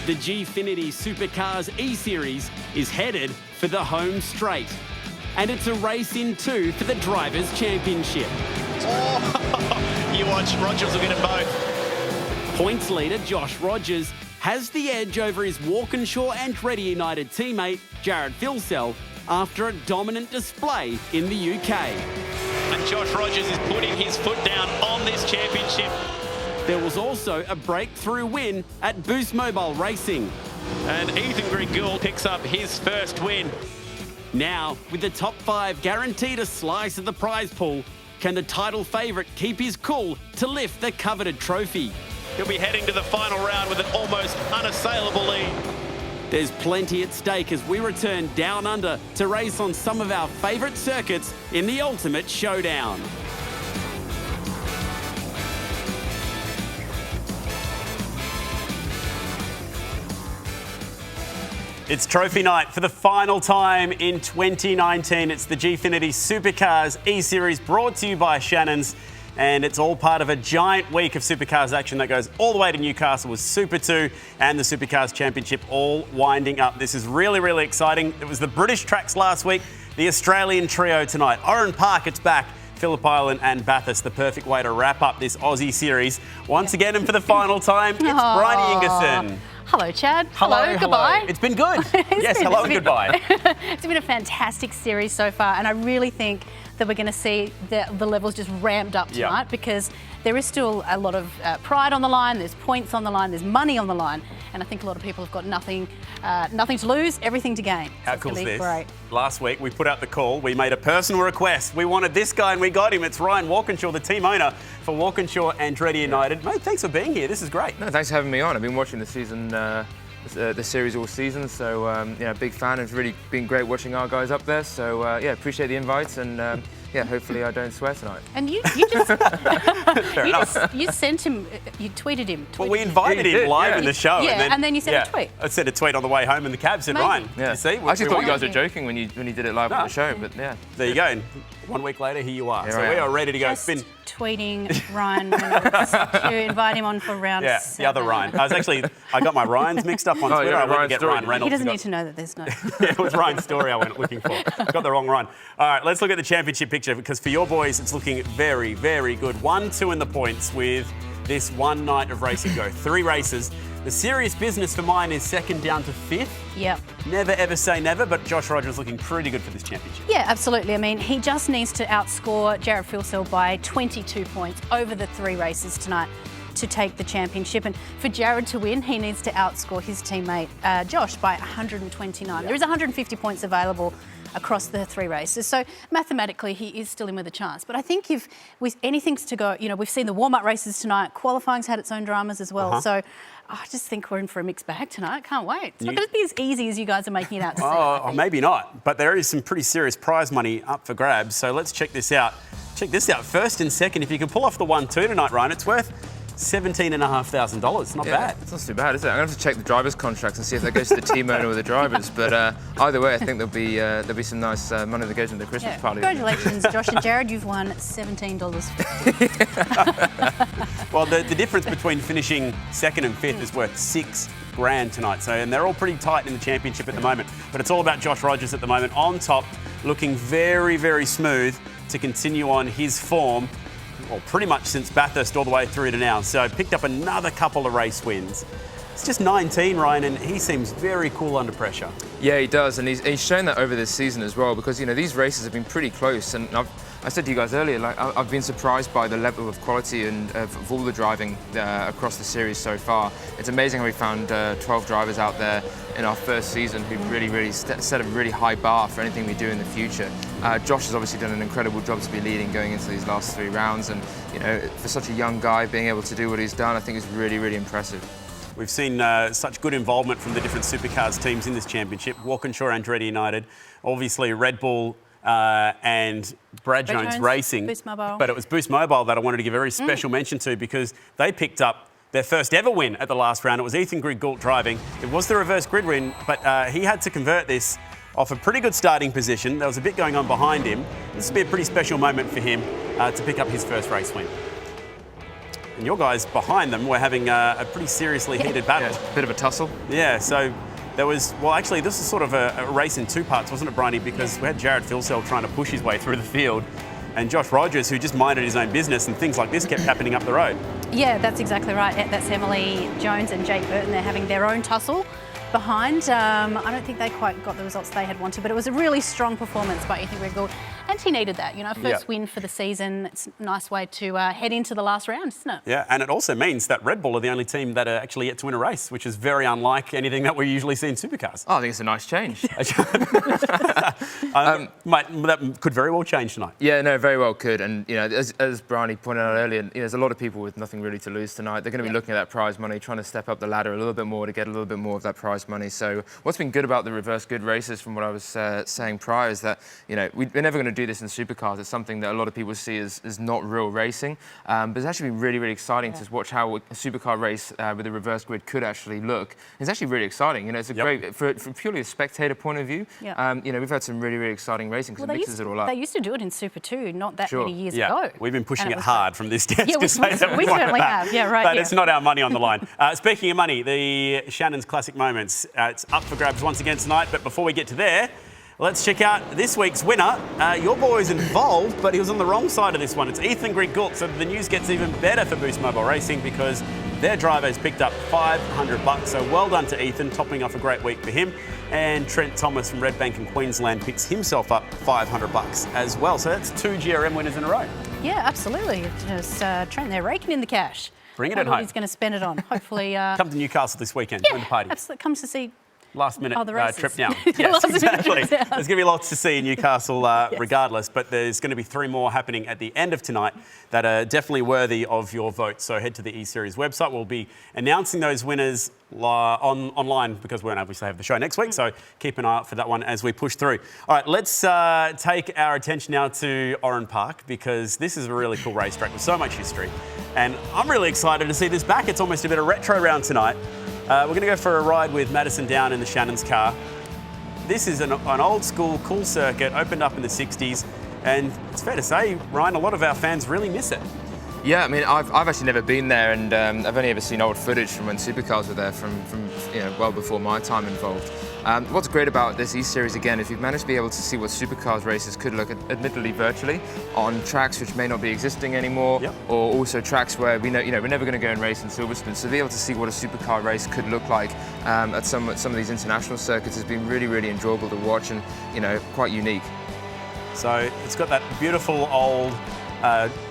The Gfinity Supercars Eseries is headed for the home straight. And it's a race in two for the Drivers' Championship. Oh, you watch, Rogers will get them both. Points leader Josh Rogers has the edge over his Walkinshaw Andretti United teammate Jared Phillip after a dominant display in the UK. And Josh Rogers is putting his foot down on this championship. There was also a breakthrough win at Boost Mobile Racing. And Ethan Grigul picks up his first win. Now, with the top five guaranteed a slice of the prize pool, can the title favourite keep his cool to lift the coveted trophy? He'll be heading to the final round with an almost unassailable lead. There's plenty at stake as we return down under to race on some of our favourite circuits in the ultimate showdown. It's trophy night for the final time in 2019. It's the Gfinity Supercars Eseries brought to you by Shannons. And it's all part of a giant week of Supercars action that goes all the way to Newcastle with Super 2 and the Supercars Championship all winding up. This is really, really exciting. It was the British tracks last week, the Australian trio tonight. Oran Park, it's back. Phillip Island and Bathurst, the perfect way to wrap up this Aussie series. Once again, and for the final time, it's Bryony Ingerson. Hello, Chad. Hello, goodbye. It's been good. Yes, hello and goodbye. It's been a fantastic series so far, and I really think that we're going to see the levels just ramped up tonight because there is still a lot of pride on the line, there's points on the line, there's money on the line, and I think a lot of people have got nothing to lose, everything to gain. How cool is this? Great. Last week we put out the call, we made a personal request. We wanted this guy and we got him. It's Ryan Walkinshaw, the team owner for Walkinshaw Andretti United. Mate, thanks for being here. This is great. No, thanks for having me on. I've been watching the season, the series all season, so big fan. It's really been great watching our guys up there. So appreciate the invites and. Hopefully I don't swear tonight. And you sent him, you tweeted him. Well, we invited him live in the show. Yeah, and then you sent a tweet. I sent a tweet on the way home in the cab, said, Ryan, you see? I actually thought you guys were joking when you did it live on the show, but yeah. There you go. And 1 week later, here you are. Here so we are ready to go. Just tweeting Ryan to invite him on for round 7. The other Ryan. I got my Ryans mixed up on Twitter. I went to get Ryan Reynolds. He doesn't need to know that there's no... It was Ryan's story I went looking for. Got the wrong Ryan. All right, let's look at the championship picture because for your boys, it's looking very, very good. 1-2 in the points with this one night of racing go. 3 races. The serious business for mine is second down to 5th. Yep. Never, ever say never, but Josh Rogers looking pretty good for this championship. Yeah, absolutely. I mean, he just needs to outscore Jared Phillip by 22 points over the 3 races tonight to take the championship. And for Jared to win, he needs to outscore his teammate Josh by 129. There is 150 points available across the 3 races. So mathematically, he is still in with a chance. But I think if with anything's to go, we've seen the warm-up races tonight. Qualifying's had its own dramas as well. So I just think we're in for a mixed bag tonight. Can't wait. It's not going to be as easy as you guys are making it out to be. Oh, maybe not. But there is some pretty serious prize money up for grabs. So let's check this out. Check this out. First and second, if you can pull off the 1-2 tonight, Ryan, it's worth $17,500. Not bad. It's not too bad, is it? I'm going to have to check the drivers' contracts and see if that goes to the team owner or the drivers. But either way, I think there'll be some nice money that goes into the Christmas party. Congratulations, Josh and Jared. You've won $17.50. Well, the difference between finishing second and 5th is worth $6,000 tonight. So, and they're all pretty tight in the championship at the moment. But it's all about Josh Rogers at the moment on top, looking very, very smooth to continue on his form. Well, pretty much since Bathurst all the way through to now. So picked up another couple of race wins. It's just 19, Ryan, and he seems very cool under pressure. Yeah, he does, and he's shown that over this season as well because, these races have been pretty close. And I said to you guys earlier, I've been surprised by the level of quality and of all the driving across the series so far. It's amazing how we found 12 drivers out there in our first season who really set a really high bar for anything we do in the future. Josh has obviously done an incredible job to be leading going into these last 3 rounds, and for such a young guy being able to do what he's done, I think is really impressive. We've seen such good involvement from the different supercars teams in this championship. Walkinshaw Andretti United, obviously Red Bull and Brad Jones Racing. Boost Mobile. But it was Boost Mobile that I wanted to give a very special mention to because they picked up their first ever win at the last round. It was Ethan Grigul driving. It was the reverse grid win, but he had to convert this off a pretty good starting position. There was a bit going on behind him. This would be a pretty special moment for him to pick up his first race win. and your guys behind them were having a pretty seriously heated battle. Yeah, bit of a tussle. Yeah, so there was, well, actually, this is sort of a race in two parts, wasn't it, Bryony? Because we had Jared Philsell trying to push his way through the field, and Josh Rogers, who just minded his own business, and things like this kept happening up the road. Yeah, that's exactly right. That's Emily Jones and Jake Burton. They're having their own tussle behind. I don't think they quite got the results they had wanted, but it was a really strong performance by Ethan Griggle, and he needed that. You know, first win for the season. It's a nice way to head into the last round, isn't it? Yeah, and it also means that Red Bull are the only team that are actually yet to win a race, which is very unlike anything that we usually see in supercars. Oh, I think it's a nice change. That could very well change tonight. Yeah, no, very well could. And, you know, as Bryony pointed out earlier, you know, there's a lot of people with nothing really to lose tonight. They're going to be looking at that prize money, trying to step up the ladder a little bit more to get a little bit more of that prize money. So what's been good about the reverse grid races, from what I was saying prior, is that, you know, we're never going to do this in supercars. It's something that a lot of people see as not real racing. But it's actually been really, really exciting to watch how a supercar race with a reverse grid could actually look. It's actually really exciting. You know, it's a great, from purely a spectator point of view, you know, we've had some really, really exciting racing because it mixes it all up. They used to do it in Super 2 not that many years ago. We've been pushing it hard from this desk. Yeah, we certainly have. Yeah, right. But it's not our money on the line. Speaking of money, the Shannons Classic Moments, it's up for grabs once again tonight. But before we get to there, let's check out this week's winner. Your boy's involved, but he was on the wrong side of this one. It's Ethan Griggle. So the news gets even better for Boost Mobile Racing because their driver has picked up $500. So well done to Ethan, topping off a great week for him. And Trent Thomas from Red Bank in Queensland picks himself up $500 as well. So that's 2 GRM winners in a row. Yeah, absolutely. Just Trent, they're raking in the cash. Bring it at home. He's going to spend it on. Hopefully. Come to Newcastle this weekend. Join the party. Absolutely. Comes to see. Last minute trip down. Yeah, Yes, exactly. There's going to be lots to see in Newcastle regardless, but there's going to be 3 more happening at the end of tonight that are definitely worthy of your vote. So head to the E-Series website. We'll be announcing those winners online because we won't obviously have the show next week. So keep an eye out for that one as we push through. All right, let's take our attention now to Oran Park because this is a really cool racetrack with so much history. And I'm really excited to see this back. It's almost a bit of retro round tonight. We're going to go for a ride with Madison Down in the Shannons car. This is an old school cool circuit, opened up in the 60s, and it's fair to say, Ryan, a lot of our fans really miss it. Yeah, I mean, I've actually never been there, and I've only ever seen old footage from when supercars were there from you know, well before my time involved. What's great about this E-Series again is we've managed to be able to see what supercars races could look, admittedly virtually, on tracks which may not be existing anymore, or also tracks where we know, you know, we're never going to go and race in Silverstone. So to be able to see what a supercar race could look like at some of these international circuits has been really, really enjoyable to watch, and you know, quite unique. So it's got that beautiful old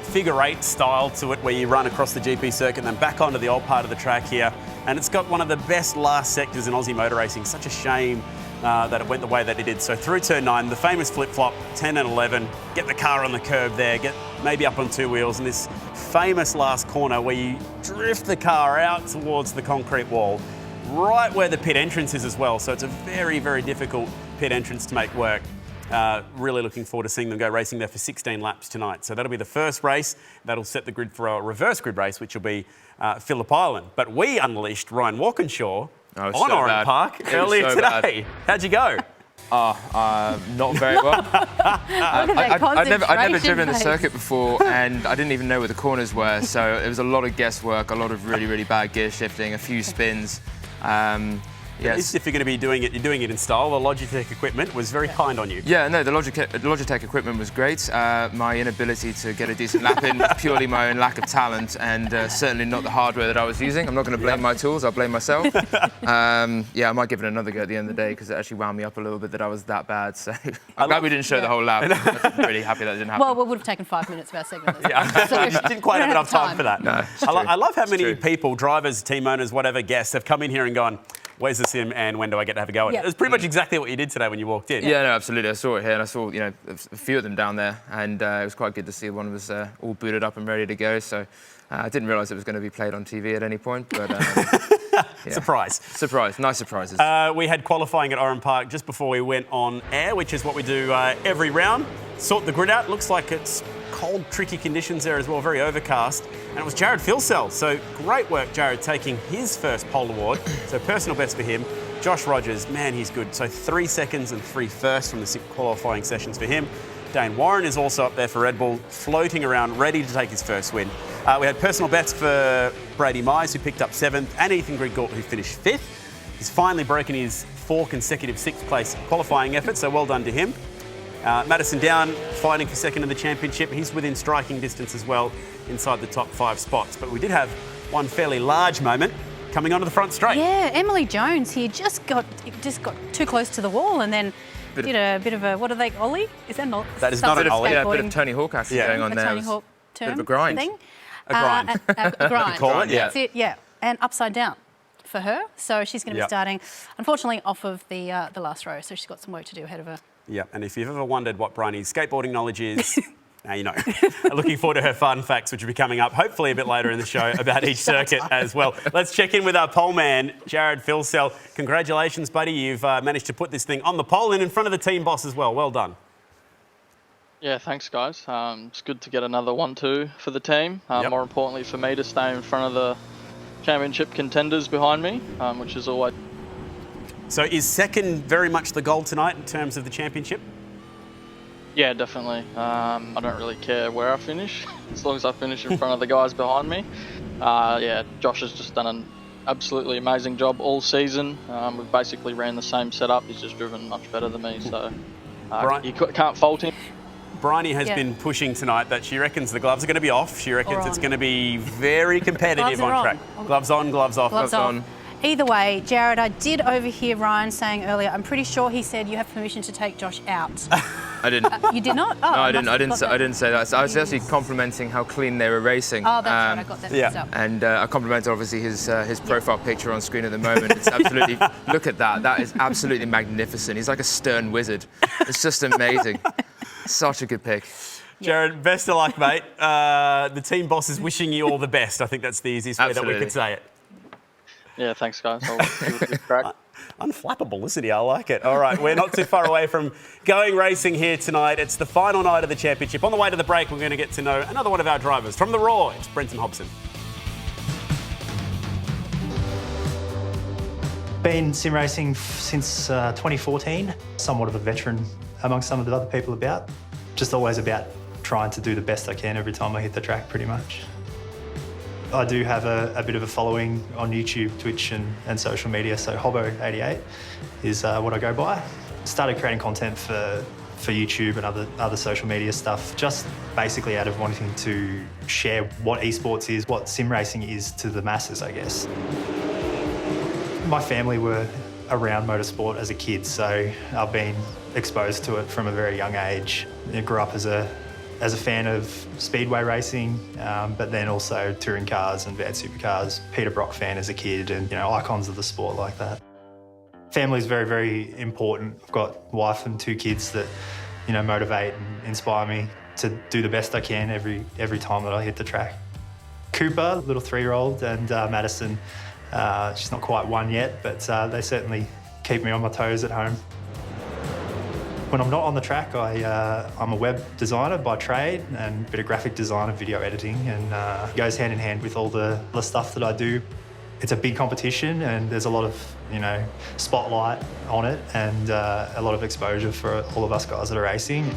figure 8 style to it where you run across the GP circuit and then back onto the old part of the track here. And it's got one of the best last sectors in Aussie motor racing. Such a shame that it went the way that it did. So through turn 9, the famous flip-flop, 10 and 11, get the car on the curb there, get maybe up on 2 wheels, and this famous last corner where you drift the car out towards the concrete wall, right where the pit entrance is as well. So it's a very, very difficult pit entrance to make work. Really looking forward to seeing them go racing there for 16 laps tonight. So that'll be the first race. That'll set the grid for a reverse grid race, which will be Phillip Island. But we unleashed Ryan Walkinshaw on Oran Park earlier today. How'd you go? Not very well. I'd never driven the circuit before, and I didn't even know where the corners were. So it was a lot of guesswork, a lot of really, really bad gear shifting, a few spins. Yes. At least if you're going to be doing it, you're doing it in style. The Logitech equipment was very kind on you. Yeah, no, the Logitech equipment was great. My inability to get a decent lap in was purely my own lack of talent, and certainly not the hardware that I was using. I'm not going to blame my tools, I'll blame myself. Yeah, I might give it another go at the end of the day because it actually wound me up a little bit that I was that bad. So I'm glad we didn't show the whole lap. I'm really happy that didn't happen. Well, we would have taken 5 minutes of our segment. So didn't quite have enough time for that. No, I love how many people, drivers, team owners, whatever, guests, have come in here and gone, where's the sim and when do I get to have a go at it? It's pretty much exactly what you did today when you walked in. Yeah, no, absolutely. I saw it here and I saw, you know, a few of them down there, and it was quite good to see one was all booted up and ready to go. So I didn't realise it was going to be played on TV at any point, but Surprise. Nice surprises. We had qualifying at Oran Park just before we went on air, which is what we do every round. Sort the grid out. Looks like it's cold, tricky conditions there as well, very overcast. And it was Jared Philsell. So great work, Jared, taking his first pole award. So personal best for him. Josh Rogers, man, he's good. So 3 seconds and 3 firsts from the qualifying sessions for him. Dane Warren is also up there for Red Bull, floating around, ready to take his first win. We had personal best for Brady Mize, who picked up 7th, and Ethan Grigort, who finished 5th. He's finally broken his 4 consecutive 6th place qualifying efforts, so well done to him. Madison Down fighting for 2nd in the championship. He's within striking distance as well, inside the top 5 spots. But we did have one fairly large moment coming onto the front straight. Yeah, Emily Jones here just got too close to the wall and then did a bit of a, what are they, ollie? Is that not? That is not an ollie. Yeah, a bit of Tony Hawk action going on there. Tony Hawk term. Bit of a grind. Thing. A grind. A grind. Call it, yeah. That's it, yeah. And upside down for her. So she's going to be starting, unfortunately, off of the last row. So she's got some work to do ahead of her. Yeah, and if you've ever wondered what Bryony's skateboarding knowledge is, now you know. Looking forward to her fun facts, which will be coming up hopefully a bit later in the show about each circuit as well. Let's check in with our pole man, Jared Philsell. Congratulations, buddy. You've managed to put this thing on the pole and in front of the team boss as well. Well done. Yeah, thanks, guys. It's good to get another 1-2 for the team. More importantly for me to stay in front of the championship contenders behind me, which is always... So is 2nd very much the goal tonight in terms of the championship? Yeah, definitely. I don't really care where I finish, as long as I finish in front of the guys behind me. Yeah, Josh has just done an absolutely amazing job all season. We've basically ran the same setup. He's just driven much better than me, so you can't fault him. Bryony has been pushing tonight that she reckons the gloves are going to be off. She reckons it's going to be very competitive on track. Gloves on, gloves off. Gloves on. Either way, Jared, I did overhear Ryan saying earlier, I'm pretty sure he said you have permission to take Josh out. I didn't. You did not? Oh, no, I didn't say that. So I was actually complimenting how clean they were racing. Oh, that's right. I got that mixed up. And I complimented obviously his profile picture on screen at the moment. It's absolutely, look at that. That is absolutely magnificent. He's like a stern wizard. It's just amazing. Such a good pick. Jared, best of luck, mate. The team boss is wishing you all the best. I think that's the easiest way that we could say it. Yeah, thanks, guys. I'll give it a good crack. Unflappable, isn't he? I like it. All right, we're not too far away from going racing here tonight. It's the final night of the championship. On the way to the break, we're going to get to know another one of our drivers. From the Raw, it's Brenton Hobson. Been sim racing since 2014. Somewhat of a veteran amongst some of the other people about. Just always about trying to do the best I can every time I hit the track, pretty much. I do have a bit of a following on YouTube, Twitch and social media, so Hobbo88 is what I go by. Started creating content for YouTube and other social media stuff, just basically out of wanting to share what esports is, what sim racing is to the masses, I guess. My family were around motorsport as a kid, so I've been exposed to it from a very young age. I grew up as a fan of speedway racing, but then also touring cars and Advanced Supercars. Peter Brock fan as a kid, and icons of the sport like that. Family is very, very important. I've got a wife and 2 kids that motivate and inspire me to do the best I can every time that I hit the track. Cooper, little 3-year-old, and Madison. She's not quite 1 yet, but they certainly keep me on my toes at home. When I'm not on the track, I'm a web designer by trade and a bit of graphic design and video editing, and it goes hand in hand with all the stuff that I do. It's a big competition and there's a lot of, spotlight on it and a lot of exposure for all of us guys that are racing.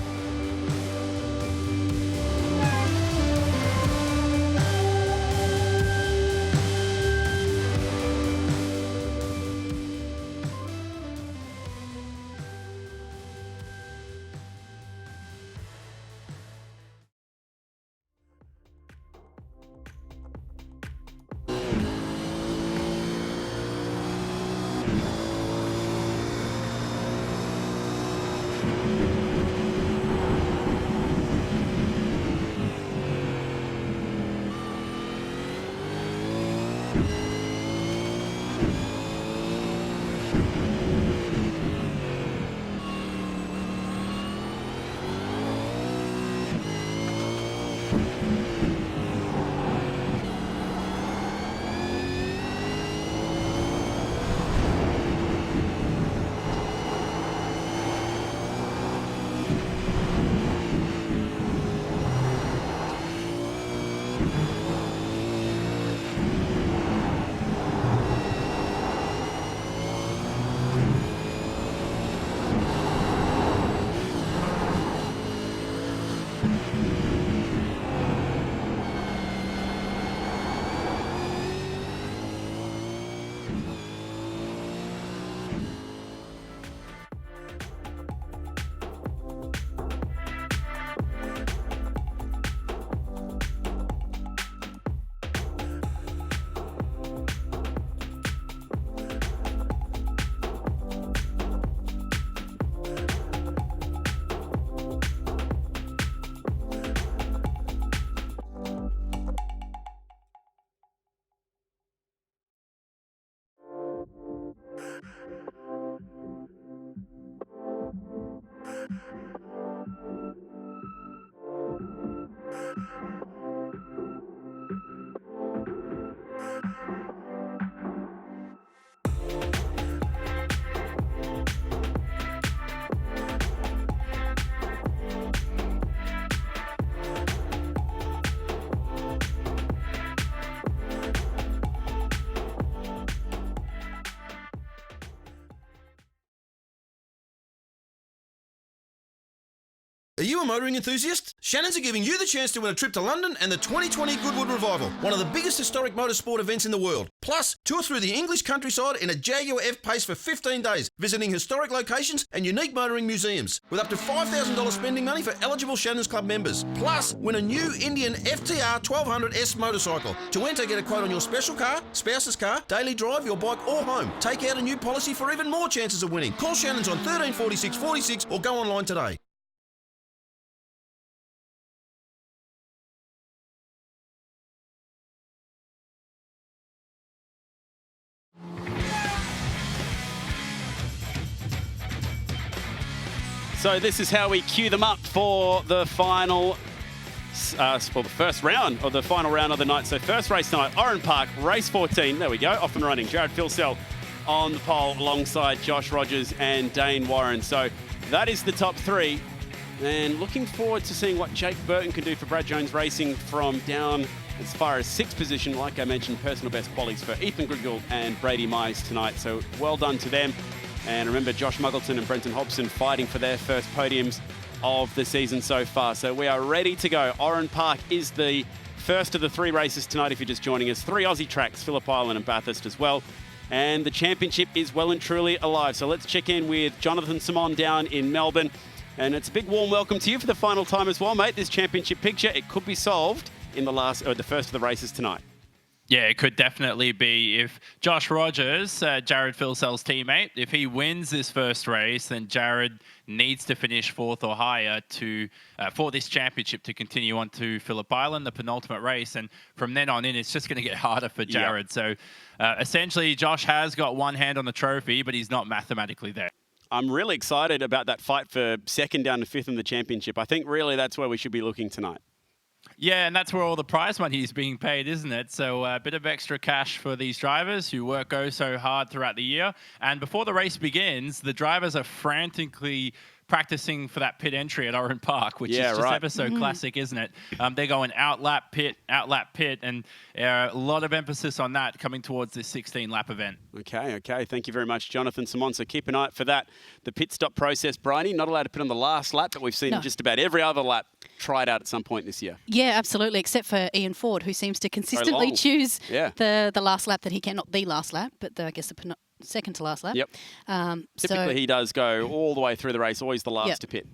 Are you a motoring enthusiast? Shannons are giving you the chance to win a trip to London and the 2020 Goodwood Revival, one of the biggest historic motorsport events in the world. Plus, tour through the English countryside in a Jaguar F-Pace for 15 days, visiting historic locations and unique motoring museums, with up to $5,000 spending money for eligible Shannons Club members. Plus, win a new Indian FTR 1200S motorcycle. To enter, get a quote on your special car, spouse's car, daily drive, your bike or home. Take out a new policy for even more chances of winning. Call Shannons on 1346 46 or go online today. So this is how we queue them up for the final, for the first round, or the final round of the night. So first race tonight, Oran Park, race 14. There we go, off and running. Jared Philsell on the pole alongside Josh Rogers and Dane Warren. So that is the top three. And looking forward to seeing what Jake Burton can do for Brad Jones Racing from down as far as sixth position. Like I mentioned, personal best qualies for Ethan Griggle and Brady Myers tonight. So well done to them. And remember, Josh Muggleton and Brenton Hobson fighting for their first podiums of the season so far. So we are ready to go. Oran Park is the first of the three races tonight if you're just joining us. 3 Aussie tracks, Phillip Island and Bathurst as well. And the championship is well and truly alive. So let's check in with Jonathan Simon down in Melbourne. And it's a big warm welcome to you for the final time as well, mate. This championship picture, it could be solved in the first of the races tonight. Yeah, it could definitely be. If Josh Rogers, Jared Philsell's teammate, if he wins this first race, then Jared needs to finish fourth or higher to for this championship to continue on to Phillip Island, the penultimate race. And from then on in, it's just going to get harder for Jared. Yep. So essentially, Josh has got one hand on the trophy, but he's not mathematically there. I'm really excited about that fight for second down to fifth in the championship. I think really that's where we should be looking tonight. Yeah, and that's where all the prize money is being paid, isn't it? So a bit of extra cash for these drivers who work so hard throughout the year. And before the race begins, the drivers are frantically practicing for that pit entry at Oran Park, which is just ever so classic, isn't it? They're going out lap pit, and a lot of emphasis on that coming towards this 16-lap event. Okay. Thank you very much, Jonathan Simon. So keep an eye out for that. The pit stop process, Bryony, not allowed to pit on the last lap, but we've seen just about every other lap tried out at some point this year. Yeah, absolutely, except for Ian Ford, who seems to consistently choose the last lap that he can, not the last lap, but I guess the second to last lap. Yep. Typically, he does go all the way through the race, always the last to pit.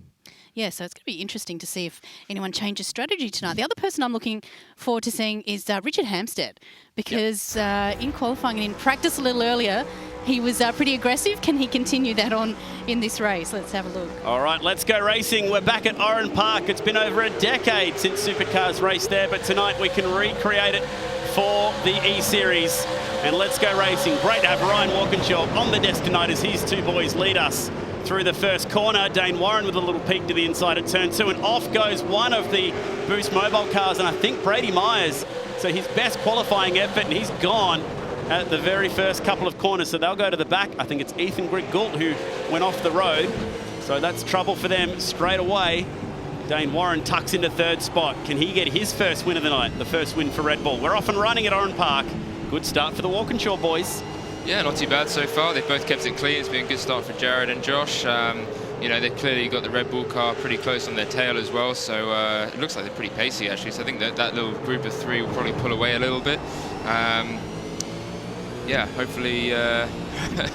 Yeah, so it's going to be interesting to see if anyone changes strategy tonight. The other person I'm looking forward to seeing is Richard Hampstead, because in qualifying and in practice a little earlier, he was pretty aggressive. Can he continue that on in this race? Let's have a look. All right, let's go racing. We're back at Oran Park. It's been over a decade since Supercars raced there, but tonight we can recreate it for the E-Series. And let's go racing. Great to have Ryan Walkinshaw on the desk tonight as his two boys lead us through the first corner. Dane Warren with a little peek to the inside at turn 2, and off goes one of the Boost Mobile cars, and I think Brady Myers. So his best qualifying effort, and he's gone at the very first couple of corners. So they'll go to the back. I think it's Ethan Griggle who went off the road. So that's trouble for them straight away. Dane Warren tucks into third spot. Can he get his first win of the night? The first win for Red Bull. We're off and running at Oran Park. Good start for the Walkinshaw boys. Yeah, not too bad so far. They've both kept it clean. It's been a good start for Jared and Josh. You know, they've clearly got the Red Bull car pretty close on their tail as well, so it looks like they're pretty pacey, actually. So I think that little group of three will probably pull away a little bit. Yeah, hopefully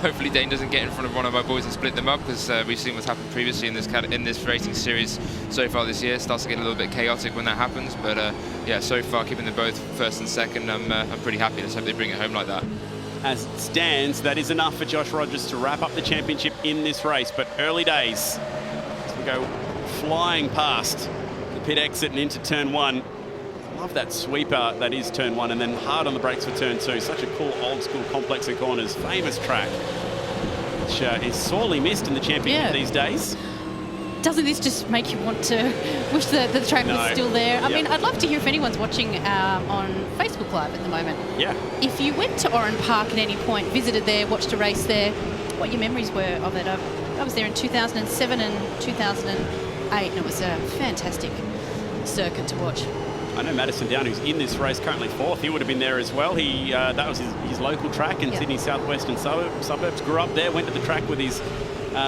hopefully Dane doesn't get in front of one of our boys and split them up, because we've seen what's happened previously in this racing series so far this year. It starts to get a little bit chaotic when that happens, but yeah, so far keeping them both first and second, I'm pretty happy. Let's hope they bring it home like that. As it stands, that is enough for Josh Rogers to wrap up the championship in this race, but early days as we go flying past the pit exit and into turn 1. Love that sweeper that is turn 1, and then hard on the brakes for turn 2. Such a cool old school complex of corners, famous track, which is sorely missed in the championship these days. Doesn't this just make you want to wish that the track was still there? I mean, I'd love to hear if anyone's watching on Facebook Live at the moment. Yeah. If you went to Oran Park at any point, visited there, watched a race there, what your memories were of it. I was there in 2007 and 2008, and it was a fantastic circuit to watch. I know Madison Down, who's in this race, currently 4th. He would have been there as well. That was his local track in Sydney southwestern suburbs. Grew up there, went to the track with his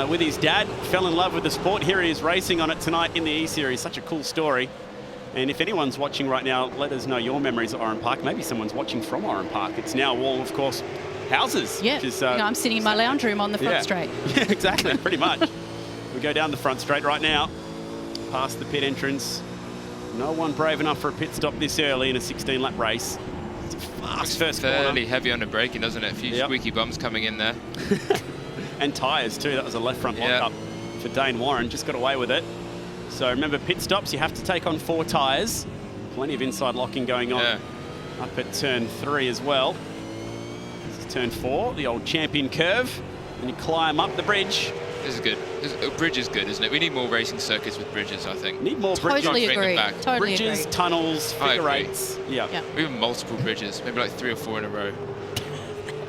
with his dad. Fell in love with the sport. Here he is racing on it tonight in the E-Series. Such a cool story. And if anyone's watching right now, let us know your memories of Oran Park. Maybe someone's watching from Oran Park. It's now a wall, of course, houses. Yeah, which is, I'm sitting in my lounge room on the front straight. Yeah, exactly, pretty much. We go down the front straight right now, past the pit entrance. No one brave enough for a pit stop this early in a 16-lap race. It's a fast first corner. Fairly heavy on the braking, doesn't it? A few squeaky bums coming in there. And tyres too. That was a left front lock-up for Dane Warren. Just got away with it. So remember, pit stops, you have to take on 4 tyres. Plenty of inside locking going on up at turn 3 as well. This is turn 4, the old champion curve. And you climb up the bridge. This is good. A bridge is good, isn't it? We need more racing circuits with bridges, I think. Need more bridges. Totally agree. Totally bridges, agree. tunnels, figure eights. Yeah. We have multiple bridges, maybe like 3 or 4 in a row.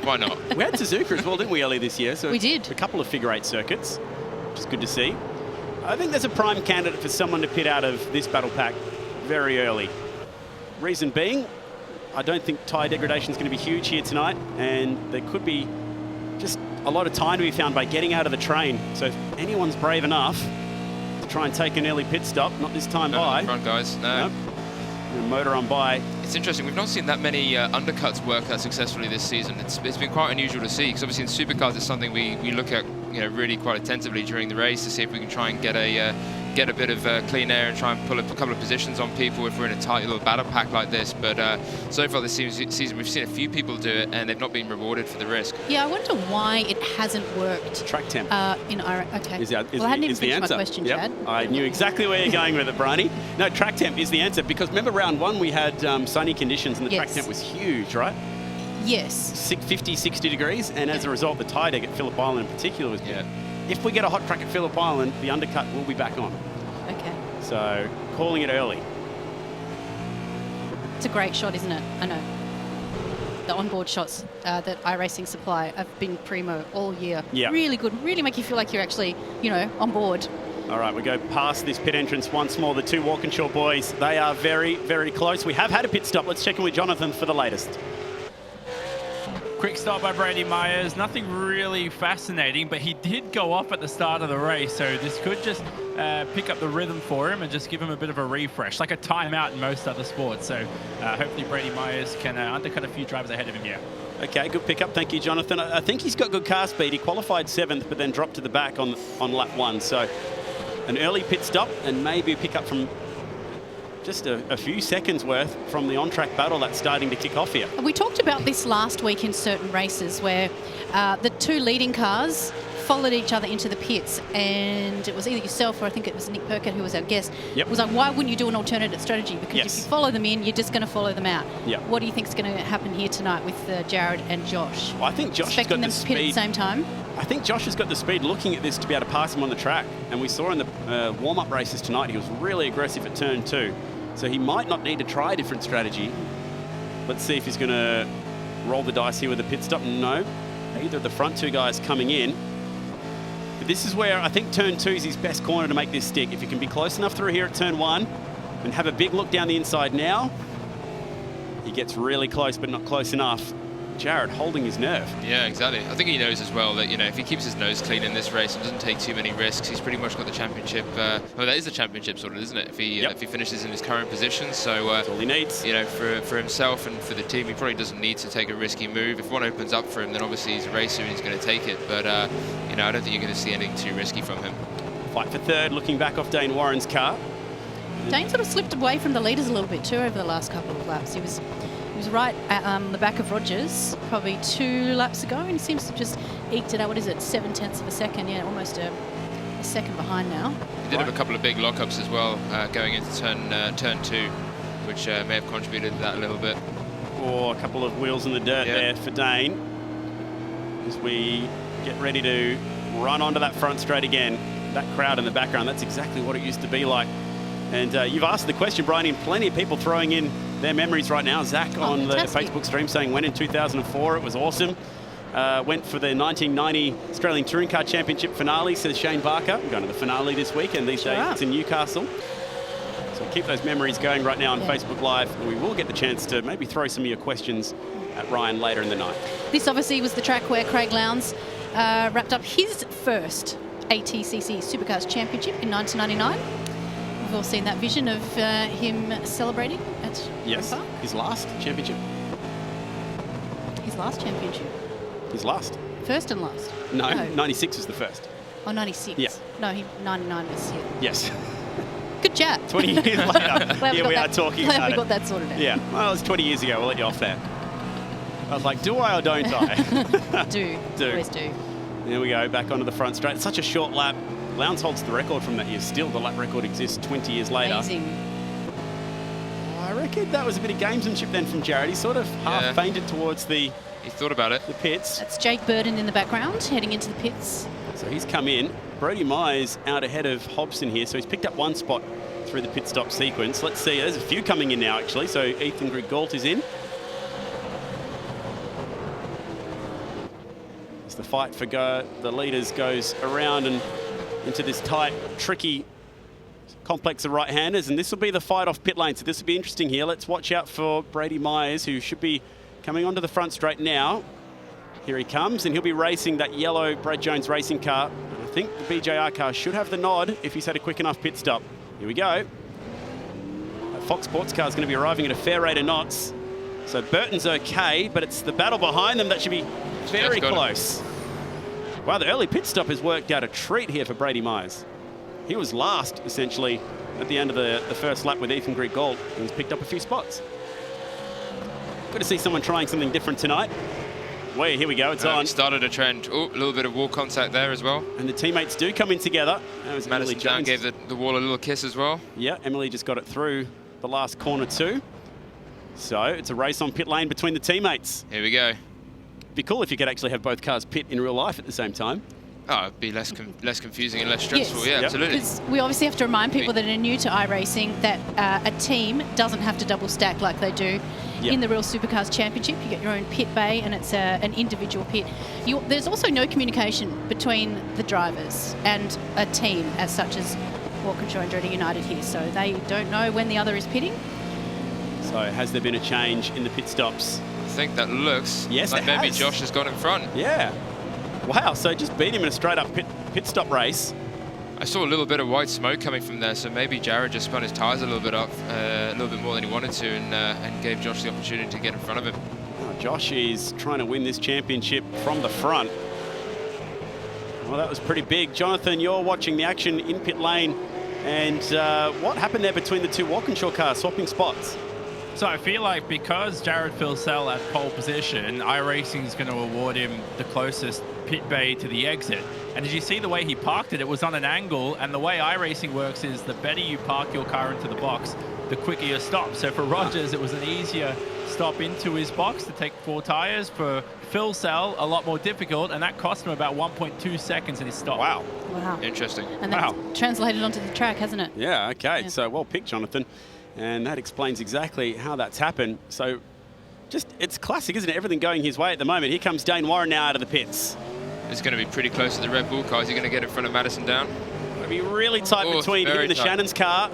Why not? We had Suzuka as well, didn't we, earlier this year? So we did. A couple of figure 8 circuits, which is good to see. I think there's a prime candidate for someone to pit out of this battle pack very early. Reason being, I don't think tyre degradation is going to be huge here tonight, and there could be just a lot of time to be found by getting out of the train. So if anyone's brave enough to try and take an early pit stop, not this time by. Front guys, no. Nope. Motor on by. It's interesting, we've not seen that many undercuts work that successfully this season. It's been quite unusual to see, because obviously in supercars it's something we look at really quite attentively during the race to see if we can try and get a bit of clean air and try and pull up a couple of positions on people if we're in a tight little battle pack like this. But so far this season we've seen a few people do it and they've not been rewarded for the risk. Yeah, I wonder why it hasn't worked. Track temp. In Oran. Okay. Well, I hadn't even finished my question, Chad. I knew exactly where you're going with it, Bryony. No, track temp is the answer, because remember round 1 we had sunny conditions and the track temp was huge, right? Yes. 50, 60 degrees, and as a result the tie deg at Phillip Island in particular was good. If we get a hot track at Phillip Island, the undercut will be back on. Okay. So, calling it early. It's a great shot, isn't it? I know. The onboard shots that iRacing supply have been primo all year. Yeah. Really good. Really make you feel like you're actually, on board. All right, we go past this pit entrance once more. The 2 Walkinshaw boys, they are very, very close. We have had a pit stop. Let's check in with Jonathan for the latest. Quick stop by Brady Myers. Nothing really fascinating, but he did go off at the start of the race, so this could just pick up the rhythm for him and just give him a bit of a refresh, like a timeout in most other sports. So hopefully Brady Myers can undercut a few drivers ahead of him here. Okay, good pickup. Thank you, Jonathan. I think he's got good car speed. He qualified 7th, but then dropped to the back on lap 1. So an early pit stop and maybe a pickup from just a few seconds worth from the on-track battle that's starting to kick off here. We talked about this last week in certain races where the 2 leading cars followed each other into the pits, and it was either yourself or I think it was Nick Perkett who was our guest. Yep. It was like, why wouldn't you do an alternative strategy? Because if you follow them in, you're just going to follow them out. Yep. What do you think is going to happen here tonight with Jared and Josh? Well, I think Josh has got the speed. Expecting them to pit at the same time? I think Josh has got the speed looking at this to be able to pass him on the track. And we saw in the warm-up races tonight, he was really aggressive at turn 2. So he might not need to try a different strategy. Let's see if he's going to roll the dice here with a pit stop. No, neither of the front 2 guys coming in. But this is where I think turn 2 is his best corner to make this stick. If you can be close enough through here at turn 1 and have a big look down the inside now, he gets really close, but not close enough. Jared holding his nerve. Yeah, exactly. I think he knows as well that, if he keeps his nose clean in this race and doesn't take too many risks, he's pretty much got the championship. Well, that is the championship sort of, isn't it? If he finishes in his current position. So that's all he needs. For himself and for the team, he probably doesn't need to take a risky move. If one opens up for him, then obviously he's a racer and he's going to take it. But, I don't think you're going to see anything too risky from him. Fight for 3rd, looking back off Dane Warren's car. Dane sort of slipped away from the leaders a little bit too over the last couple of laps. He was right at the back of Rogers probably 2 laps ago, and he seems to have just eked it out. What is it, 0.7 of a second? Yeah, almost a second behind now. He did have a couple of big lockups as well going into turn 2, which may have contributed to that a little bit. Or a couple of wheels in the dirt there for Dane as we get ready to run onto that front straight again. That crowd in the background, that's exactly what it used to be like. And you've asked the question, Brian, and plenty of people throwing in their memories right now. Zach on the Facebook stream saying went in 2004, it was awesome. Went for the 1990 Australian Touring Car Championship finale, says Shane Barker. I'm going to the finale this week, and these days it's in Newcastle. So keep those memories going right now on Facebook Live, and we will get the chance to maybe throw some of your questions at Ryan later in the night. This obviously was the track where Craig Lowndes wrapped up his first ATCC Supercars Championship in 1999. We've all seen that vision of him celebrating at Yes, Park. his last championship. His last championship. His last. First and last. No, 96 was the first. Oh, 96. Yeah. No, 99 was here. Yes. Good chat. 20 years later, here we are talking Glad about we it. got that sorted out. Yeah, well, it was 20 years ago. We'll let you off there. I was like, do I or don't I? Do. Do. Always do. There we go, back onto the front straight. Such a short lap. Lowndes holds the record from that year. Still, the lap record exists 20 years later. Amazing. I reckon that was a bit of gamesmanship then from Jared. He sort of half fainted towards the He thought about it. pits. That's Jake Burden in the background, heading into the pits. So he's come in. Brody Myers out ahead of Hobson here. So he's picked up one spot through the pit stop sequence. Let's see. There's a few coming in now, actually. So Ethan Grigalt is in. As the fight for the leaders goes around and into this tight, tricky complex of right-handers. And this will be the fight off pit lane. So this will be interesting here. Let's watch out for Brady Myers, who should be coming onto the front straight now. Here he comes, and he'll be racing that yellow Brad Jones racing car. I think the BJR car should have the nod if he's had a quick enough pit stop. Here we go. That Fox Sports car is going to be arriving at a fair rate of knots. So Burton's okay, but it's the battle behind them that should be very close. Wow, the early pit stop has worked out a treat here for Brady Myers. He was last, essentially, at the end of the first lap with Ethan Grigalt, and he's picked up a few spots. Good to see someone trying something different tonight. Wait, here we go, it's on. Started a trend. Oh, a little bit of wall contact there as well. And the teammates do come in together. That was Madison Emily Down Jones. gave the wall a little kiss as well. Yeah, Emily just got it through the last corner too. So it's a race on pit lane between the teammates. Here we go. It'd be cool if you could actually have both cars pit in real life at the same time. Oh, it'd be less confusing and less stressful. Yes. Yeah, Yep. absolutely. Because we obviously have to remind people that are new to iRacing that a team doesn't have to double stack like they do in the Real Supercars Championship. You get your own pit bay, and it's an individual pit. There's also no communication between the drivers and a team as such as Walkinshaw and Andretti United here, so they don't know when the other is pitting. So has there been a change in the pit stops? I think that looks Yes, like it maybe has. Josh has got in front. Yeah. Wow, so just beat him in a straight up pit stop race. I saw a little bit of white smoke coming from there, so maybe Jared just spun his tyres a little bit up, a little bit more than he wanted to, and gave Josh the opportunity to get in front of him. Oh, Josh is trying to win this championship from the front. Well, that was pretty big. Jonathan, you're watching the action in pit lane, and what happened there between the two Walkinshaw cars swapping spots? So I feel like because Jared Philsell at pole position, iRacing is going to award him the closest pit bay to the exit. And as you see the way he parked it, it was on an angle. And the way iRacing works is the better you park your car into the box, the quicker you stop. So for Rogers, it was an easier stop into his box to take 4 tyres. For Philsell, a lot more difficult, and that cost him about 1.2 seconds in his stop. Wow. Wow. Interesting. And that's translated onto the track, hasn't it? Yeah, okay. Yeah. So well picked, Jonathan. And that explains exactly how that's happened. So it's classic, isn't it? Everything going his way at the moment. Here comes Dane Warren now out of the pits. It's going to be pretty close to the Red Bull car. Is he going to get in front of Madison Down? It'll be really tight between him and the tight. Shannons car.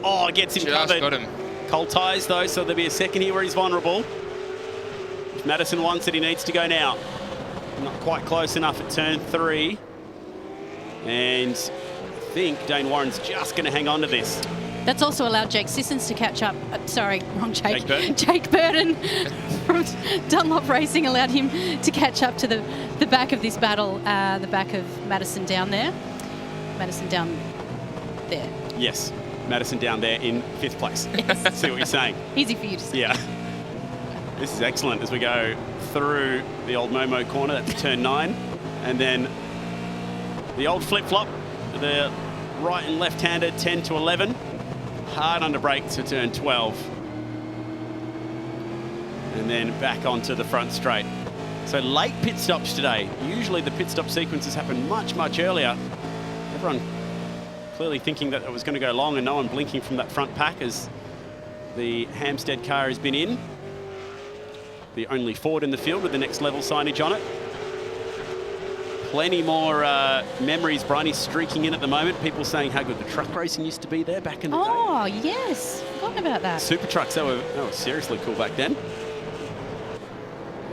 Oh, gets him Just covered. got him. Cold tyres though, so there'll be a second here where he's vulnerable. If Madison wants it, he needs to go now. Not quite close enough at turn 3. And I think Dane Warren's just going to hang on to this. That's also allowed Jake Sissons to catch up. Sorry, wrong Jake. Jake Burton? Jake Burton from Dunlop Racing allowed him to catch up to the back of this battle, the back of Madison Down there. Madison Down there. Yes, Madison Down there in 5th place. Yes. See what you're saying? Easy for you to say. Yeah. This is excellent as we go through the old Momo corner. That's turn 9. And then the old flip-flop, the right and left-handed 10 to 11. Hard under brake to turn 12. And then back onto the front straight. So late pit stops today. Usually the pit stop sequences happen much, much earlier. Everyone clearly thinking that it was going to go long, and no one blinking from that front pack as the Hampstead car has been in. The only Ford in the field with the next level signage on it. Plenty more memories. Bryony's streaking in at the moment. People saying how good the truck racing used to be there back in the day. Oh, yes. Forgotten about that. Super trucks, they were seriously cool back then.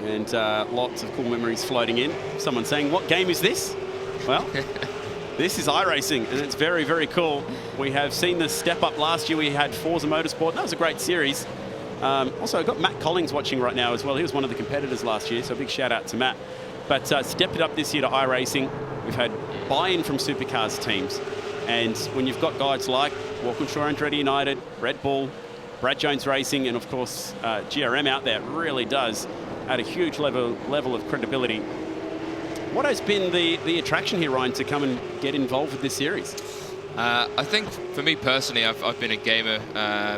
And lots of cool memories floating in. Someone saying, what game is this? Well, this is iRacing, and it's very, very cool. We have seen the step up last year. We had Forza Motorsport. That was a great series. Also, I've got Matt Collins watching right now as well. He was one of the competitors last year, so a big shout out to Matt. But stepped it up this year to iRacing. We've had buy-in from Supercars teams. And when you've got guys like Walkinshaw Andretti United, Red Bull, Brad Jones Racing, and of course GRM out there, really does add a huge level of credibility. What has been the attraction here, Ryan, to come and get involved with this series? I think for me personally, I've been a gamer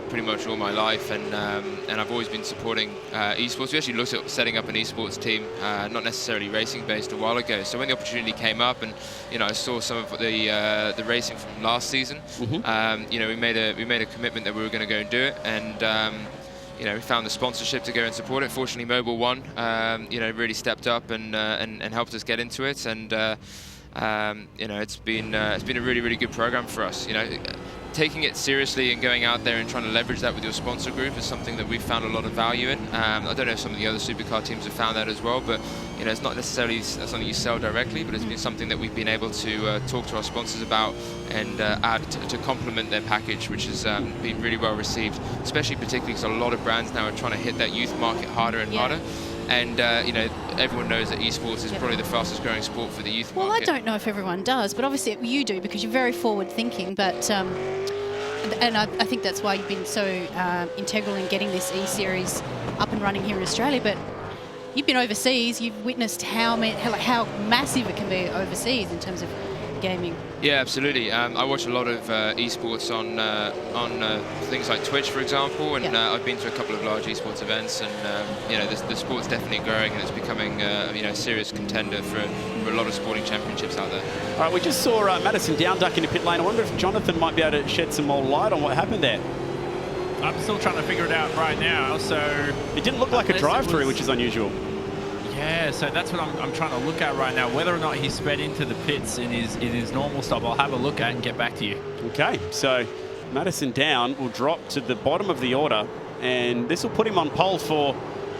pretty much all my life, and I've always been supporting esports. We actually looked at setting up an esports team, not necessarily racing based, a while ago. So when the opportunity came up, and I saw some of the racing from last season, we made a commitment that we were going to go and do it, and we found the sponsorship to go and support it. Fortunately, Mobile One, really stepped up and helped us get into it, and it's been a really, really good program for us. Taking it seriously and going out there and trying to leverage that with your sponsor group is something that we've found a lot of value in. I don't know if some of the other supercar teams have found that as well, but it's not necessarily something you sell directly, but it's been something that we've been able to talk to our sponsors about and add to complement their package, which has been really well received, especially particularly because a lot of brands now are trying to hit that youth market harder and harder. And, everyone knows that esports is probably the fastest growing sport for the youth market. Well, I don't know if everyone does, but obviously you do because you're very forward thinking. But and I think that's why you've been so integral in getting this E-Series up and running here in Australia. But you've been overseas. You've witnessed how massive it can be overseas in terms of gaming. Yeah, absolutely. I watch a lot of esports on things like Twitch, for example, and I've been to a couple of large esports events, and the sport's definitely growing, and it's becoming a serious contender for a lot of sporting championships out there. All right, we just saw Madison Down duck into pit lane. I wonder if Jonathan might be able to shed some more light on what happened there. I'm still trying to figure it out right now. So it didn't look like a drive-through, which is unusual. Yeah, so that's what I'm trying to look at right now. Whether or not he sped into the pits in his normal stop, I'll have a look at and get back to you. Okay, so Madison Down will drop to the bottom of the order, and this will put him on pole for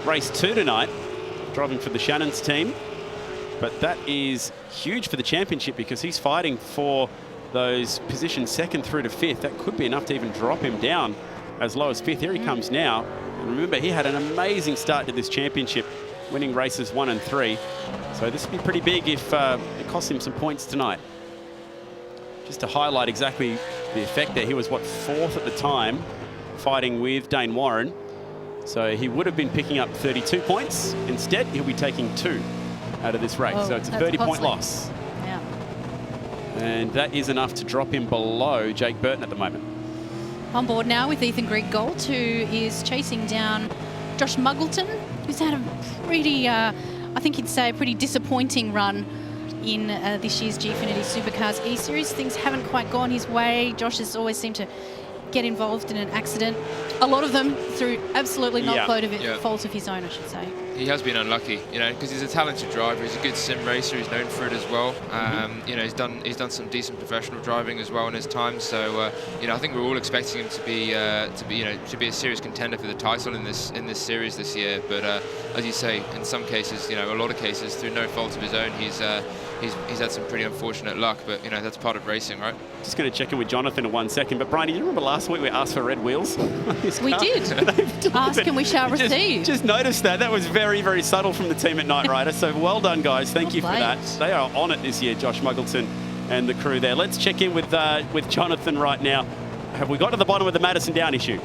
race 2 tonight, driving for the Shannons team. But that is huge for the championship because he's fighting for those positions 2nd through to 5th. That could be enough to even drop him down as low as 5th. Here he comes now. And remember, he had an amazing start to this championship, winning races 1 and 3. So this would be pretty big if it costs him some points tonight. Just to highlight exactly the effect there, he was, 4th at the time, fighting with Dane Warren. So he would have been picking up 32 points. Instead, he'll be taking 2 out of this race. Oh, so it's a 30-point loss. Yeah. And that is enough to drop him below Jake Burton at the moment. On board now with Ethan Griggold, who is chasing down Josh Muggleton, who's had a pretty, I think you'd say, a pretty disappointing run in this year's Gfinity Supercars E-Series. Things haven't quite gone his way. Josh has always seemed to get involved in an accident. A lot of them through absolutely no fault of his own, I should say. He has been unlucky, because he's a talented driver. He's a good sim racer. He's known for it as well. He's done some decent professional driving as well in his time. So, I think we're all expecting him to be a serious contender for the title in this series this year. But as you say, in some cases, a lot of cases through no fault of his own, he's had some pretty unfortunate luck. But that's part of racing, right? Just going to check in with Jonathan in 1 second. But Brian, do you remember last week we asked for red wheels? We did. Ask and we shall receive. Just noticed that. That was very, very subtle from the team at Knight Rider. So well done, guys. Thank you for that. They are on it this year, Josh Muggleton and the crew there. Let's check in with Jonathan right now. Have we got to the bottom of the Madison Down issue?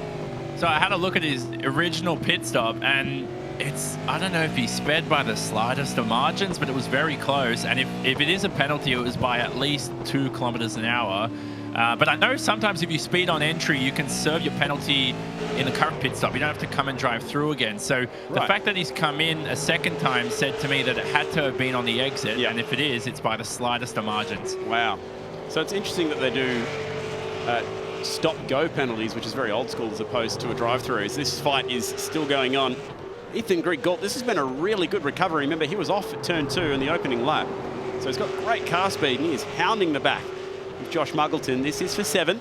So I had a look at his original pit stop, and I don't know if he sped by the slightest of margins, but it was very close. And if it is a penalty, it was by at least 2 kilometers an hour. But I know sometimes if you speed on entry, you can serve your penalty in the current pit stop. You don't have to come and drive through again. So the fact that he's come in a second time said to me that it had to have been on the exit. And if it is, it's by the slightest of margins. Wow. So it's interesting that they do stop-go penalties, which is very old school as opposed to a drive-through. As this fight is still going on. Ethan Griggold, this has been a really good recovery. Remember, he was off at turn 2 in the opening lap. So he's got great car speed, and he is hounding the back of Josh Muggleton. This is for 7th.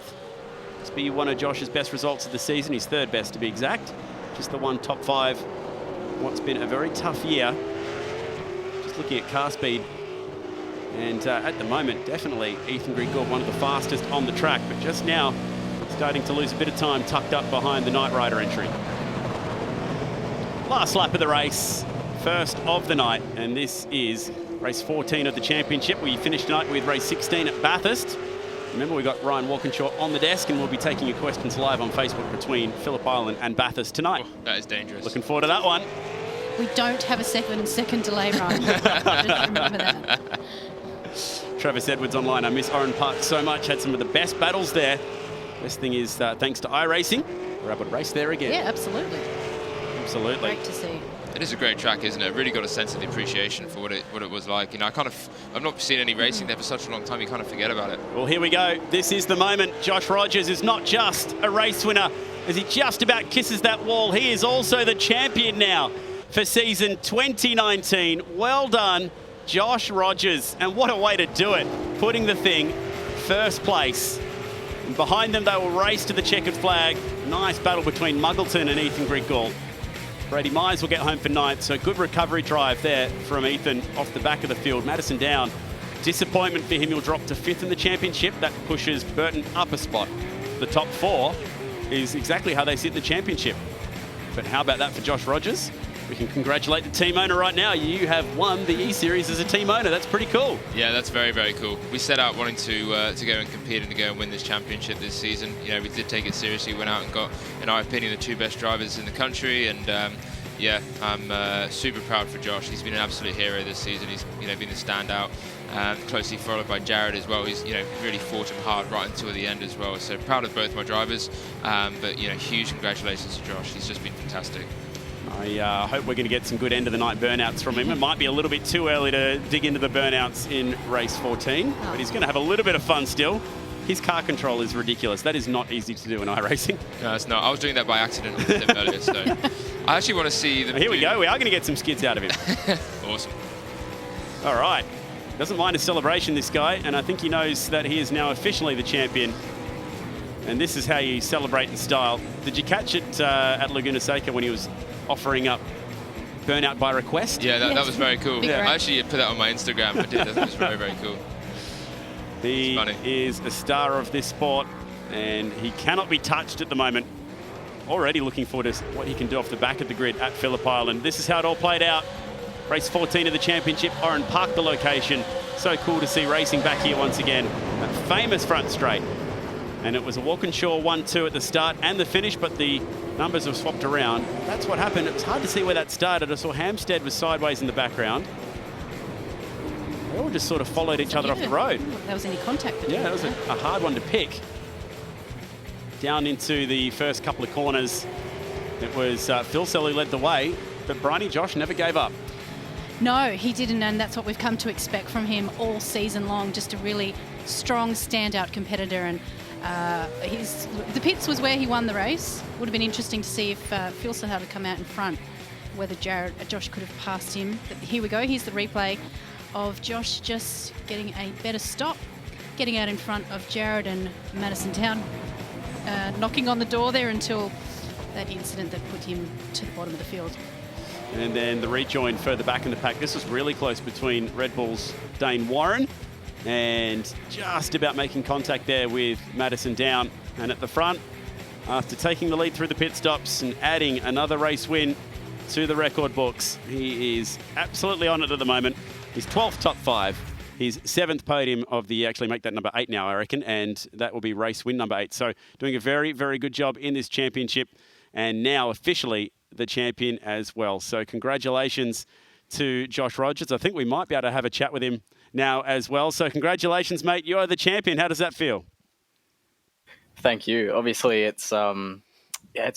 This will be one of Josh's best results of the season. His 3rd best, to be exact. Just the one top 5 what's been a very tough year. Just looking at car speed. And at the moment, definitely Ethan Grigor, one of the fastest on the track, but just now starting to lose a bit of time tucked up behind the Knight Rider entry. Last lap of the race, first of the night, and this is race 14 of the championship. We finished tonight with race 16 at Bathurst. Remember, we got Ryan Walkinshaw on the desk, and we'll be taking your questions live on Facebook between Phillip Island and Bathurst tonight. Oh, that is dangerous. Looking forward to that one. We don't have a 7-second delay, Ryan. Just remember that. Travis Edwards online. I miss Oran Park so much. Had some of the best battles there. Best thing is, thanks to iRacing, we're able to race there again. Yeah, absolutely. Absolutely. Great to see. It is a great track, isn't it? Really got a sense of the appreciation for what it was like. You know, I've not seen any racing there for such a long time. You kind of forget about it. Well, here we go. This is the moment. Josh Rogers is not just a race winner as he just about kisses that wall. He is also the champion now for season 2019. Well done, Josh Rogers. And what a way to do it. Putting the thing first place. And behind them, they will race to the checkered flag. Nice battle between Muggleton and Ethan Grigor. Brady Myers will get home for ninth, so good recovery drive there from Ethan off the back of the field. Madison Down, disappointment for him. He'll drop to 5th in the championship. That pushes Burton up a spot. The top 4 is exactly how they sit in the championship. But how about that for Josh Rogers? We can congratulate the team owner right now. You have won the E-Series as a team owner. That's pretty cool. Yeah, that's very, very cool. We set out wanting to go and compete and to go and win this championship this season. You know, we did take it seriously. Went out and got, in our opinion, the 2 best drivers in the country. And yeah, I'm super proud for Josh. He's been an absolute hero this season. He's been the standout. Closely followed by Jared as well. He's really fought him hard right until the end as well. So proud of both my drivers. But huge congratulations to Josh. He's just been fantastic. I hope we're going to get some good end of the night burnouts from him. It might be a little bit too early to dig into the burnouts in race 14, but he's going to have a little bit of fun still. His car control is ridiculous. That is not easy to do in iRacing. No, it's not. I was doing that by accident with him earlier, so I actually want to see them. Here we go. We are going to get some skids out of him. Awesome. All right. Doesn't mind a celebration, this guy, and I think he knows that he is now officially the champion. And this is how you celebrate in style. Did you catch it at Laguna Seca when he was offering up burnout by request? Yeah, that was very cool. Yeah. I actually put that on my Instagram. I did. That was very, very cool. He is a star of this sport, and he cannot be touched at the moment. Already looking forward to what he can do off the back of the grid at Phillip Island. This is how it all played out. Race 14 of the championship, Oran Park, the location. So cool to see racing back here once again. That famous front straight. And it was a Walkinshaw 1-2 at the start and the finish, but the numbers have swapped around. That's what happened. It was hard to see where that started. I saw Hampstead was sideways in the background. They all just sort of followed each other off the road. There was any contact between Yeah, it was a hard one to pick. Down into the first couple of corners, it was Phil who led the way, but Bryony Josh never gave up. No, he didn't, and that's what we've come to expect from him all season long. Just a really strong, standout competitor, and the pits was where he won the race. Would have been interesting to see if Phil had to come out in front, whether Josh could have passed him. But here we go. Here's the replay of Josh just getting a better stop, getting out in front of Jared and Madison Down, knocking on the door there until that incident that put him to the bottom of the field. And then the rejoin further back in the pack. This was really close between Red Bull's Dane Warren and just about making contact there with Madison Down. And at the front, after taking the lead through the pit stops and adding another race win to the record books, he is absolutely on it at the moment. He's 12th top 5. His 7th podium of the year. Actually make that number 8 now, I reckon, and that will be race win number 8. So doing a very, very good job in this championship, and now officially the champion as well. So congratulations to Josh Rogers. I think we might be able to have a chat with him now as well. So congratulations, mate. You are the champion. How does that feel? Thank you. Obviously, it's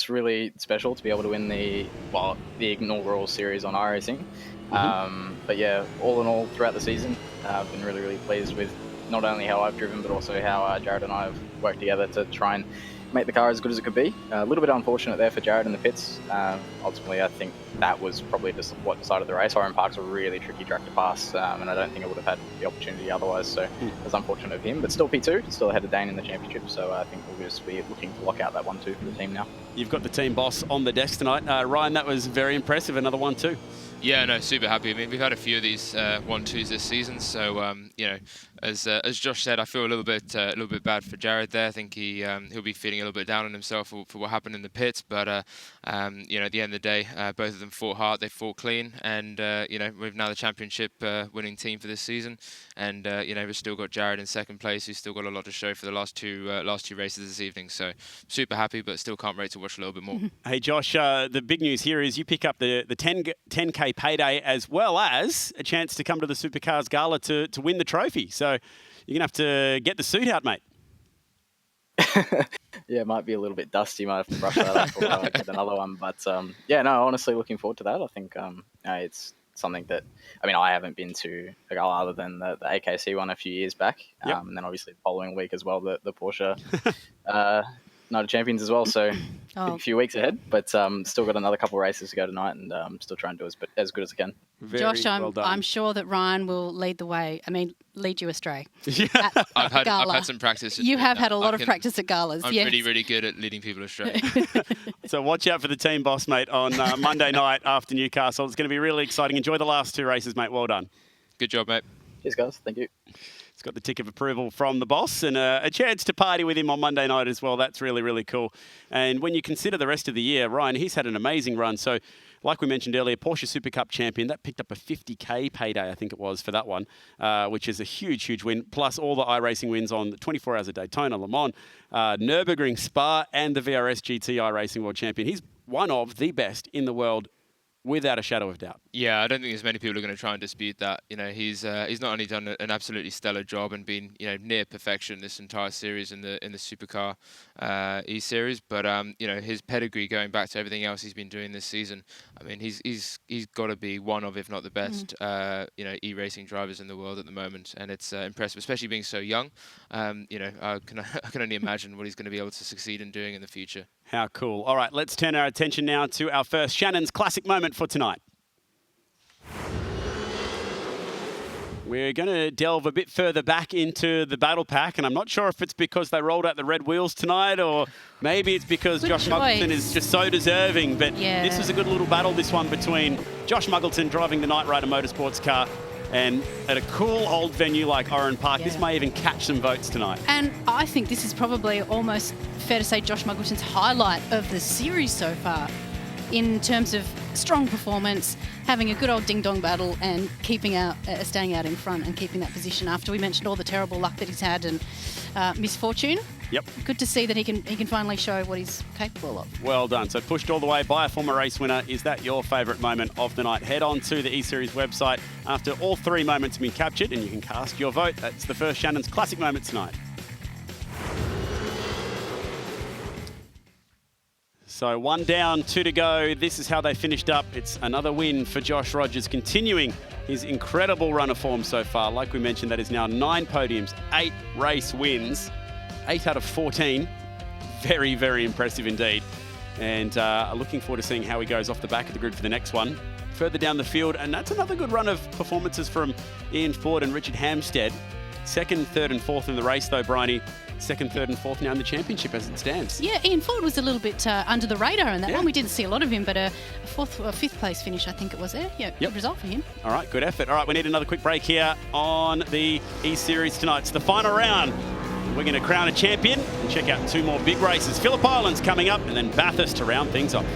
really special to be able to win the inaugural series on iRacing. But yeah, all in all, throughout the season, I've been really, really pleased with not only how I've driven, but also how Jared and I have worked together to try and make the car as good as it could be. A little bit unfortunate there for Jared in the pits. Ultimately, I think that was probably just what decided the race. Oran Park's a really tricky track to pass, and I don't think I would have had the opportunity otherwise, so it was unfortunate of him. But still P2, still ahead of Dane in the championship, so I think we'll just be looking to lock out that 1-2 for the team now. you've got the team boss on the desk tonight. Ryan, that was very impressive. Another 1-2. Yeah, no, super happy. I mean, we've had a few of these 1-2s this season, so you know, as Josh said, I feel a little bit bad for Jared there. I think he'll be feeling a little bit down on himself for what happened in the pits, but you know, at the end of the day, both of them fought hard, they fought clean, and you know, we've now the championship winning team for this season, and you know, we've still got Jared in second place, who's still got a lot to show for the last two races this evening. So super happy, but still can't wait to watch a little bit more. Hey Josh, the big news here is you pick up the 10K payday as well as a chance to come to the Supercars Gala to win the trophy. So you're going to have to get the suit out, mate. Yeah, it might be a little bit dusty. Might have to brush that up or get another one. But yeah, no, honestly, looking forward to that. I think it's something that, I mean, I haven't been to a gala other than the AKC one a few years back. Yep. And then obviously the following week as well, the Porsche Night of Champions as well. So a few weeks ahead, but still got another couple of races to go tonight, and still trying to do as good as I can. Josh, well done. I'm sure that Ryan will lead the way. I mean, lead you astray. I've had some practice. You have had a lot of practice at galas. I'm yes. really good at leading people astray. So watch out for the team boss, mate, on Monday night after Newcastle. It's going to be really exciting. Enjoy the last two races, mate. Well done. Good job, mate. Cheers, guys. Thank you. He's got the tick of approval from the boss and a chance to party with him on Monday night as well. That's really, really cool. And when you consider the rest of the year, Ryan, he's had an amazing run. So like we mentioned earlier, Porsche Super Cup champion, that picked up a 50K payday, I think it was, for that one, which is a huge, huge win. Plus all the iRacing wins on 24 Hours of Daytona, Le Mans, Nürburgring, Spa, and the VRS GT iRacing World Champion. He's one of the best in the world, without a shadow of doubt. Yeah, I don't think there's many people who are going to try and dispute that. You know, he's not only done an absolutely stellar job and been, you know, near perfection this entire series in the Supercar E-Series, but you know, his pedigree going back to everything else he's been doing this season. I mean, he's got to be one of, if not the best, you know, e-racing drivers in the world at the moment, and it's impressive, especially being so young. You know, I can only imagine what he's going to be able to succeed in doing in the future. How cool. All right, let's turn our attention now to our first Shannons Classic moment for tonight. We're going to delve a bit further back into the battle pack, and I'm not sure if it's because they rolled out the red wheels tonight, or maybe it's because Josh Muggleton is just so deserving. But this was a good little battle, this one, between Josh Muggleton driving the Knight Rider Motorsports car and at a cool old venue like Oran Park. This may even catch some votes tonight. And I think this is probably almost fair to say Josh Muggleton's highlight of the series so far, in terms of strong performance, having a good old ding-dong battle and keeping out, staying out in front and keeping that position after we mentioned all the terrible luck that he's had and misfortune. Yep. Good to see that he can finally show what he's capable of. Well done. So pushed all the way by a former race winner. Is that your favourite moment of the night? Head on to the E-Series website after all three moments have been captured and you can cast your vote. That's the first Shannons Classic moment tonight. So 1 down, 2 to go. This is how they finished up. It's another win for Josh Rogers, continuing his incredible run of form so far. Like we mentioned, that is now 9 podiums, 8 race wins, 8 out of 14. Very, very impressive indeed. And looking forward to seeing how he goes off the back of the grid for the next one. Further down the field, and that's another good run of performances from Ian Ford and Richard Hamstead. 2nd, 3rd and 4th in the race though, Bryony. 2nd, 3rd and 4th now in the championship as it stands. Yeah, Ian Ford was a little bit under the radar in that one. We didn't see a lot of him, but a 5th place finish, I think it was there. Yeah, good result for him. All right, good effort. All right, we need another quick break here on the E-Series tonight. It's the final round. We're going to crown a champion and check out 2 more big races. Phillip Island's coming up and then Bathurst to round things off.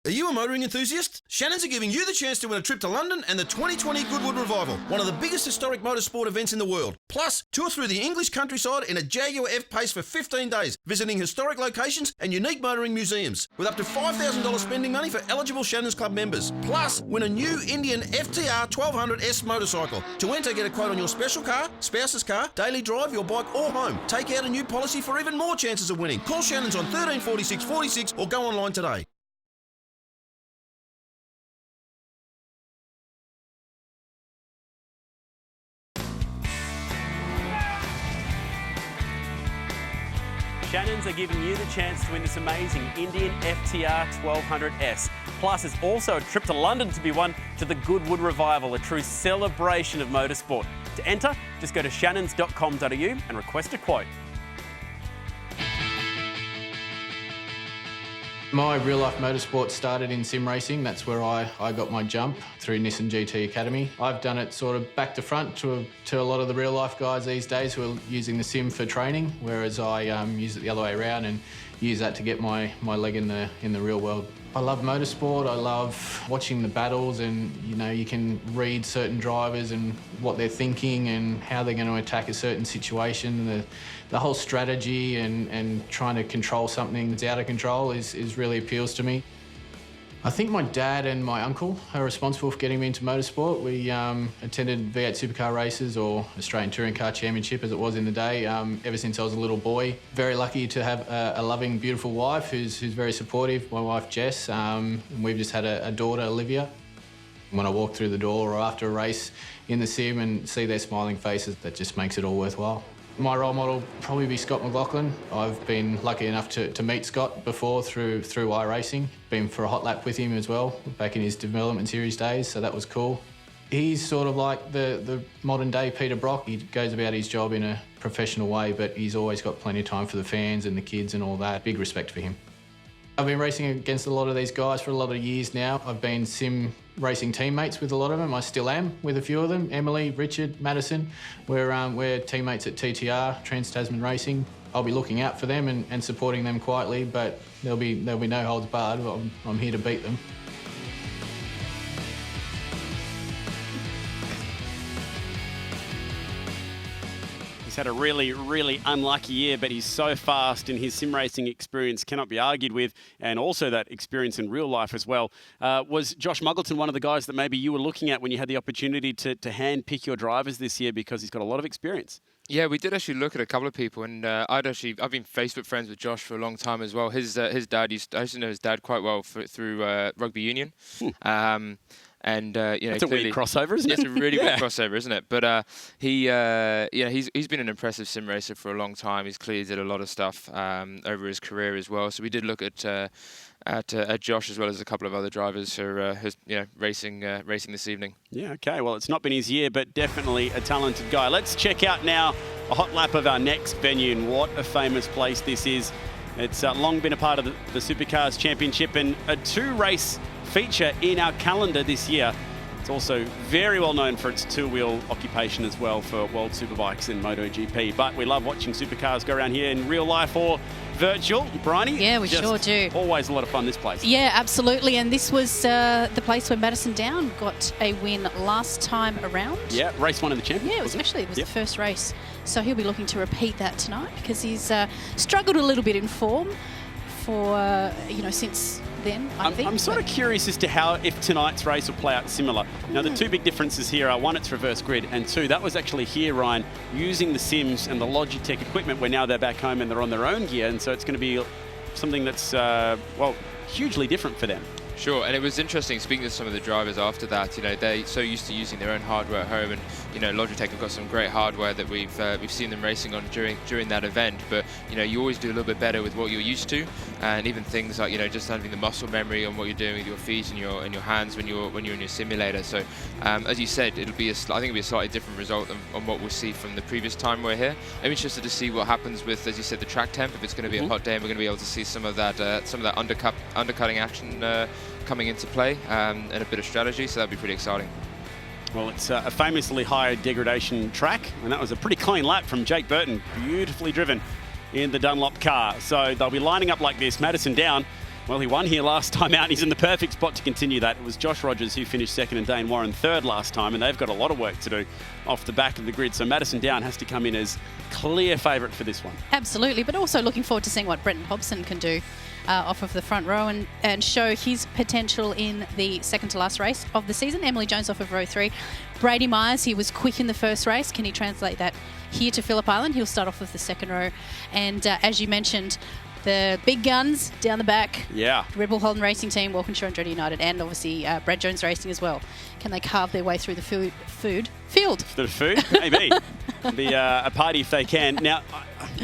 Are you a motoring enthusiast? Shannons are giving you the chance to win a trip to London and the 2020 Goodwood Revival, one of the biggest historic motorsport events in the world. Plus, tour through the English countryside in a Jaguar F-Pace for 15 days, visiting historic locations and unique motoring museums, with up to $5,000 spending money for eligible Shannons Club members. Plus, win a new Indian FTR 1200S motorcycle. To enter, get a quote on your special car, spouse's car, daily drive, your bike or home. Take out a new policy for even more chances of winning. Call Shannons on 13 46 46 or go online today. Shannons are giving you the chance to win this amazing Indian FTR 1200S. Plus, there's also a trip to London to be won to the Goodwood Revival, a true celebration of motorsport. To enter, just go to shannons.com.au and request a quote. My real-life motorsport started in sim racing. That's where I got my jump through Nissan GT Academy. I've done it sort of back to front to a lot of the real-life guys these days who are using the sim for training, whereas I use it the other way around and use that to get my leg in the real world. I love motorsport. I love watching the battles, and you can read certain drivers and what they're thinking and how they're going to attack a certain situation. The whole strategy and trying to control something that's out of control is really appeals to me. I think my dad and my uncle are responsible for getting me into motorsport. We attended V8 Supercar races, or Australian Touring Car Championship as it was in the day, ever since I was a little boy. Very lucky to have a loving, beautiful wife who's very supportive, my wife Jess, and we've just had a daughter, Olivia. When I walk through the door or after a race in the sim and see their smiling faces, that just makes it all worthwhile. My role model would probably be Scott McLaughlin. I've been lucky enough to meet Scott before through iRacing. Been for a hot lap with him as well, back in his development series days, so that was cool. He's sort of like the modern day Peter Brock. He goes about his job in a professional way, but he's always got plenty of time for the fans and the kids and all that. Big respect for him. I've been racing against a lot of these guys for a lot of years now. I've been sim racing teammates with a lot of them. I still am with a few of them. Emily, Richard, Madison. We're teammates at TTR, Trans-Tasman Racing. I'll be looking out for them and supporting them quietly, but there'll be no holds barred. I'm here to beat them. He's had a really, really unlucky year, but he's so fast, and his sim racing experience cannot be argued with, and also that experience in real life as well. Was Josh Muggleton one of the guys that maybe you were looking at when you had the opportunity to hand pick your drivers this year, because he's got a lot of experience? Yeah, we did actually look at a couple of people, and I've been Facebook friends with Josh for a long time as well. His dad I used to know his dad quite well through rugby union. And it's a weird crossover, isn't it? It's a really weird crossover, isn't it? But he's been an impressive sim racer for a long time. He's clearly did a lot of stuff over his career as well. So we did look at Josh, as well as a couple of other drivers who are racing this evening. Yeah, okay. Well, it's not been his year, but definitely a talented guy. Let's check out now a hot lap of our next venue, and what a famous place this is. It's long been a part of the Supercars Championship and a two-race feature in our calendar this year. It's also very well known for its two-wheel occupation as well for World Superbikes and MotoGP. But we love watching supercars go around here in real life or virtual. Bryony? Yeah, we sure do. Always a lot of fun, this place. Yeah, absolutely. And this was the place where Madison Down got a win last time around. Yeah, race one of the champions. Yeah, it was the first race. So he'll be looking to repeat that tonight, because he's struggled a little bit in form for, since then, I think. I'm sort of curious as to how, if tonight's race will play out similar. Now, the two big differences here are, one, it's reverse grid, and two, that was actually here, Ryan, using the sims and the Logitech equipment, where now they're back home and they're on their own gear, and so it's going to be something that's, hugely different for them. Sure, and it was interesting speaking to some of the drivers after that. They're so used to using their own hardware at home, and Logitech have got some great hardware that we've seen them racing on during that event. But you always do a little bit better with what you're used to, and even things like just having the muscle memory on what you're doing with your feet and your hands when you're in your simulator. So as you said, I think it'll be a slightly different result on what we'll see from the previous time we're here. I'm interested to see what happens with, as you said, the track temp. If it's going to be a hot day, and we're going to be able to see some of that undercutting action coming into play, and a bit of strategy, so that'd be pretty exciting. Well, it's a famously high degradation track, and that was a pretty clean lap from Jake Burton, beautifully driven in the Dunlop car. So they'll be lining up like this. Madison Down Well, he won here last time out, and he's in the perfect spot to continue that. It was Josh Rogers who finished second and Dane Warren third last time, and they've got a lot of work to do off the back of the grid. So Madison Down has to come in as clear favourite for this one. Absolutely, but also looking forward to seeing what Brenton Hobson can do off of the front row and show his potential in the second to last race of the season. Emily Jones off of row 3. Brady Myers, he was quick in the first race. Can he translate that here to Phillip Island? He'll start off with the second row. And as you mentioned, the big guns down the back. Yeah. Red Bull Holden Racing Team, Walkinshaw and Andretti United, and obviously Brad Jones Racing as well. Can they carve their way through the field? The food? Maybe. Be a party if they can. Now,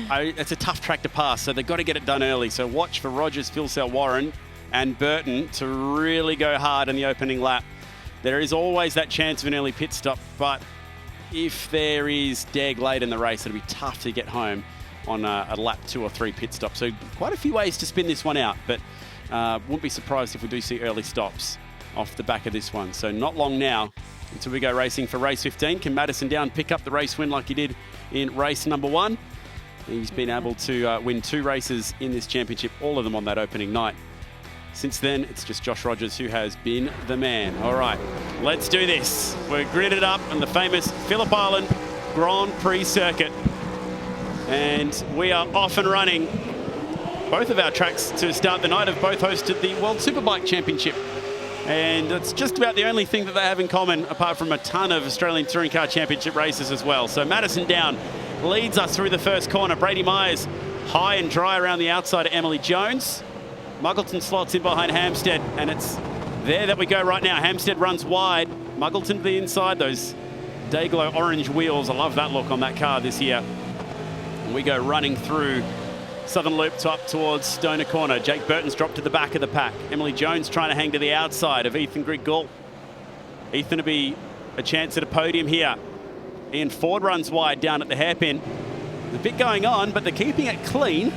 it's a tough track to pass, so they've got to get it done early. So watch for Rogers, Philsell, Warren and Burton to really go hard in the opening lap. There is always that chance of an early pit stop, but if there is deg late in the race, it'll be tough to get home on a lap 2 or 3 pit stop. So quite a few ways to spin this one out, but wouldn't be surprised if we do see early stops off the back of this one. So not long now until we go racing for race 15. Can Madison Down pick up the race win like he did in race number 1? He's been able to win 2 races in this championship, all of them on that opening night. Since then, it's just Josh Rogers who has been the man. All right, let's do this. We're gridded up on the famous Phillip Island Grand Prix circuit. And we are off and running. Both of our tracks to start the night have both hosted the World Superbike Championship. And it's just about the only thing that they have in common, apart from a ton of Australian Touring Car Championship races as well. So Madison Down leads us through the first corner. Brady Myers high and dry around the outside of Emily Jones. Muggleton slots in behind Hampstead, and it's there that we go right now. Hampstead runs wide. Muggleton to the inside, those Dayglow orange wheels. I love that look on that car this year. And we go running through Southern Loop top towards Stoner Corner. Jake Burton's dropped to the back of the pack. Emily Jones trying to hang to the outside of Ethan Grigg-Gault. Ethan to be a chance at a podium here. Ian Ford runs wide down at the hairpin. There's a bit going on, but they're keeping it clean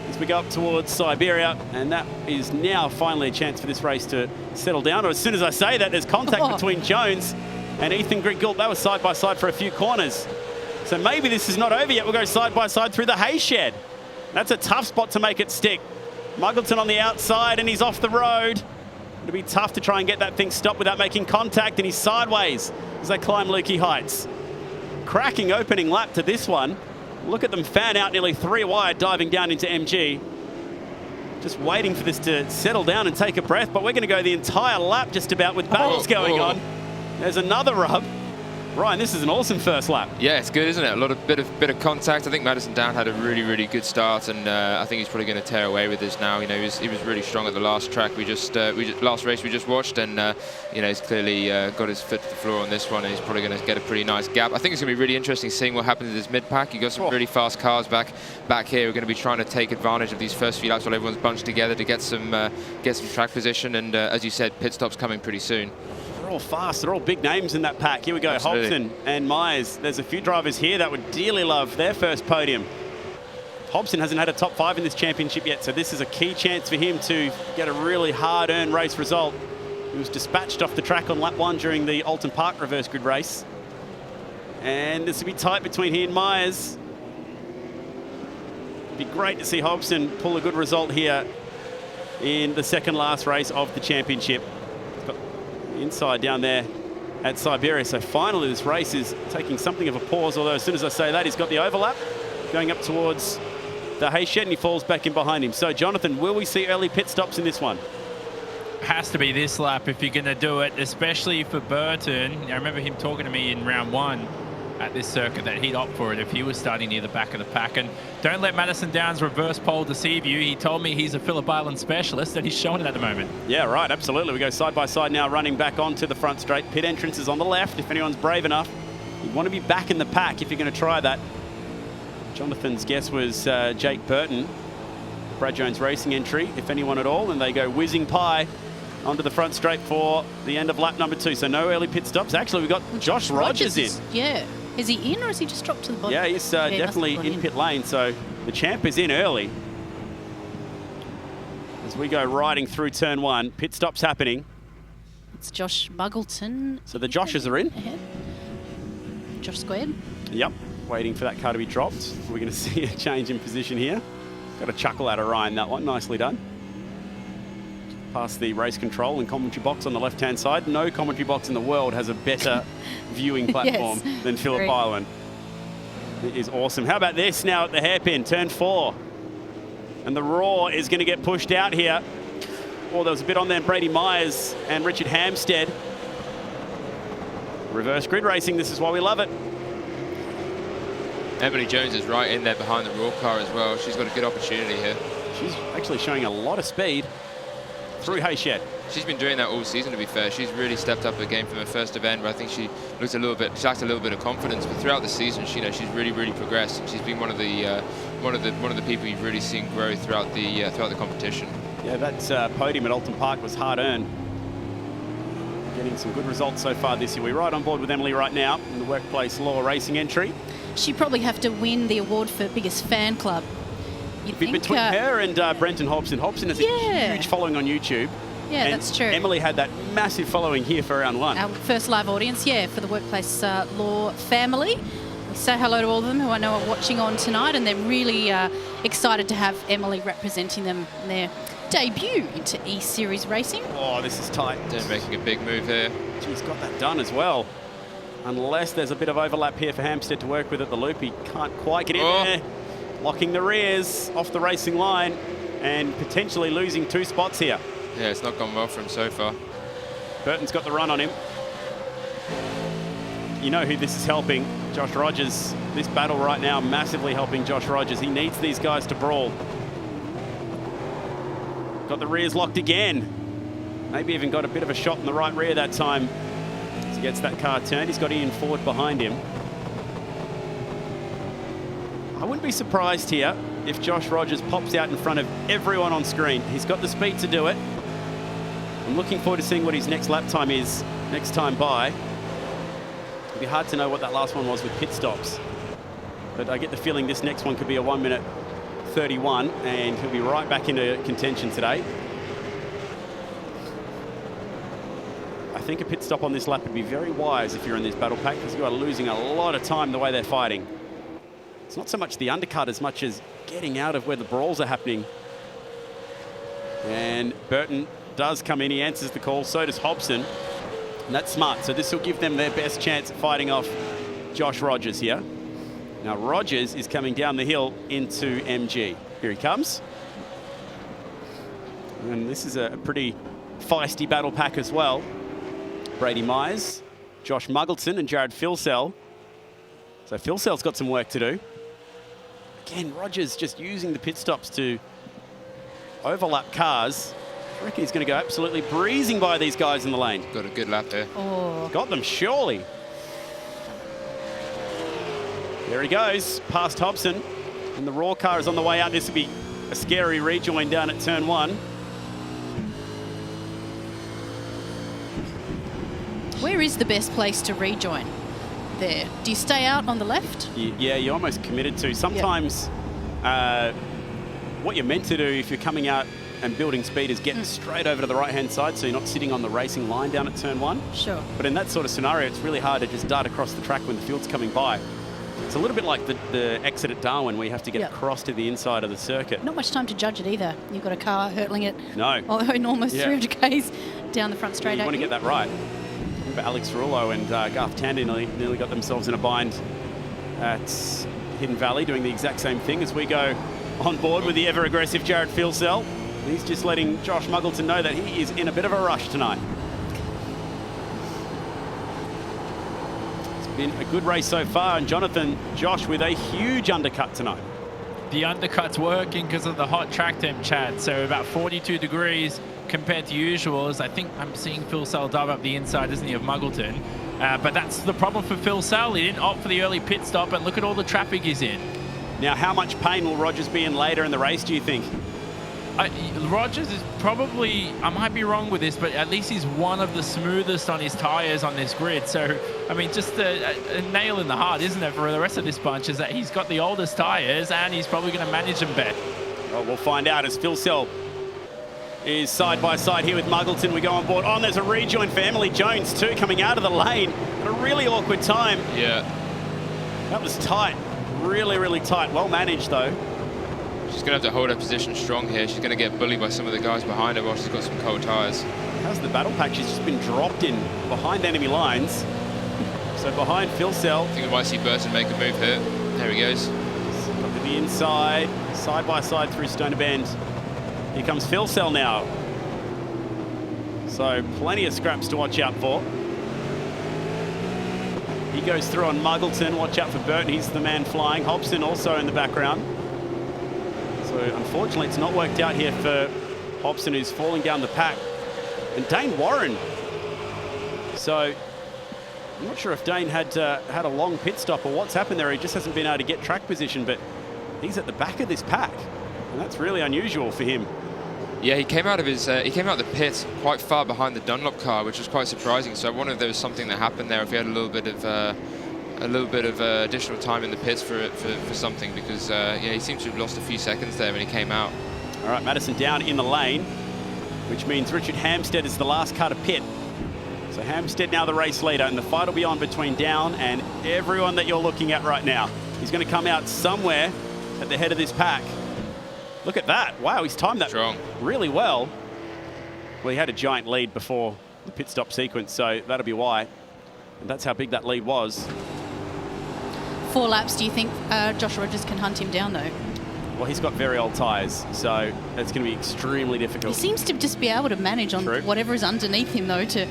as we go up towards Siberia, and that is now finally a chance for this race to settle down. Or as soon as I say that, there's contact between Jones and Ethan Grigg-Gault. They were side by side for a few corners. So maybe this is not over yet. We'll go side by side through the hay shed. That's a tough spot to make it stick. Muggleton on the outside, and he's off the road. It'll be tough to try and get that thing stopped without making contact, and he's sideways as they climb Lukey Heights. Cracking opening lap to this one. Look at them fan out nearly 3 wide, diving down into MG. Just waiting for this to settle down and take a breath, but we're going to go the entire lap just about with battles going on. There's another rub. Ryan, this is an awesome first lap. Yeah, it's good, isn't it? A lot of bit of contact. I think Madison Down had a really good start, and I think he's probably going to tear away with this now. You know, he was really strong at the last track last race we just watched, and you know, he's clearly got his foot to the floor on this one, and he's probably going to get a pretty nice gap. I think it's going to be really interesting seeing what happens in this mid pack. You got some really fast cars back here. We're going to be trying to take advantage of these first few laps while everyone's bunched together to get some track position, and as you said, pit stops coming pretty soon. They're all fast. They're all big names in that pack. Here we go. Absolutely. Hobson and Myers. There's a few drivers here that would dearly love their first podium. Hobson hasn't had a top 5 in this championship yet, so this is a key chance for him to get a really hard-earned race result. He was dispatched off the track on lap 1 during the Alton Park reverse grid race. And this will be tight between he and Myers. It'd be great to see Hobson pull a good result here in the second last race of the championship. Inside down there at Siberia. So finally this race is taking something of a pause, although as soon as I say that, he's got the overlap going up towards the hay shed, and he falls back in behind him. So Jonathan, will we see early pit stops in this one? Has to be this lap if you're going to do it, especially for Burton. I remember him talking to me in round 1 at this circuit that he'd opt for it if he was starting near the back of the pack. And don't let Madison Down's reverse pole deceive you. He told me he's a Phillip Island specialist, and he's showing it at the moment. Yeah, right, absolutely. We go side by side now, running back onto the front straight. Pit entrance is on the left if anyone's brave enough. You want to be back in the pack if you're going to try that. Jonathan's guess was Jake Burton. Brad Jones Racing entry, if anyone at all, and they go whizzing pie onto the front straight for the end of lap number 2. So no early pit stops. Actually, we've got Josh Rogers in. Yeah. Is he in, or is he just dropped to the bottom? Yeah, he's definitely in pit lane. So the champ is in early. As we go riding through turn 1, pit stops happening. It's Josh Muggleton. So the Joshes are in. Ahead. Josh squared. Yep, waiting for that car to be dropped. We're going to see a change in position here. Got a chuckle out of Ryan, that one. Nicely done. past the race control and commentary box on the left-hand side. No commentary box in the world has a better viewing platform than Phillip Great. Island. It is awesome. How about this now at the hairpin, turn 4. And the Raw is going to get pushed out here. Oh, there was a bit on there, Brady Myers and Richard Hampstead. Reverse grid racing, this is why we love it. Emily Jones is right in there behind the Raw car as well. She's got a good opportunity here. She's actually showing a lot of speed through Hayshed. She's been doing that all season, to be fair. She's really stepped up her game from her first event, but I think she lacked a little bit of confidence. But throughout the season, she's really progressed. She's been one of the people you've really seen grow throughout the competition. Yeah, that podium at Alton Park was hard earned. Getting some good results so far this year. We're right on board with Emily right now in the Workplace Law Racing entry. She'd probably have to win the award for biggest fan club. Between her and Brenton Hobson. Hobson has a huge following on YouTube. Yeah, and that's true. Emily had that massive following here for round 1. Our first live audience, for the Workplace Law family. We say hello to all of them who I know are watching on tonight, and they're really excited to have Emily representing them in their debut into E-Series racing. Oh, this is tight. They're making a big move here. She's got that done as well. Unless there's a bit of overlap here for Hampstead to work with at the loop. He can't quite get in there. Locking the rears off the racing line and potentially losing 2 spots here. Yeah, it's not gone well for him so far. Burton's got the run on him. You know who this is helping? Josh Rogers. This battle right now massively helping Josh Rogers. He needs these guys to brawl. Got the rears locked again. Maybe even got a bit of a shot in the right rear that time as he gets that car turned. He's got Ian Ford behind him. I wouldn't be surprised here if Josh Rogers pops out in front of everyone on screen. He's got the speed to do it. I'm looking forward to seeing what his next lap time is next time by. It'll be hard to know what that last one was with pit stops. But I get the feeling this next one could be a 1 minute 31 and he'll be right back into contention today. I think a pit stop on this lap would be very wise if you're in this battle pack because you are losing a lot of time the way they're fighting. It's not so much the undercut as much as getting out of where the brawls are happening. And Burton does come in. He answers the call. So does Hobson. And that's smart. So this will give them their best chance at fighting off Josh Rogers here. Now Rogers is coming down the hill into MG. Here he comes. And this is a pretty feisty battle pack as well. Brady Myers, Josh Muggleton and Jared Philsell. So Philsell's got some work to do. Again, Rogers just using the pit stops to overlap cars. I reckon he's going to go absolutely breezing by these guys in the lane. Got a good lap there. Oh. Got them, surely. There he goes, past Hobson. And the Raw car is on the way out. This will be a scary rejoin down at turn 1. Where is the best place to rejoin? There. Do you stay out on the left? Yeah, you're almost committed to. Sometimes what you're meant to do if you're coming out and building speed is get straight over to the right-hand side so you're not sitting on the racing line down at turn 1. Sure. But in that sort of scenario, it's really hard to just dart across the track when the field's coming by. It's a little bit like the exit at Darwin where you have to get across to the inside of the circuit. Not much time to judge it either. You've got a car hurtling it in almost 300 Ks down the front straight. You want to get that right. Remember Alex Rullo and Garth Tandy nearly got themselves in a bind at Hidden Valley doing the exact same thing as we go on board with the ever-aggressive Jared Philsell. He's just letting Josh Muggleton know that he is in a bit of a rush tonight. It's been a good race so far, and Josh with a huge undercut tonight. The undercut's working because of the hot track temp, Chad. So about 42 degrees compared to usual. As I think I'm seeing Philsell dive up the inside, isn't he, of Muggleton? But that's the problem for Philsell. He didn't opt for the early pit stop, and look at all the traffic he's in. Now, how much pain will Rogers be in later in the race, do you think? Rogers is probably, I might be wrong with this, but at least he's one of the smoothest on his tyres on this grid. So, I mean, just a nail in the heart, isn't it, for the rest of this bunch, is that he's got the oldest tyres and he's probably going to manage them better. Well, we'll find out as Philsell is side by side here with Muggleton. We go on board. Oh, and there's a rejoin for Emily Jones too, coming out of the lane at a really awkward time. Yeah. That was tight. Really, really tight. Well managed, though. She's going to have to hold her position strong here. She's going to get bullied by some of the guys behind her while she's got some cold tyres. How's the battle pack? She's just been dropped in behind enemy lines. So behind Phillip. I think we might see Burton make a move here. There he goes. Up to the inside, side by side through Stoner Bend. Here comes Phillip now. So plenty of scraps to watch out for. He goes through on Muggleton. Watch out for Burton. He's the man flying. Hobson also in the background. So unfortunately, it's not worked out here for Hobson, who's falling down the pack. And Dane Warren. So I'm not sure if Dane had a long pit stop or what's happened there. He just hasn't been able to get track position, but he's at the back of this pack, and that's really unusual for him. Yeah, he came out of the pit quite far behind the Dunlop car, which was quite surprising. So I wonder if there was something that happened there, if he had a little bit of additional time in the pits for something, because yeah, he seems to have lost a few seconds there when he came out. All right, Madison Down in the lane, which means Richard Hampstead is the last car to pit. So Hampstead now the race leader, and the fight will be on between Down and everyone that you're looking at right now. He's going to come out somewhere at the head of this pack. Look at that. Wow, he's timed that really well. Well, he had a giant lead before the pit stop sequence, so that'll be why. And that's how big that lead was. 4 laps, do you think Josh Rogers can hunt him down, though? Well, he's got very old tyres, so it's going to be extremely difficult. He seems to just be able to manage on whatever is underneath him, though, to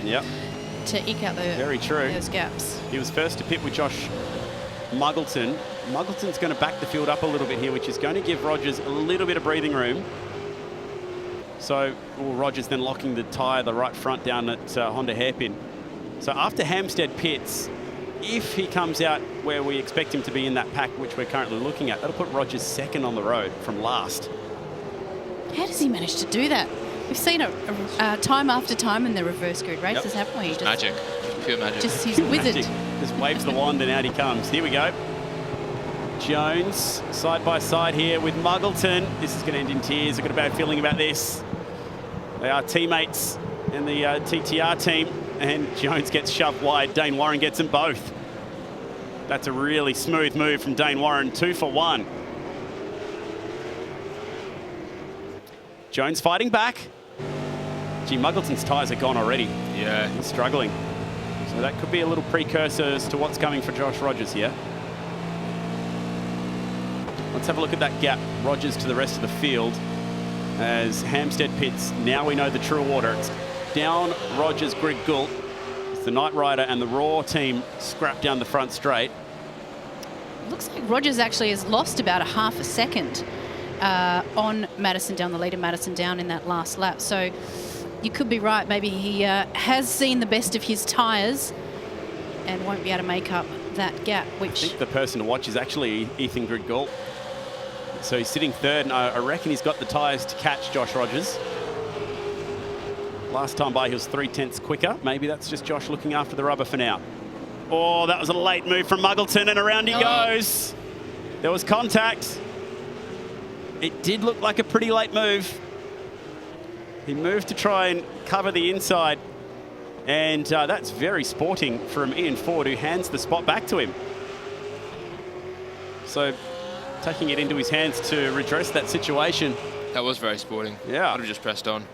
eke out those gaps. He was first to pit with Josh Muggleton. Muggleton's going to back the field up a little bit here, which is going to give Rogers a little bit of breathing room. So Rogers then locking the tyre, the right front down at Honda Hairpin. So after Hampstead pits, if he comes out where we expect him to be in that pack, which we're currently looking at, that'll put Rogers second on the road from last. How does he manage to do that? We've seen it time after time in the reverse grid races, haven't we? Just magic. Just pure magic. He's a wizard. Just waves the wand and out he comes. Here we go. Jones side by side here with Muggleton. This is going to end in tears. I've got a bad feeling about this. They are teammates in the TTR team, and Jones gets shoved wide. Dane Warren gets them both. That's a really smooth move from Dane Warren. 2 for 1. Jones fighting back. Gee, Muggleton's tyres are gone already. Yeah. He's struggling. So that could be a little precursor as to what's coming for Josh Rogers here. Let's have a look at that gap. Rogers to the rest of the field as Hampstead pits. Now we know the true order. It's Down, Rogers, Greg Gould. It's the Knight Rider and the Raw team scrap down the front straight. Looks like Rogers actually has lost about a half a second on Madison Down, the leader Madison Down, in that last lap. So you could be right. Maybe he has seen the best of his tyres and won't be able to make up that gap, which... I think the person to watch is actually Ethan Greg Gould. So he's sitting third, and I reckon he's got the tyres to catch Josh Rogers. Last time by, he was 3/10 quicker. Maybe that's just Josh looking after the rubber for now. Oh, that was a late move from Muggleton, and around he goes. There was contact. It did look like a pretty late move. He moved to try and cover the inside, and that's very sporting from Ian Ford, who hands the spot back to him. So taking it into his hands to redress that situation. That was very sporting. Yeah. I'd have just pressed on.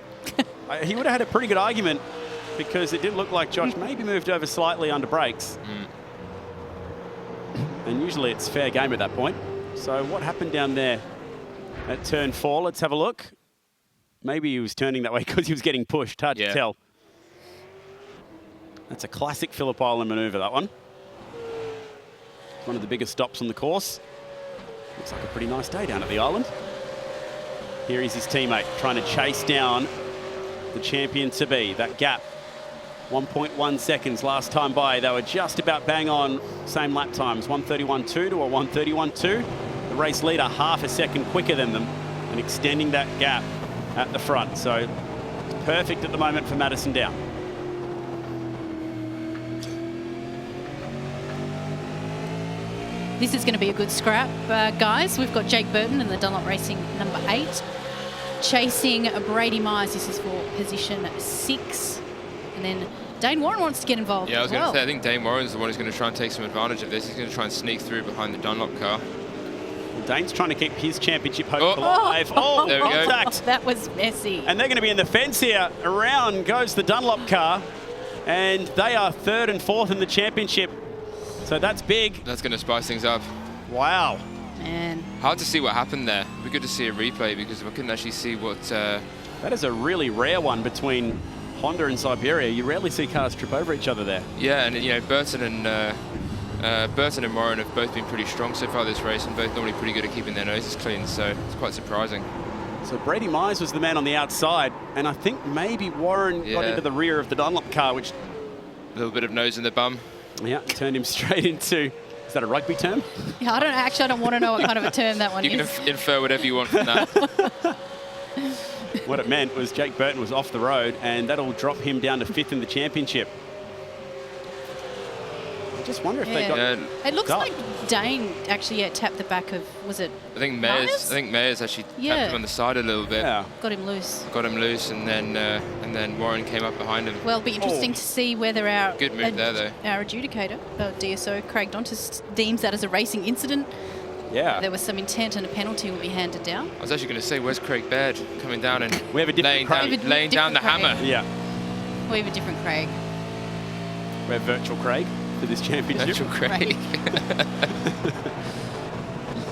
He would have had a pretty good argument, because it did look like Josh maybe moved over slightly under brakes. And usually it's fair game at that point. So what happened down there at turn 4? Let's have a look. Maybe he was turning that way because he was getting pushed. Hard to tell. That's a classic Phillip Island manoeuvre, that one. One of the biggest stops on the course. Looks like a pretty nice day down at the island. Here is his teammate trying to chase down the champion to be. That gap, 1.1 seconds last time by. They were just about bang on same lap times, 1:31.2 to a 1:31.2. The race leader half a second quicker than them and extending that gap at the front. So it's perfect at the moment for Madison Down. This is going to be a good scrap, guys. We've got Jake Burton in the Dunlop Racing number 8. Chasing Brady Myers. This is for position 6. And then Dane Warren wants to get involved. Yeah, I was going to say, I think Dane Warren's the one who's going to try and take some advantage of this. He's going to try and sneak through behind the Dunlop car. Dane's trying to keep his championship hope alive. Oh, there we go. contact. That was messy. And they're going to be in the fence here. Around goes the Dunlop car. And they are 3rd and 4th in the championship. So that's big. That's going to spice things up. Wow. Man. Hard to see what happened there. It'd be good to see a replay because I couldn't actually see what... That is a really rare one between Honda and Siberia. You rarely see cars trip over each other there. Yeah, and you know, Burton and Oran have both been pretty strong so far this race, and both normally pretty good at keeping their noses clean, so it's quite surprising. So Brady Myers was the man on the outside, and I think maybe Warren got into the rear of the Dunlop car, which... A little bit of nose in the bum. Yeah, turned him straight into... Is that a rugby term? Yeah, I don't want to know what kind of a term that one is. You can infer whatever you want from that. What it meant was Jake Burton was off the road, and that'll drop him down to 5th in the championship. I just wonder if they got... It looks like Dane actually tapped the back of, was it I think Mayers actually tapped him on the side a little bit. Yeah. Got him loose, and then Warren came up behind him. Well, it'll be interesting to see whether our good move there, though. Our adjudicator, DSO Craig Dontis, deems that as a racing incident. Yeah. There was some intent and a penalty will be handed down. I was actually going to say, where's Craig Baird coming down and we have a different laying down the hammer? Yeah. We have a different Craig. We have virtual Craig for this championship. Virtual Craig.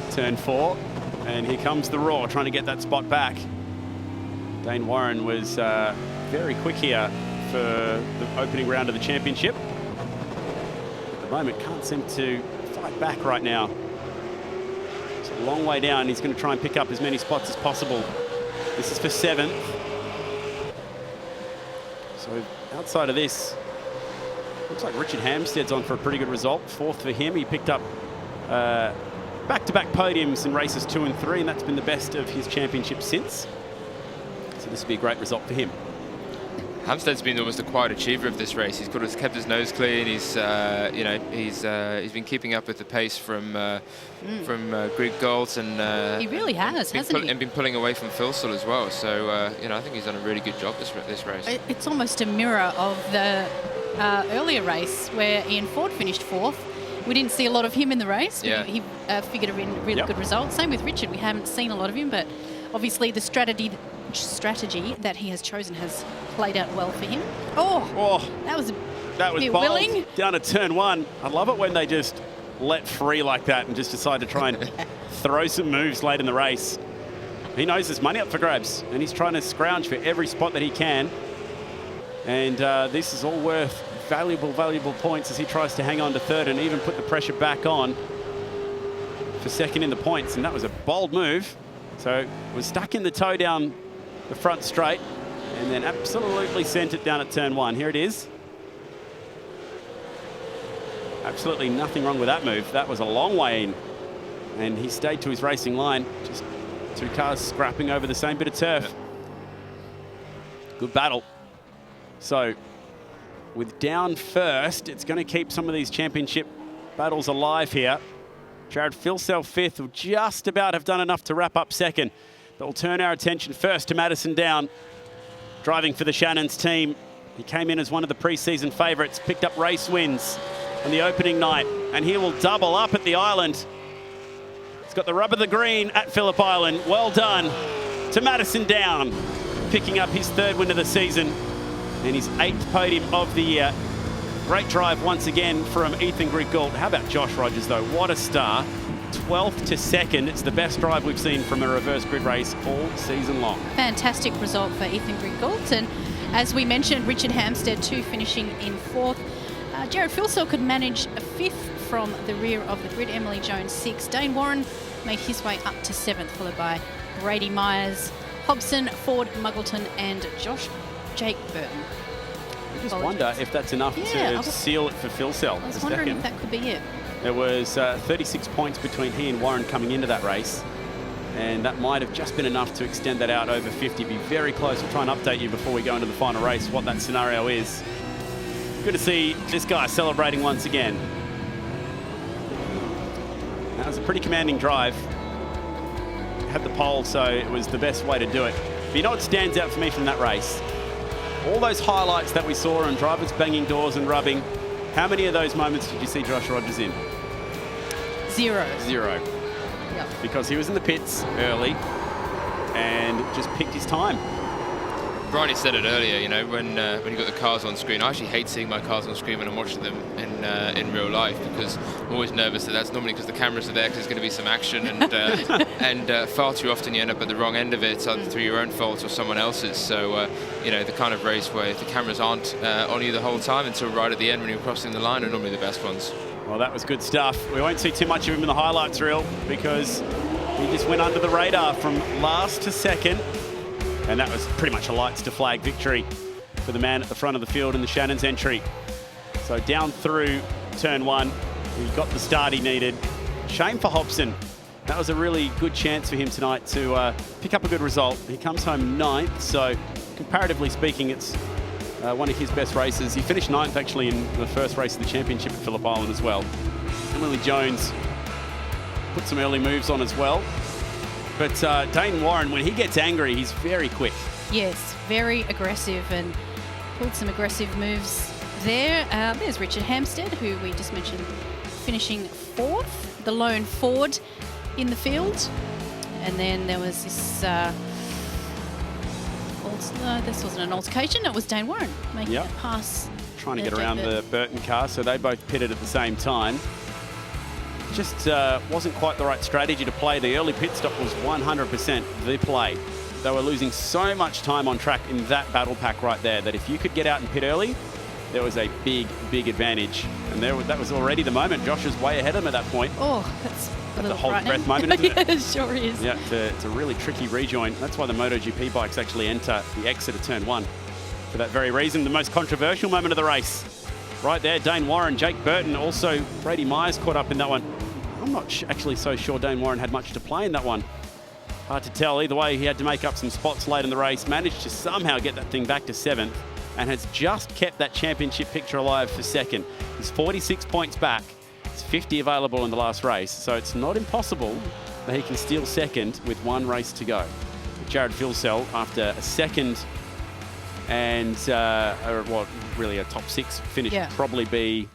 Turn 4, and here comes the Raw, trying to get that spot back. Dane Warren was very quick here for the opening round of the championship. At the moment, can't seem to fight back right now. It's a long way down. He's going to try and pick up as many spots as possible. This is for 7th. So outside of this, looks like Richard Hampstead's on for a pretty good result. 4th for him. He picked up back-to-back podiums in races 2 and 3, and that's been the best of his championship since. So this would be a great result for him. Hampstead's been almost a quiet achiever of this race. He's kept his nose clean. He's he's been keeping up with the pace from Greg Galt, and he really has, hasn't he? And been pulling away from Phillip as well. So I think he's done a really good job this race. It's almost a mirror of the earlier race where Ian Ford finished 4th. We didn't see a lot of him in the race. Yeah. He figured a really good result. Same with Richard. We haven't seen a lot of him, but obviously the strategy that he has chosen has played out well for him. That was bold. willing. Down to turn 1. I love it when they just let free like that and just decide to try and throw some moves late in the race. He knows there's money up for grabs, and he's trying to scrounge for every spot that he can. And this is all worth valuable points as he tries to hang on to 3rd and even put the pressure back on for 2nd in the points. And that was a bold move. So was stuck in the toe down the front straight and then absolutely sent it down at turn 1. Here it is. Absolutely nothing wrong with that move. That was a long way in. And he stayed to his racing line. Just 2 cars scrapping over the same bit of turf. Yep. Good battle. So with down first, it's going to keep some of these championship battles alive here. Jared Philsell 5th will just about have done enough to wrap up 2nd. But we'll turn our attention first to Madison Down, driving for the Shannons team. He came in as one of the pre-season favourites, picked up race wins on the opening night, and he will double up at the island. He's got the rub of the green at Phillip Island. Well done to Madison Down, picking up his 3rd win of the season and his 8th podium of the year. Great drive once again from Ethan Griggold. How about Josh Rogers, though? What a star. 12th to 2nd. It's the best drive we've seen from a reverse grid race all season long. Fantastic result for Ethan Griggold. And as we mentioned, Richard Hampstead too, finishing in 4th. Jared Philsell could manage a 5th from the rear of the grid. Emily Jones 6th. Dane Warren made his way up to 7th, followed by Brady Myers, Hobson, Ford, Muggleton, and Jake Burton. I just wonder if that's enough to seal it for Philsell. I was wondering if that could be it. There was 36 points between he and Warren coming into that race, and that might have just been enough to extend that out over 50. Be very close. We'll try and update you before we go into the final race what that scenario is. Good to see this guy celebrating once again. That was a pretty commanding drive. Had the pole, so it was the best way to do it. But you know what stands out for me from that race? All those highlights that we saw on drivers banging doors and rubbing. How many of those moments did you see Josh Rogers in? 0. 0. because he was in the pits early and just picked his time. Bryony said it earlier, you know, when you got the cars on screen. I actually hate seeing my cars on screen when I'm watching them in real life, because I'm always nervous that that's normally because the cameras are there because there's going to be some action, and far too often you end up at the wrong end of it, either through your own fault or someone else's. So, you know, the kind of race where the cameras aren't on you the whole time until right at the end when you're crossing the line are normally the best ones. Well, that was good stuff. We won't see too much of him in the highlights reel because he just went under the radar from last to second. And that was pretty much a lights to flag victory for the man at the front of the field in the Shannons entry. So down through turn one, he got the start he needed. Shame for Hobson. That was a really good chance for him tonight to pick up a good result. He comes home 9th, so comparatively speaking, it's one of his best races. He finished 9th actually in the first race of the championship at Phillip Island as well. Emily Jones put some early moves on as well. But Dane Warren, when he gets angry, he's very quick. Yes, very aggressive and pulled some aggressive moves there. There's Richard Hampstead, who we just mentioned, finishing 4th, the lone Ford in the field. And then there was this, this wasn't an altercation, it was Dane Warren making a pass. Trying to get around the Burton car, so they both pitted at the same time. Just wasn't quite the right strategy to play. The early pit stop was 100% the play. They were losing so much time on track in that battle pack right there that if you could get out and pit early, there was a big, big advantage. And that was already the moment. Josh was way ahead of him at that point. Oh, that's a hold your breath moment, isn't it? Yeah, it sure is. Yeah, it's a really tricky rejoin. That's why the MotoGP bikes actually enter the exit of turn 1. For that very reason, the most controversial moment of the race. Right there, Dane Warren, Jake Burton, also Brady Myers caught up in that one. I'm not actually so sure Dane Warren had much to play in that one. Hard to tell. Either way, he had to make up some spots late in the race, managed to somehow get that thing back to 7th, and has just kept that championship picture alive for 2nd. He's 46 points back. It's 50 available in the last race, so it's not impossible that he can steal 2nd with 1 race to go. Jared Filsell, after a 2nd and really a top 6 finish, probably be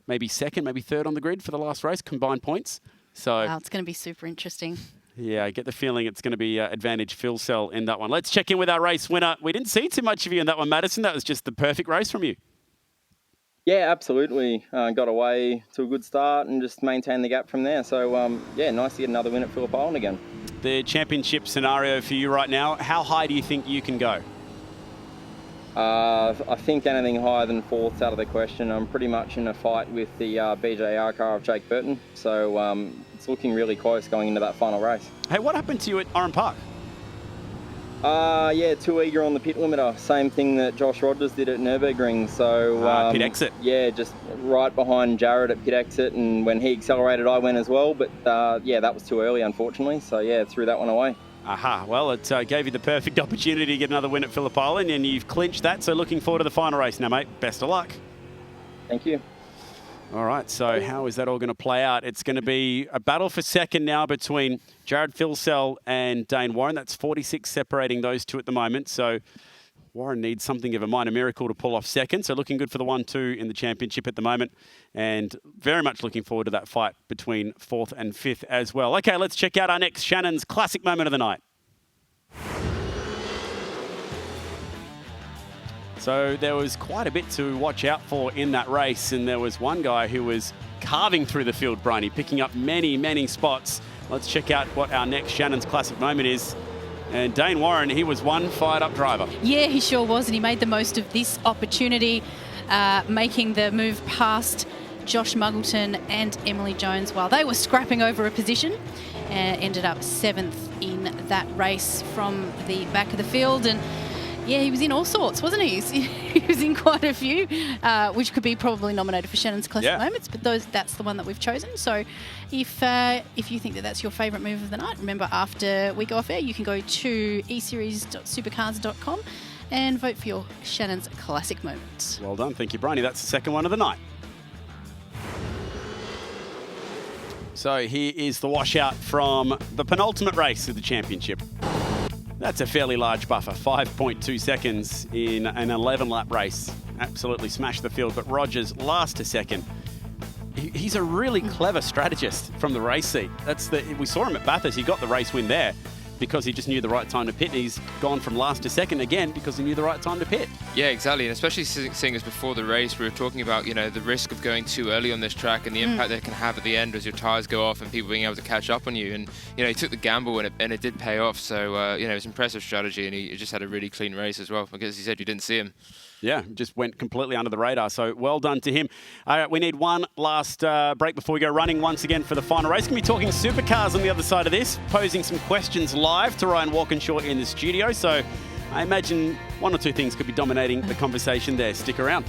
maybe 2nd, maybe 3rd on the grid for the last race, combined points. So wow, it's going to be super interesting. Yeah, I get the feeling it's going to be advantage Filsell in that one. Let's check in with our race winner. We didn't see too much of you in that one, Madison. That was just the perfect race from you. Yeah, absolutely. Got away to a good start and just maintained the gap from there. So, yeah, nice to get another win at Phillip Island again. The championship scenario for you right now, how high do you think you can go? I think anything higher than 4th's out of the question. I'm pretty much in a fight with the BJR car of Jake Burton. So it's looking really close going into that final race. Hey, what happened to you at Oran Park? Yeah, too eager on the pit limiter. Same thing that Josh Rogers did at Nürburgring. So pit exit. Yeah, just right behind Jared at pit exit. And when he accelerated, I went as well. But yeah, that was too early, unfortunately. So yeah, threw that one away. Aha, well, it gave you the perfect opportunity to get another win at Phillip Island, and you've clinched that, so looking forward to the final race now, mate. Best of luck. Thank you. All right, so how is that all going to play out? It's going to be a battle for 2nd now between Jared Filsell and Dane Warren. That's 46 separating those two at the moment, so Warren needs something of a minor miracle to pull off 2nd, so looking good for the 1-2 in the championship at the moment, and very much looking forward to that fight between 4th and 5th as well. Okay, let's check out our next Shannon's classic moment of the night. So there was quite a bit to watch out for in that race, and there was one guy who was carving through the field, Bryony, picking up many, many spots. Let's check out what our next Shannon's classic moment is. And Dane Warren, he was one fired-up driver. Yeah, he sure was, and he made the most of this opportunity, making the move past Josh Muggleton and Emily Jones while they were scrapping over a position, and ended up 7th in that race from the back of the field. And yeah, he was in all sorts, wasn't he? He was in quite a few, which could be probably nominated for Shannon's classic moments, but that's the one that we've chosen. So if you think that that's your favourite move of the night, remember after we go off air, you can go to eseries.supercars.com and vote for your Shannon's classic moment. Well done. Thank you, Bryony. That's the second one of the night. So here is the washout from the penultimate race of the championship. That's a fairly large buffer, 5.2 seconds in an 11-lap race. Absolutely smashed the field, but Rogers last to 2nd. he's a really clever strategist from the race seat. We saw him at Bathurst. He got the race win there because he just knew the right time to pit. And he's gone from last to second again because he knew the right time to pit. Yeah, exactly. And especially seeing as before the race, we were talking about, the risk of going too early on this track and the impact that it can have at the end as your tyres go off and people being able to catch up on you. And, he took the gamble and it did pay off. So, it was impressive strategy, and he just had a really clean race as well, because he said you didn't see him. Yeah, just went completely under the radar. So well done to him. We need one last break before we go running once again for the final race. Going to be talking supercars on the other side of this, posing some questions live to Ryan Walkinshaw in the studio. So I imagine one or two things could be dominating the conversation there. Stick around.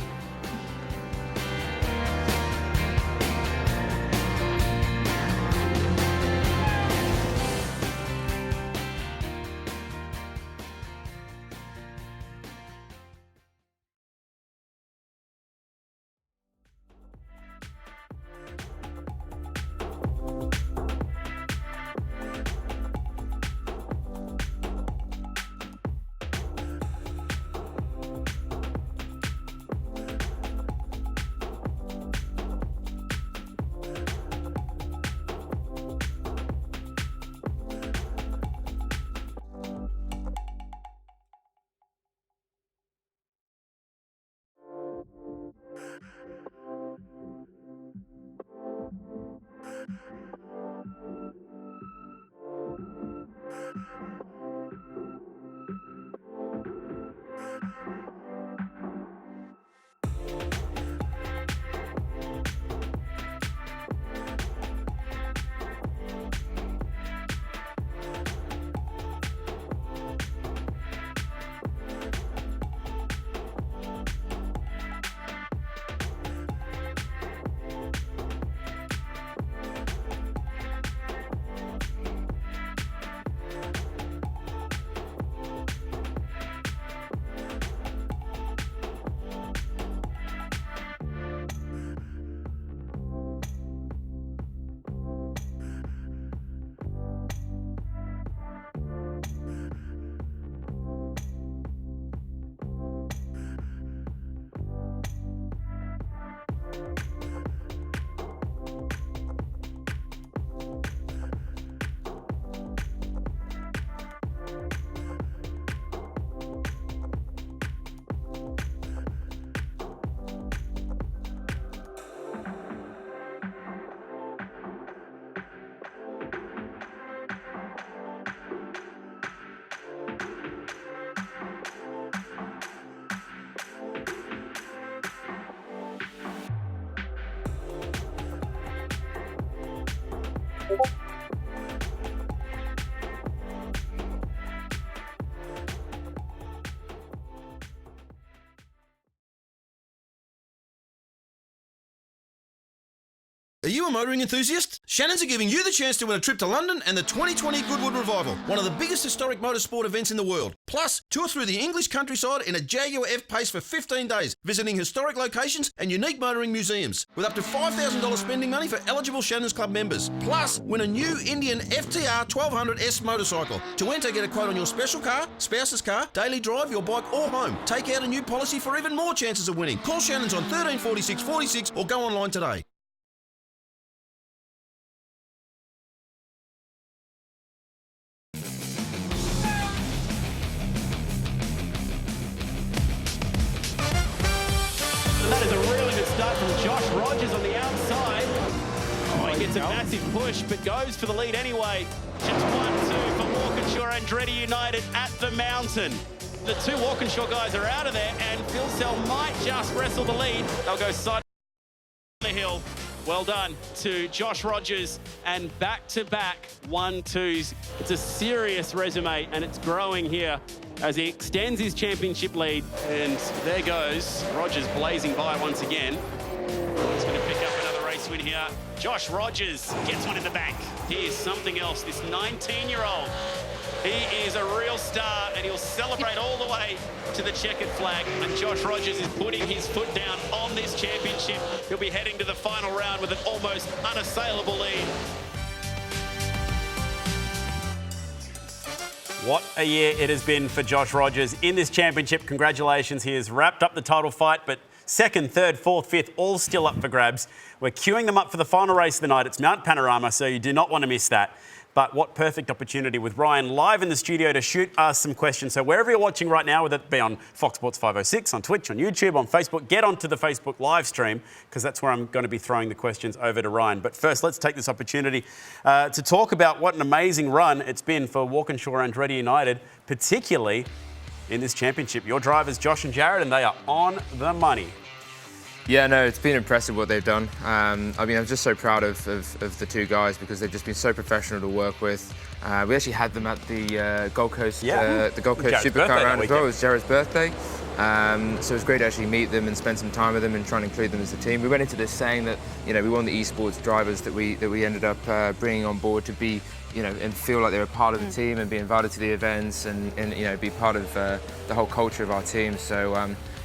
Are you a motoring enthusiast? Shannons are giving you the chance to win a trip to London and the 2020 Goodwood Revival, one of the biggest historic motorsport events in the world. Plus, tour through the English countryside in a Jaguar F-Pace for 15 days, visiting historic locations and unique motoring museums, with up to $5,000 spending money for eligible Shannons Club members. Plus, win a new Indian FTR 1200S motorcycle. To enter, get a quote on your special car, spouse's car, daily drive, your bike or home. Take out a new policy for even more chances of winning. Call Shannons on 1346 46 or go online today. On the outside. Oh, he gets a massive push, but goes for the lead anyway. Just 1-2 for Walkinshaw Andretti United at the mountain. The two Walkinshaw guys are out of there, and Phillip might just wrestle the lead. They'll go side the hill. Well done to Josh Rogers, and back-to-back 1-2s. It's a serious resume, and it's growing here as he extends his championship lead. And there goes Rogers blazing by once again. He's going to pick up another race win here. Josh Rogers gets one in the back. Here's something else. This 19-year-old, he is a real star, and he'll celebrate all the way to the checkered flag. And Josh Rogers is putting his foot down on this championship. He'll be heading to the final round with an almost unassailable lead. What a year it has been for Josh Rogers in this championship. Congratulations. He has wrapped up the title fight, but Second, third, fourth, fifth, all still up for grabs. We're queuing them up for the final race of the night. It's Mount Panorama, so you do not want to miss that. But what perfect opportunity with Ryan live in the studio to shoot us some questions. So wherever you're watching right now, whether it be on Fox Sports 506, on Twitch, on YouTube, on Facebook, get onto the Facebook live stream, because that's where I'm going to be throwing the questions over to Ryan. But first, let's take this opportunity to talk about what an amazing run it's been for Walkinshaw Andretti United, particularly in this championship. Your drivers, Josh and Jared, and they are on the money. Yeah, no, it's been impressive what they've done. I mean, I'm just so proud of the two guys because they've just been so professional to work with. We actually had them at the Gold Coast, the Gold Coast Supercar round as well. It was Jared's birthday. So it was great to actually meet them and spend some time with them and try and include them as a team. We went into this saying that, you know, we want the esports drivers that we ended up bringing on board to be, you know, and feel like they were part of the team and be invited to the events and you know, be part of the whole culture of our team. So,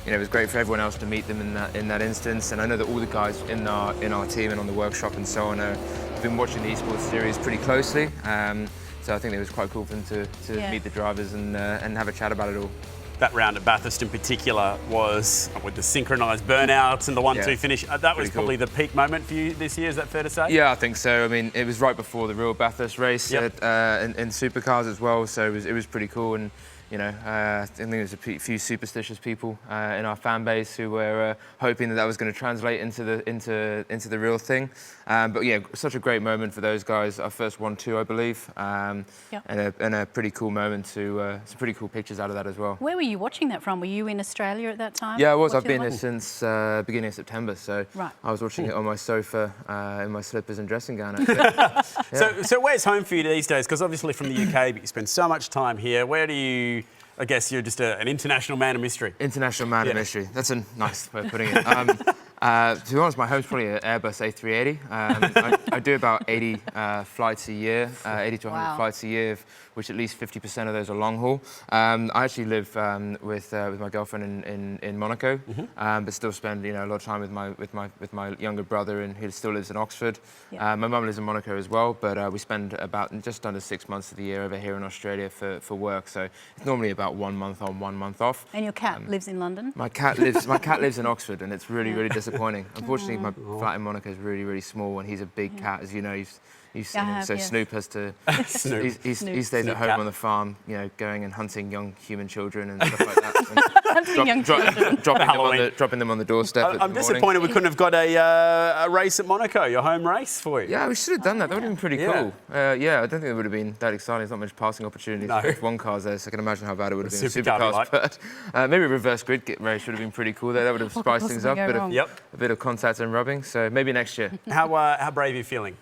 you know, it was great for everyone else to meet them in that instance, and I know that all the guys in our team and on the workshop and so on have been watching the esports series pretty closely. So I think it was quite cool for them to meet the drivers and have a chat about it all. That round at Bathurst in particular was with the synchronised burnouts and the 1-2 finish. That was probably the peak moment for you this year. Is that fair to say? Yeah, I think so. I mean, it was right before the real Bathurst race in supercars as well, so it was pretty cool. And you know, I think there was a few superstitious people in our fan base who were hoping that was going to translate into the real thing. But yeah, such a great moment for those guys. Our first 1-2, I believe, and a pretty cool moment to some pretty cool pictures out of that as well. Where were you watching that from? Were you in Australia at that time? Yeah, I was. I've been here since beginning of September, so I was watching it on my sofa in my slippers and dressing gown. So where's home for you these days? Because obviously from the UK, but you spend so much time here. Where do you? I guess you're just an international man of mystery. International man of mystery. That's a nice way of putting it. To be honest, my home's probably an Airbus A380. I do about 80 flights a year, 80 to 100 flights a year, which at least 50% of those are long haul. I actually live with my girlfriend in Monaco, but still spend a lot of time with my younger brother, and he still lives in Oxford. My mum lives in Monaco as well, but we spend about just under 6 months of the year over here in Australia for work. So it's normally about 1 month on, 1 month off. And your cat lives in London? My cat lives in Oxford, and it's really disappointing. Unfortunately, my flat in Monaco is really small, and he's a big cat, as you know. You've seen him. So Snoop has to. He stays at home on the farm, going and hunting young human children and stuff like that. Dropping them on the doorstep. I'm disappointed we couldn't have got a race at Monaco, your home race for you. Yeah, we should have done that. That would have been pretty cool. I don't think it would have been that exciting. There's not much passing opportunities for F1 cars there, so I can imagine how bad it would have been. Supercars, but maybe a reverse grid race would have been pretty cool there. That would have spiced things up. A bit of contact and rubbing. So maybe next year. How brave are you feeling?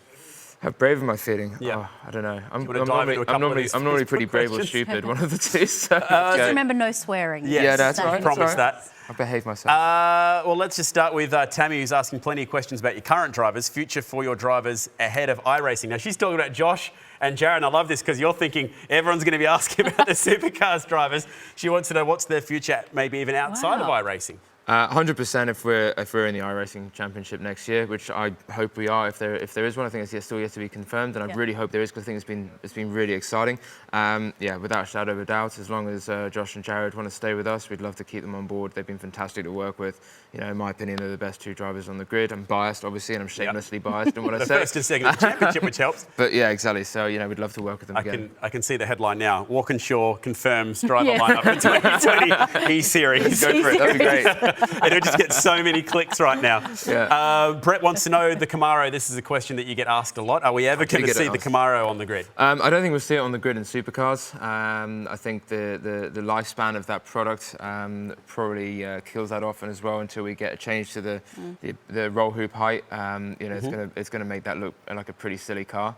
How brave am I feeling? Yeah. Oh, I don't know. I'm normally pretty brave or stupid, one of the two. So. Just remember, no swearing. Yes. Yeah, that's right. Promise that. I behave myself. Well, let's just start with Tammy, who's asking plenty of questions about your current drivers, future for your drivers ahead of iRacing. Now, she's talking about Josh and Jared, and I love this because you're thinking everyone's going to be asking about the Supercars drivers. She wants to know what's their future, maybe even outside of iRacing. 100% if we're in the iRacing Championship next year, which I hope we are. If there is one, I think it's still yet to be confirmed, and I really hope there is, because I think it's been really exciting. Without a shadow of a doubt, as long as Josh and Jared want to stay with us, we'd love to keep them on board. They've been fantastic to work with. In my opinion, they're the best two drivers on the grid. I'm biased, obviously, and I'm shamelessly biased in what I say. The first and second of the championship, which helps. But yeah, exactly. So we'd love to work with them again. I can see the headline now. Walkinshaw confirms driver lineup for 2020 E-Series. Go for it. That'd be great. It'll just get so many clicks right now. Yeah. Brett wants to know the Camaro. This is a question that you get asked a lot. Are we ever going to see the Camaro on the grid? I don't think we'll see it on the grid in supercars. I think the lifespan of that product probably kills that off, and as well until we get a change to the roll hoop height. It's going to make that look like a pretty silly car.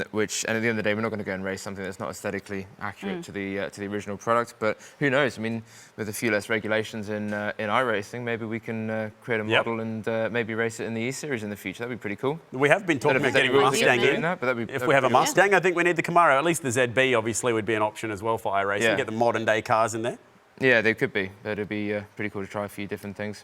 Which, and at the end of the day, we're not going to go and race something that's not aesthetically accurate to the original product. But who knows? I mean, with a few less regulations in iRacing, maybe we can create a model and maybe race it in the E-Series in the future. That'd be pretty cool. We have been talking about getting a Mustang in. If we have a Mustang, I think we need the Camaro. At least the ZB obviously would be an option as well for iRacing. Get the modern day cars in there. Yeah, they could be. But it'd be pretty cool to try a few different things.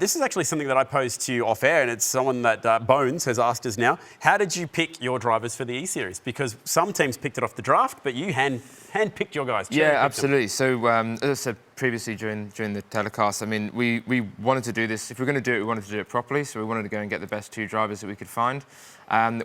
This is actually something that I posed to you off air, and it's someone that Bones has asked us now. How did you pick your drivers for the E-Series? Because some teams picked it off the draft, but you hand-picked your guys. Yeah, absolutely. So, as I said previously during the telecast, I mean, we wanted to do this. If we're going to do it, we wanted to do it properly. So we wanted to go and get the best 2 drivers that we could find.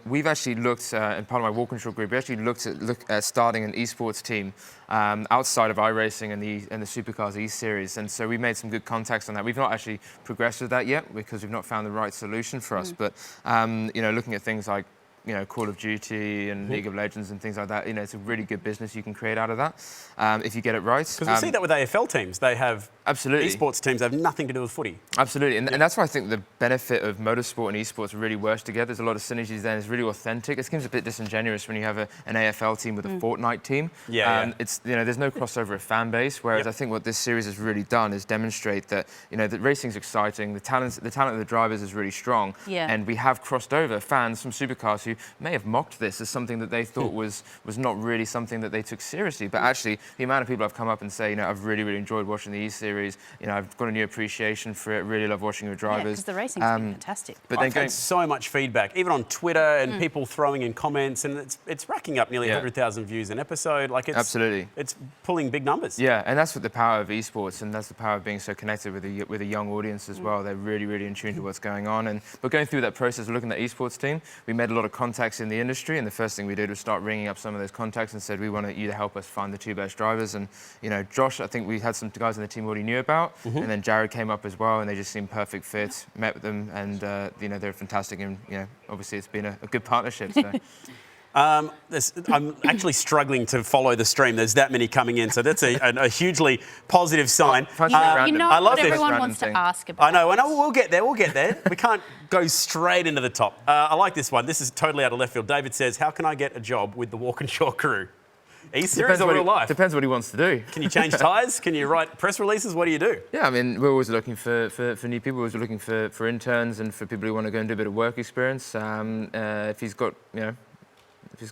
We've actually looked, in part of my walk control group, we actually looked at starting an esports team outside of iRacing and the Supercars Eseries. And so we made some good contacts on that. We've not actually progressed with that yet because we've not found the right solution for us. But, you know, looking at things like, you know, Call of Duty and League of Legends and things like that, you know, it's a really good business you can create out of that if you get it right. Because we see that with AFL teams. They have esports teams have nothing to do with footy. Absolutely, and that's why I think the benefit of motorsport and esports really works together. There's a lot of synergies there, and it's really authentic. It seems a bit disingenuous when you have an AFL team with a Fortnite team. It's, you know, there's no crossover of fan base, whereas I think what this series has really done is demonstrate that, you know, that racing's exciting, the talent of the drivers is really strong, and we have crossed over fans from supercars who may have mocked this as something that they thought was not really something that they took seriously. But actually, the amount of people I've come up and say, you know, I've really, really enjoyed watching the E-Series. You know, I've got a new appreciation for it. Really love watching your drivers. Because the racing's been fantastic. But I've had so much feedback, even on Twitter, and people throwing in comments, and it's racking up nearly 100,000 views an episode. Like, it's pulling big numbers. Yeah, and that's what the power of esports, and that's the power of being so connected with a young audience as well. They're really, really in tune to what's going on. And we're going through that process of looking at the esports team. We made a lot of contacts in the industry, and the first thing we did was start ringing up some of those contacts and said, we want you to help us find the 2 best drivers. And, you know, Josh, I think we had some guys in the team already knew about, and then Jared came up as well, and they just seemed perfect fit. Met with them, and you know, they're fantastic, and you know, obviously it's been a good partnership. So. I'm actually struggling to follow the stream. There's that many coming in, so that's a hugely positive sign. You know I love what everyone wants to ask about. I know. We'll get there. We can't go straight into the top. I like this one. This is totally out of left field. David says, how can I get a job with the Walkinshaw crew? E-Series or real life? Depends what he wants to do. Can you change tyres? Can you write press releases? What do you do? Yeah, I mean, we're always looking for new people. We're always looking for interns and for people who want to go and do a bit of work experience. If he's got, you know, if he's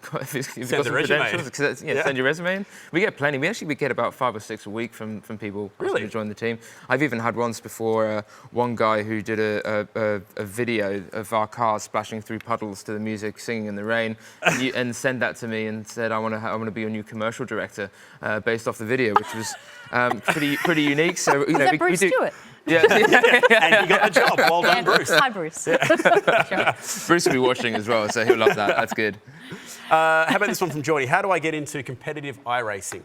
got some credentials, send your resume in. We get plenty. We get about 5 or 6 a week from people who join the team. I've even had once before, one guy who did a video of our cars splashing through puddles to the music, singing in the rain, and sent that to me and said, I want to be your new commercial director based off the video, which was pretty unique. So, you know, Bruce Stewart? Yeah. And you got the job. Well done, Bruce. Hi, Bruce. Bruce will be watching as well, so he'll love that. That's good. How about this one from Geordie? How do I get into competitive iRacing?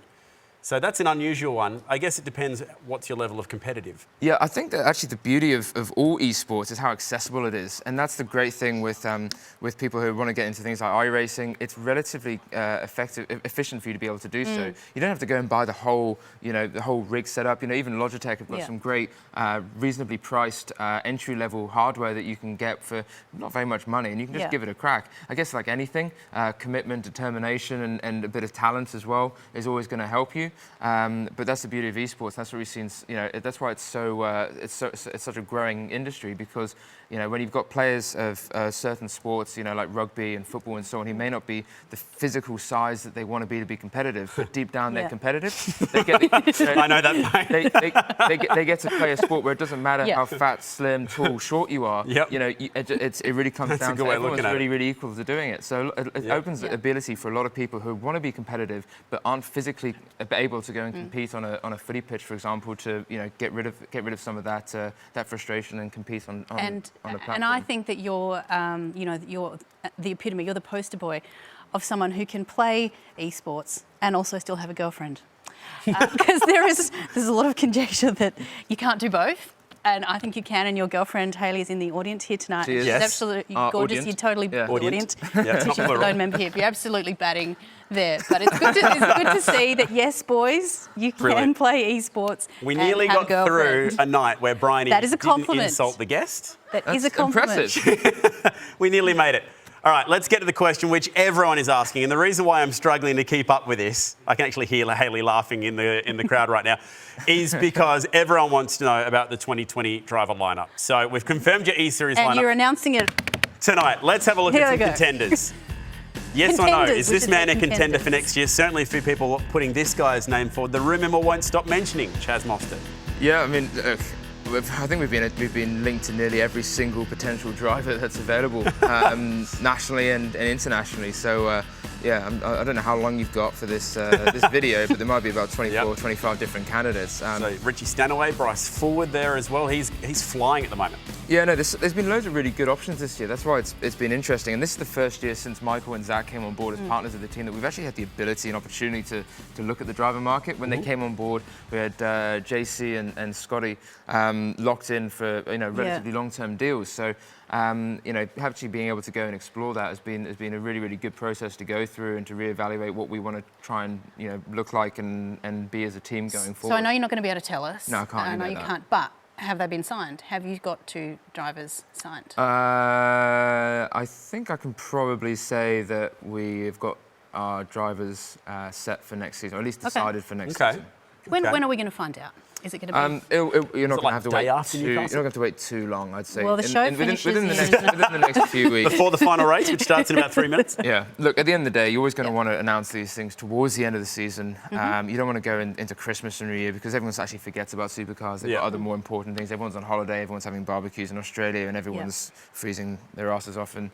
So that's an unusual one. I guess it depends what's your level of competitive. Yeah, I think that actually the beauty of all esports is how accessible it is. And that's the great thing with people who want to get into things like iRacing. It's relatively efficient for you to be able to do so. You don't have to go and buy the whole rig setup. You know, even Logitech have got some great, reasonably priced entry-level hardware that you can get for not very much money, and you can just give it a crack. I guess like anything, commitment, determination, and a bit of talent as well is always going to help you. But that's the beauty of esports. That's what we've seen. You know, that's why it's such a growing industry, because you know, when you've got players of certain sports, you know, like rugby and football and so on, who may not be the physical size that they want to be competitive, but deep down they're competitive. They get, you know, I know that. They get to play a sport where it doesn't matter how fat, slim, tall, short you are. You know, it really comes down to everyone's really equal to doing it. So it opens the ability for a lot of people who want to be competitive but aren't physically able to go and compete on a footy pitch, for example, to, you know, get rid of some of that frustration and compete on a platform. And I think that you're the epitome. You're the poster boy of someone who can play esports and also still have a girlfriend. Because there's a lot of conjecture that you can't do both. And I think you can, and your girlfriend Hayley is in the audience here tonight. She is. She's absolutely gorgeous. Audience. You're totally audience. Yeah, it's not She's plural. a member here. You're absolutely batting there. But it's good to see that, yes, boys, you can play esports. We nearly got through a night where Bryony didn't insult the guest. That is a compliment. Impressive. We nearly made it. All right, let's get to the question which everyone is asking. And the reason why I'm struggling to keep up with this, I can actually hear Hayley laughing in the crowd right now, is because everyone wants to know about the 2020 driver lineup. So we've confirmed your E-Series lineup. And you're announcing it tonight. Let's have a look at some contenders. Yes or no? Is this man a contender for next year? Certainly a few people putting this guy's name forward. The rumour won't stop mentioning Chaz Mostert. Yeah, I mean, I think we've been linked to nearly every single potential driver that's available nationally and internationally. So Yeah, I don't know how long you've got for this this video, but there might be about 24, 25 different candidates. So Richie Stanaway, Bryce Forward there as well. He's flying at the moment. Yeah, no, there's been loads of really good options this year. That's why it's been interesting. And this is the first year since Michael and Zach came on board as partners of the team that we've actually had the ability and opportunity to look at the driver market. When they came on board, we had JC and Scotty locked in for relatively long-term deals. So actually being able to go and explore that has been a really, really good process to go through and to reevaluate what we want to try and look like and be as a team going forward. So I know you're not going to be able to tell us. No, I can't. I know you can't, but have they been signed? Have you got 2 drivers signed? I think I can probably say that we've got our drivers set for next season, or at least decided for next season. When are we going to find out? Is it going to be? You're not going to have to wait. You're not going to have to wait too long, I'd say. Well, the show finishes within the next few weeks. Before the final race, which starts in about 3 minutes. Yeah. Look, at the end of the day, you're always going to want to announce these things towards the end of the season. You don't want to go into Christmas and New Year because everyone actually forgets about supercars. They've got other more important things. Everyone's on holiday. Everyone's having barbecues in Australia, and everyone's freezing their asses off in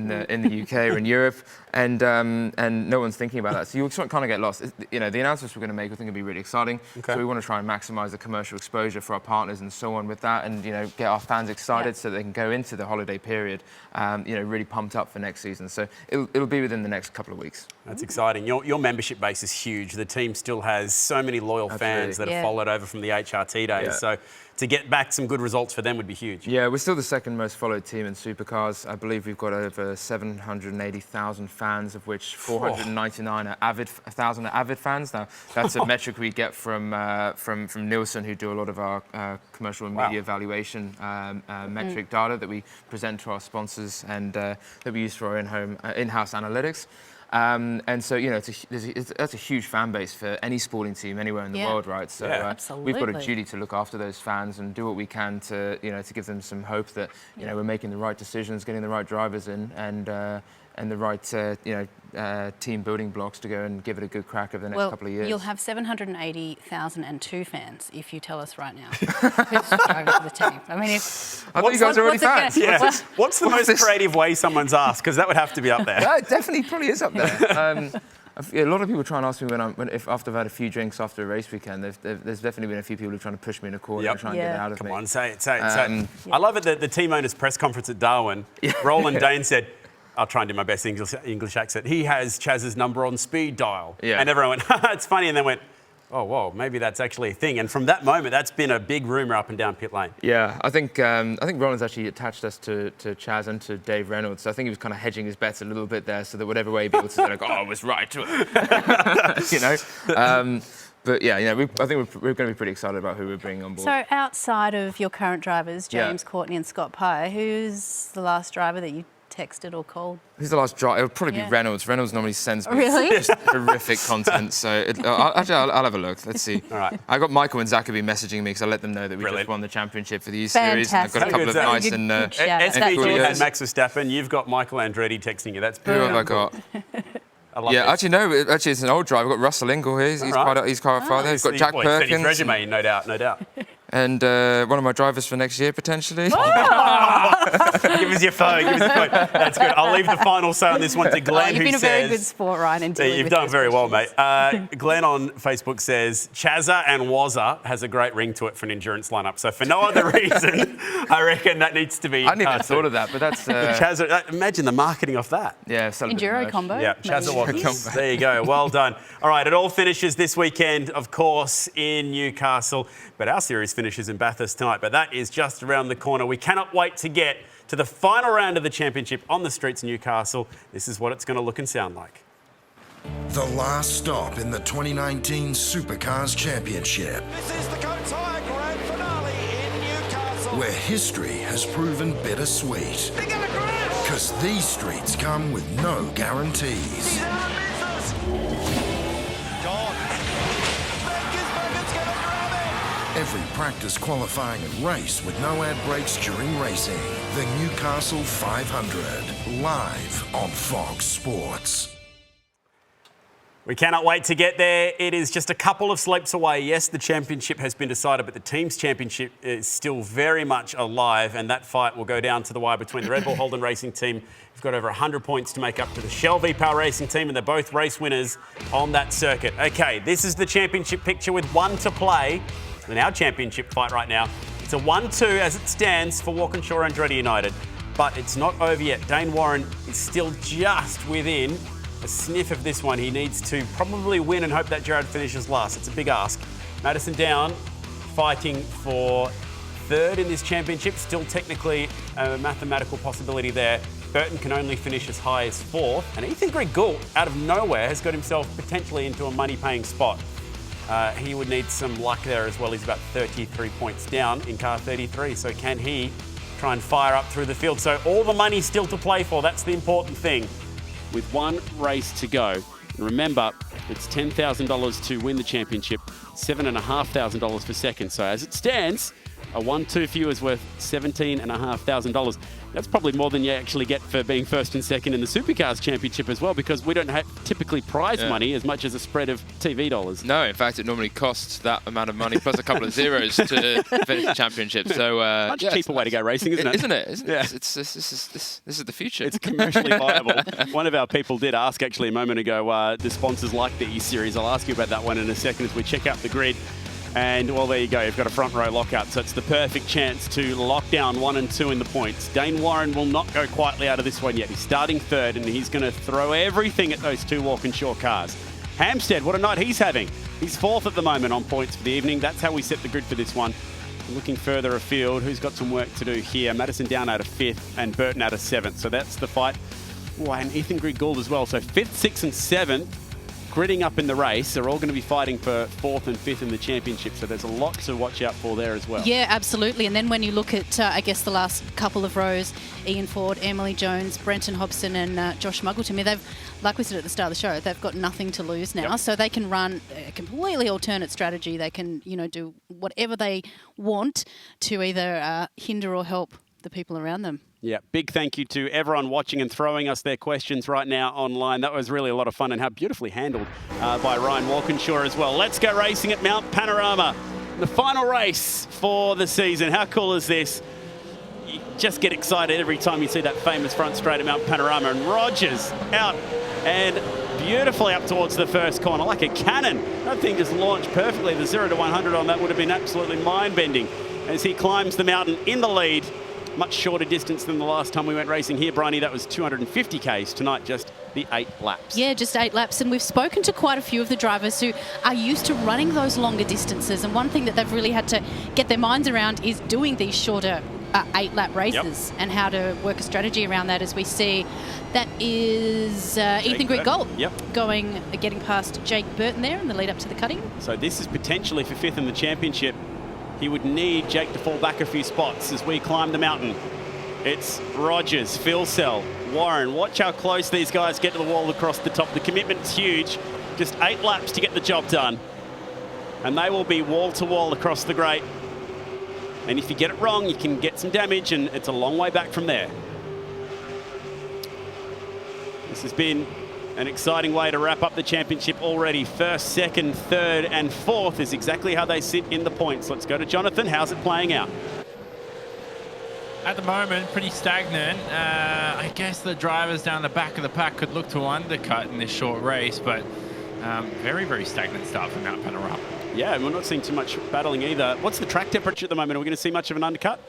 the UK or in Europe, and no one's thinking about that. So you kind of get lost. The announcements we're going to make, I think, will be really exciting. So we want to try and maximise the commercial exposure for our partners and so on with that, and get our fans excited so they can go into the holiday period, really pumped up for next season. So it'll be within the next couple of weeks. That's exciting. Your membership base is huge. The team still has so many loyal fans that have followed over from the HRT days. So to get back some good results for them would be huge. Yeah, we're still the second most followed team in supercars. I believe we've got over 780,000 fans, of which 499 are avid fans. Now that's a metric we get from Nielsen, who do a lot of our commercial and media evaluation metric data that we present to our sponsors and that we use for our in-house analytics. And so, that's a huge fan base for any sporting team anywhere in the world, right? So we've got a duty to look after those fans and do what we can to, to give them some hope that, we're making the right decisions, getting the right drivers in, and the right, team building blocks to go and give it a good crack over the next couple of years. You'll have 780,002 fans if you tell us right now who's driving for the team. I mean, I thought you guys are already fans. What's the most creative way someone's asked? Because that would have to be up there. Yeah, it definitely probably is up there. A lot of people try and ask me if after I've had a few drinks after a race weekend. There's definitely been a few people who are trying to push me in a corner and try and get it out of me. Come on, say it. I love it that the team owners' press conference at Darwin, Roland Dane said, I'll try and do my best English accent. He has Chaz's number on speed dial. And everyone went, it's funny, and then went, oh, whoa, maybe that's actually a thing. And from that moment, that's been a big rumour up and down pit lane. Yeah, I think Roland's actually attached us to Chaz and to Dave Reynolds. So I think he was kind of hedging his bets a little bit there, so that whatever way he'd be able to say, like, I was right. But yeah, I think we're going to be pretty excited about who we're bringing on board. So outside of your current drivers, James Courtney and Scott Pye, who's the last driver that you texted or called? Who's the last driver? It'll probably be Reynolds. Reynolds normally sends me just horrific content. So I'll have a look. Let's see. All right. I got Michael and Zachary messaging me because I let them know that we just won the championship for the E-Series. I've got a couple of nice and SVG has Max Verstappen. You've got Michael Andretti texting you. That's who have I got? Actually, it's an old driver. I've got Russell Ingle here. He's quite far there. He's got Jack Perkins. His resume, no doubt. And one of my drivers for next year, potentially. Give us your phone. That's good. I'll leave the final say on this one to Glenn, You've been a very good sport, Ryan. You've done very well, mate. Glenn on Facebook says, Chazza and Wazza has a great ring to it for an endurance lineup. So for no other reason, I reckon that needs to be... I hadn't even thought of that, but that's... Chazza, imagine the marketing off that. Yeah, Enduro combo. Yeah, Chazza Wazza. There you go. Well done. All right, it all finishes this weekend, of course, in Newcastle. But our series finishes in Bathurst tonight. But that is just around the corner. We cannot wait to get to the final round of the championship on the streets of Newcastle. This is what it's going to look and sound like. The last stop in the 2019 Supercars Championship. This is the Coates Hire Grand Finale in Newcastle. Where history has proven bittersweet. They're going to crash! Because these streets come with no guarantees. Every practice, qualifying and race with no ad breaks during racing. The Newcastle 500, live on Fox Sports. We cannot wait to get there. It is just a couple of sleeps away. Yes, the championship has been decided, but the team's championship is still very much alive, and that fight will go down to the wire between the Red Bull Holden Racing team, who've got over 100 points to make up to the Shell V-Power Racing team, and they're both race winners on that circuit. Okay, this is the championship picture with one to play. In our championship fight right now, it's a 1-2 as it stands for Walkinshaw Andretti United, but it's not over yet. Dane Warren is still just within a sniff of this one. He needs to probably win and hope that Jared finishes last. It's a big ask. Madison Down fighting for third in this championship. Still technically a mathematical possibility there. Burton can only finish as high as fourth. And Ethan Gould, out of nowhere, has got himself potentially into a money-paying spot. He would need some luck there as well. He's about 33 points down in car 33. So can he try and fire up through the field? So all the money still to play for. That's the important thing. With one race to go. And remember, it's $10,000 to win the championship, $7,500 for second. So as it stands, a 1-2 for you is worth $17,500. That's probably more than you actually get for being first and second in the Supercars Championship as well, because we don't have typically prize money as much as a spread of TV dollars. No, in fact, it normally costs that amount of money plus a couple of zeros to finish the championship. So much cheaper way to go racing, isn't it? Isn't it? Yeah. This is the future. It's commercially viable. One of our people did ask actually a moment ago, the sponsors like the E-Series. I'll ask you about that one in a second as we check out the grid. And, well, there you go. You've got a front row lockout, so it's the perfect chance to lock down 1 and 2 in the points. Dane Warren will not go quietly out of this one yet. He's starting third, and he's going to throw everything at those two Walkinshaw cars. Hampstead, what a night he's having. He's fourth at the moment on points for the evening. That's how we set the grid for this one. Looking further afield, who's got some work to do here? Madison Down out of 5th and Burton out of 7th. So that's the fight. Oh, and Ethan Gould as well. So 5th, 6th and 7th. Gridding up in the race, they're all going to be fighting for 4th and 5th in the championship, so there's a lot to watch out for there as well. Yeah, absolutely. And then when you look at, I guess, the last couple of rows, Ian Ford, Emily Jones, Brenton Hobson and Josh Muggleton, they've, like we said at the start of the show, they've got nothing to lose now, so they can run a completely alternate strategy. They can, you know, do whatever they want to either hinder or help the people around them. Yeah, big thank you to everyone watching and throwing us their questions right now online. That was really a lot of fun and how beautifully handled by Ryan Walkinshaw as well. Let's go racing at Mount Panorama. The final race for the season. How cool is this? You just get excited every time you see that famous front straight at Mount Panorama. And Rogers out and beautifully up towards the first corner like a cannon. That thing just launched perfectly. The 0 to 100 on that would have been absolutely mind-bending as he climbs the mountain in the lead. Much shorter distance than the last time we went racing here, Bryony. That was 250 Ks. Tonight, just the 8 laps. Yeah, just 8 laps. And we've spoken to quite a few of the drivers who are used to running those longer distances. And one thing that they've really had to get their minds around is doing these shorter 8-lap races and how to work a strategy around that. As we see, that is Ethan Gould getting past Jake Burton there in the lead up to the cutting. So this is potentially for 5th in the championship. He would need Jake to fall back a few spots as we climb the mountain. It's Rogers, Philsell, Warren. Watch how close these guys get to the wall across the top. The commitment's huge. Just 8 laps to get the job done. And they will be wall to wall across the grate. And if you get it wrong, you can get some damage, and it's a long way back from there. This has been an exciting way to wrap up the championship already. 1st, 2nd, 3rd and 4th is exactly how they sit in the points. Let's go to Jonathan. How's it playing out? At the moment, pretty stagnant. I guess the drivers down the back of the pack could look to undercut in this short race, but very, very stagnant start from Mount Panorama. Yeah, and we're not seeing too much battling either. What's the track temperature at the moment? Are we going to see much of an undercut?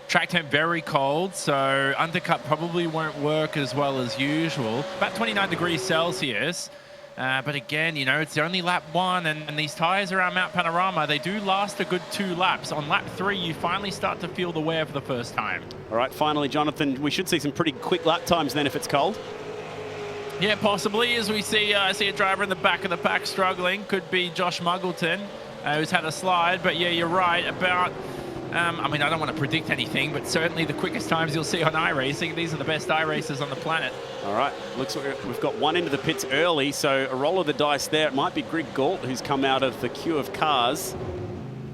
Track temp very cold, so undercut probably won't work as well as usual. About 29 degrees Celsius. But again, you know, it's only lap 1, and these tyres around Mount Panorama, they do last a good 2 laps. On lap 3, you finally start to feel the wear for the first time. All right, finally, Jonathan, we should see some pretty quick lap times then if it's cold. Yeah, possibly, as we see, I see a driver in the back of the pack struggling. Could be Josh Muggleton, who's had a slide. But yeah, you're right about... I mean, I don't want to predict anything, but certainly the quickest times you'll see on iRacing. These are the best iRacers on the planet. All right, looks like we've got one into the pits early, so a roll of the dice there. It might be Gould who's come out of the queue of cars.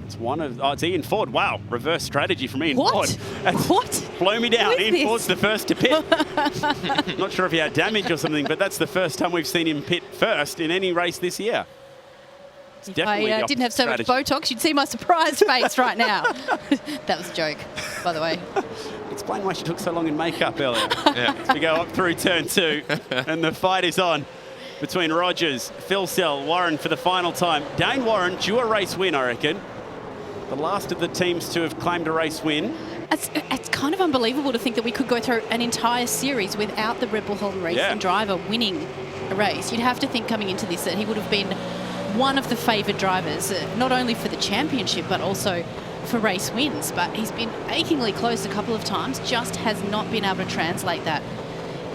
It's it's Ian Ford. Wow, reverse strategy from Ian What? Ford. What? Blow me down. Who is Ian this? Ford's the first to pit. Not sure if he had damage or something, but that's the first time we've seen him pit first in any race this year. It's definitely I the didn't have so much strategy. Botox, you'd see my surprised face right now. That was a joke, by the way. Explain why she took so long in makeup earlier. As we go up through turn 2, and the fight is on between Rogers, Phillip, Warren for the final time. Dane Warren due a race win, I reckon. The last of the teams to have claimed a race win. It's kind of unbelievable to think that we could go through an entire series without the Red Bull Holden Racing driver winning a race. You'd have to think coming into this that he would have been one of the favoured drivers, not only for the championship but also for race wins. But he's been achingly close a couple of times, just has not been able to translate that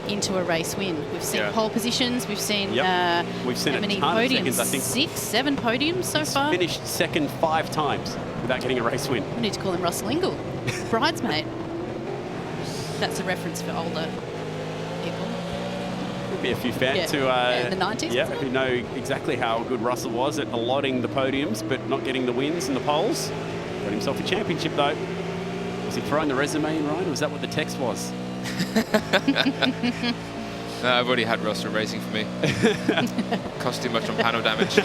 into a race win. We've seen pole positions, we've seen we've seen how many a ton podiums? of seconds, I think. 6, 7 podiums so far. Finished second 5 times without getting a race win. We need to call him Russell Ingall, bridesmaid. That's a reference for older people. There'll be a few fans who in the 90s. who know exactly how good Russell was at allotting the podiums but not getting the wins and the poles. Got himself a championship though. Was he throwing the resume in, Ryan, or was that what the text was? No, I've already had Russell racing for me. Cost too much on panel damage.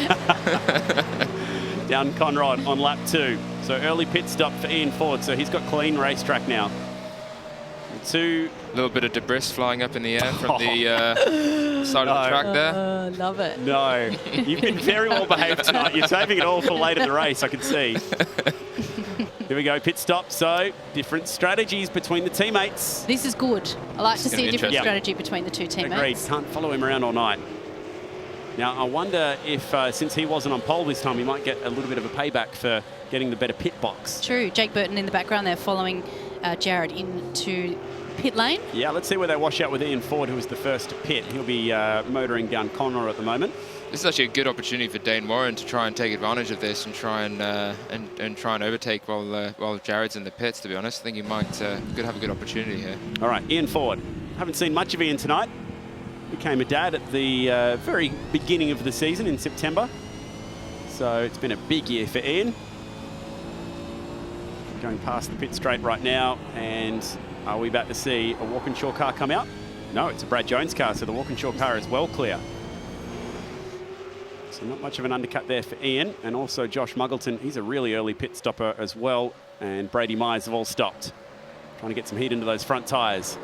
Down Conrad on lap 2. So early pit stop for Ian Ford. So he's got clean racetrack now. A little bit of debris flying up in the air from the side of the track there. Love it. No, you've been very well behaved tonight. You're saving it all for later in the race, I can see. Here we go, pit stop. So different strategies between the teammates. This is good. I like to see a different Yeah. strategy between the two teammates. Agreed. Can't follow him around all night. Now, I wonder if, since he wasn't on pole this time, he might get a little bit of a payback for getting the better pit box. True. Jake Burton in the background there following Jared into pit lane. Yeah, let's see where they wash out with Ian Ford, who was the first to pit. He'll be motoring down Connor at the moment. This is actually a good opportunity for Dane Warren to try and take advantage of this and try and try and overtake while Jared's in the pits. To be honest, I think he might could have a good opportunity here. All right, Ian Ford. Haven't seen much of Ian tonight. Became a dad at the very beginning of the season in September. So it's been a big year for Ian. Going past the pit straight right now, and are we about to see a Walkinshaw car come out? No, it's a Brad Jones car, so the Walkinshaw car is well clear. So not much of an undercut there for Ian, and also Josh Muggleton. He's a really early pit stopper as well, and Brady Myers have all stopped. Trying to get some heat into those front tyres.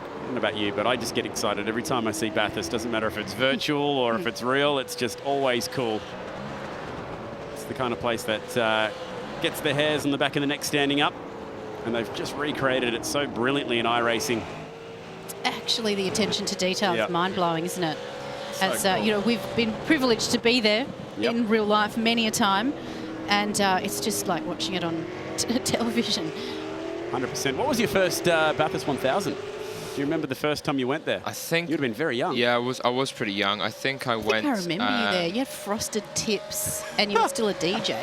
I don't know about you, but I just get excited every time I see Bathurst. Doesn't matter if it's virtual or if it's real, it's just always cool. It's the kind of place that gets the hairs on the back of the neck standing up, and they've just recreated it so brilliantly in iRacing. Actually, the attention to detail Yep. is mind-blowing, isn't it? So As cool. you know, we've been privileged to be there Yep. in real life many a time, and it's just like watching it on television. 100%. What was your first Bathurst 1000? Do you remember the first time you went there? I think you'd have been very young. Yeah, I was pretty young. I think I went. I remember you there. You had frosted tips, and you were still a DJ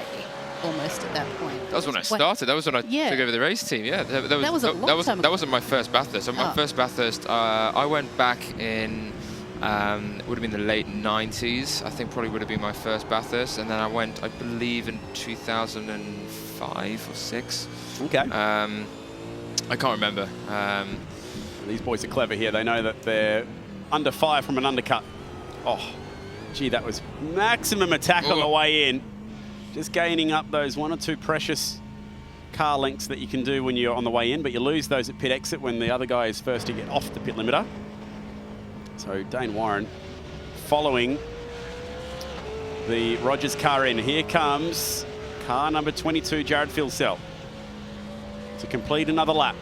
almost at that point. That was when I started. That was when I took over the race team. Yeah, that was a long time ago. That wasn't my first Bathurst. So my first Bathurst, I went back in. It would have been the late 90s. I think probably would have been my first Bathurst, and then I went, I believe, in 2005 or 6. Okay. I can't remember. These boys are clever here. They know that they're under fire from an undercut. Oh, gee, that was maximum attack on the way in. Just gaining up those 1 or 2 precious car lengths that you can do when you're on the way in, but you lose those at pit exit when the other guy is first to get off the pit limiter. So Dane Warren following the Rogers car in. Here comes car number 22, Jared Phillip, to complete another lap.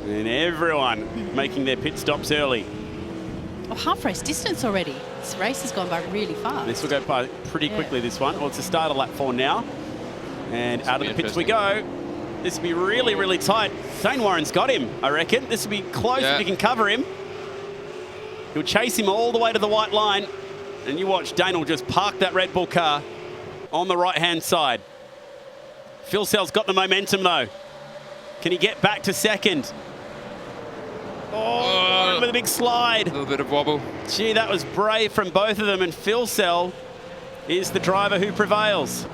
And everyone making their pit stops early. Oh, half race distance already. This race has gone by really fast. This will go by pretty quickly, this one. Well, it's the start of lap 4 now. And out of the pits we go. This will be really, really tight. Dane Warren's got him, I reckon. This will be close if he can cover him. He'll chase him all the way to the white line. And you watch, Dane will just park that Red Bull car on the right-hand side. Phil's got the momentum, though. Can he get back to second? Oh, in with a big slide. A little bit of wobble. Gee, that was brave from both of them, and Phillip is the driver who prevails.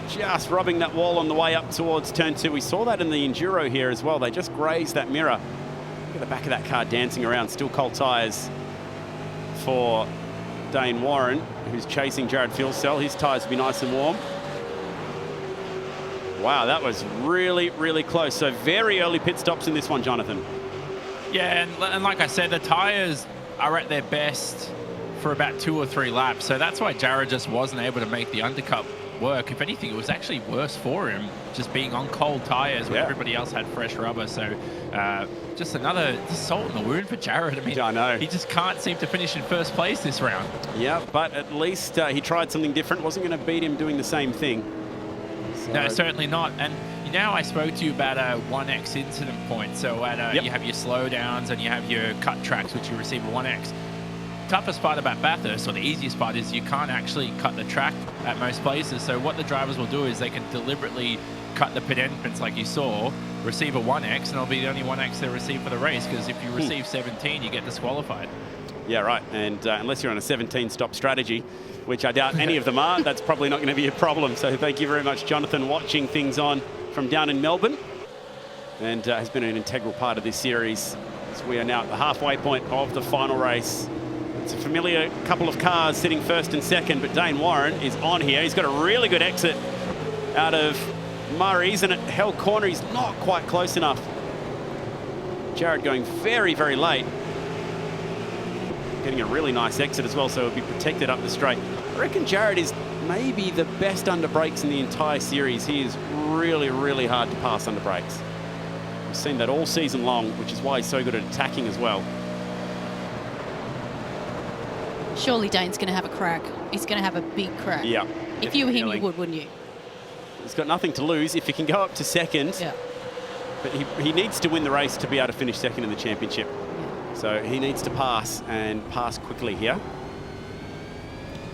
Just rubbing that wall on the way up towards turn 2. We saw that in the Enduro here as well. They just grazed that mirror. Look at the back of that car dancing around. Still cold tyres for Dane Warren, who's chasing Jared Phillip. His tyres will be nice and warm. Wow, that was really, really close. So very early pit stops in this one, Jonathan. Yeah, and like I said, the tyres are at their best for about 2 or 3 laps. So that's why Jared just wasn't able to make the undercut work. If anything, it was actually worse for him just being on cold tyres when everybody else had fresh rubber. So just another salt in the wound for Jared. I mean, I know. He just can't seem to finish in first place this round. Yeah, but at least he tried something different. Wasn't going to beat him doing the same thing. So. No, certainly not. And now I spoke to you about a 1x incident point. So at you have your slowdowns and you have your cut tracks, which you receive a 1x. Toughest part about Bathurst, or the easiest part, is you can't actually cut the track at most places. So what the drivers will do is they can deliberately cut the pit entrance like you saw, receive a 1x, and it'll be the only 1x they receive for the race, because if you receive 17, you get disqualified. Yeah, right. And unless you're on a 17-stop strategy, which I doubt any of them are, that's probably not going to be a problem. So thank you very much, Jonathan, watching things on from down in Melbourne, and has been an integral part of this series. So we are now at the halfway point of the final race. It's a familiar couple of cars sitting first and second, but Dane Warren is on here. He's got a really good exit out of Murray's, and at Hell Corner, he's not quite close enough. Jared going very, very late. Getting a really nice exit as well, so he'll be protected up the straight. I reckon Jared is maybe the best under brakes in the entire series. He is really, really hard to pass under brakes. We've seen that all season long, which is why he's so good at attacking as well. Surely Dane's going to have a crack. He's going to have a big crack. Yeah. If you were him, you would, wouldn't you? He's got nothing to lose if he can go up to second. Yeah. But he needs to win the race to be able to finish second in the championship. Yeah. So he needs to pass, and pass quickly here.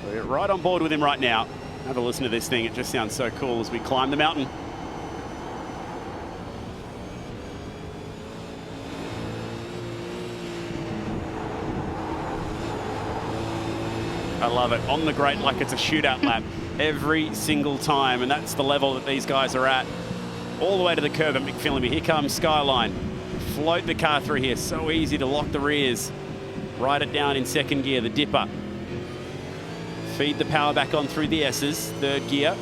We're right on board with him right now. Have a listen to this thing. It just sounds so cool as we climb the mountain. I love it. On the grate like it's a shootout lap every single time, and that's the level that these guys are at. All the way to the curb at McPhillip. Here comes Skyline. Float the car through here. So easy to lock the rears. Ride it down in second gear, the dipper. Feed the power back on through the S's, third gear.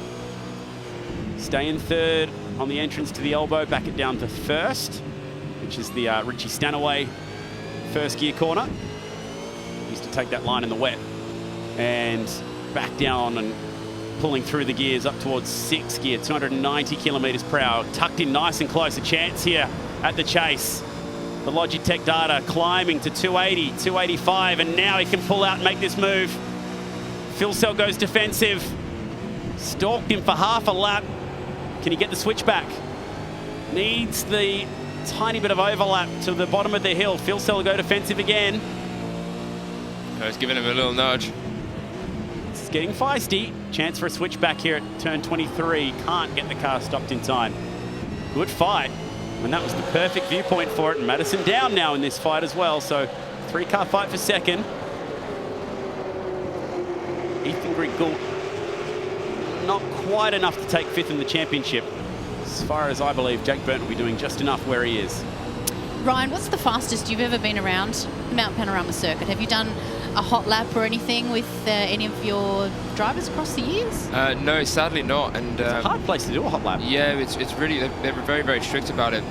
Stay in third on the entrance to the elbow, back it down to first, which is the Richie Stanaway first gear corner. Used to take that line in the wet. And back down and pulling through the gears up towards sixth gear, 290 kilometres per hour. Tucked in nice and close. A chance here at the chase. The Logitech data climbing to 280, 285, and now he can pull out and make this move. Phillip goes defensive. Stalked him for half a lap. Can he get the switchback? Needs the tiny bit of overlap to the bottom of the hill. Phillip will go defensive again. I was giving him a little nudge. It's getting feisty. Chance for a switchback here at turn 23. Can't get the car stopped in time. Good fight. And that was the perfect viewpoint for it. And Madison Down now in this fight as well. So 3-car fight for second. Ethan Griggle not quite enough to take fifth in the championship. As far as I believe, Jake Burton will be doing just enough where he is. Ryan, what's the fastest you've ever been around the Mount Panorama circuit? Have you done a hot lap or anything with any of your drivers across the years? No, sadly not. And it's a hard place to do a hot lap. Yeah, it's really, they were very, very strict about it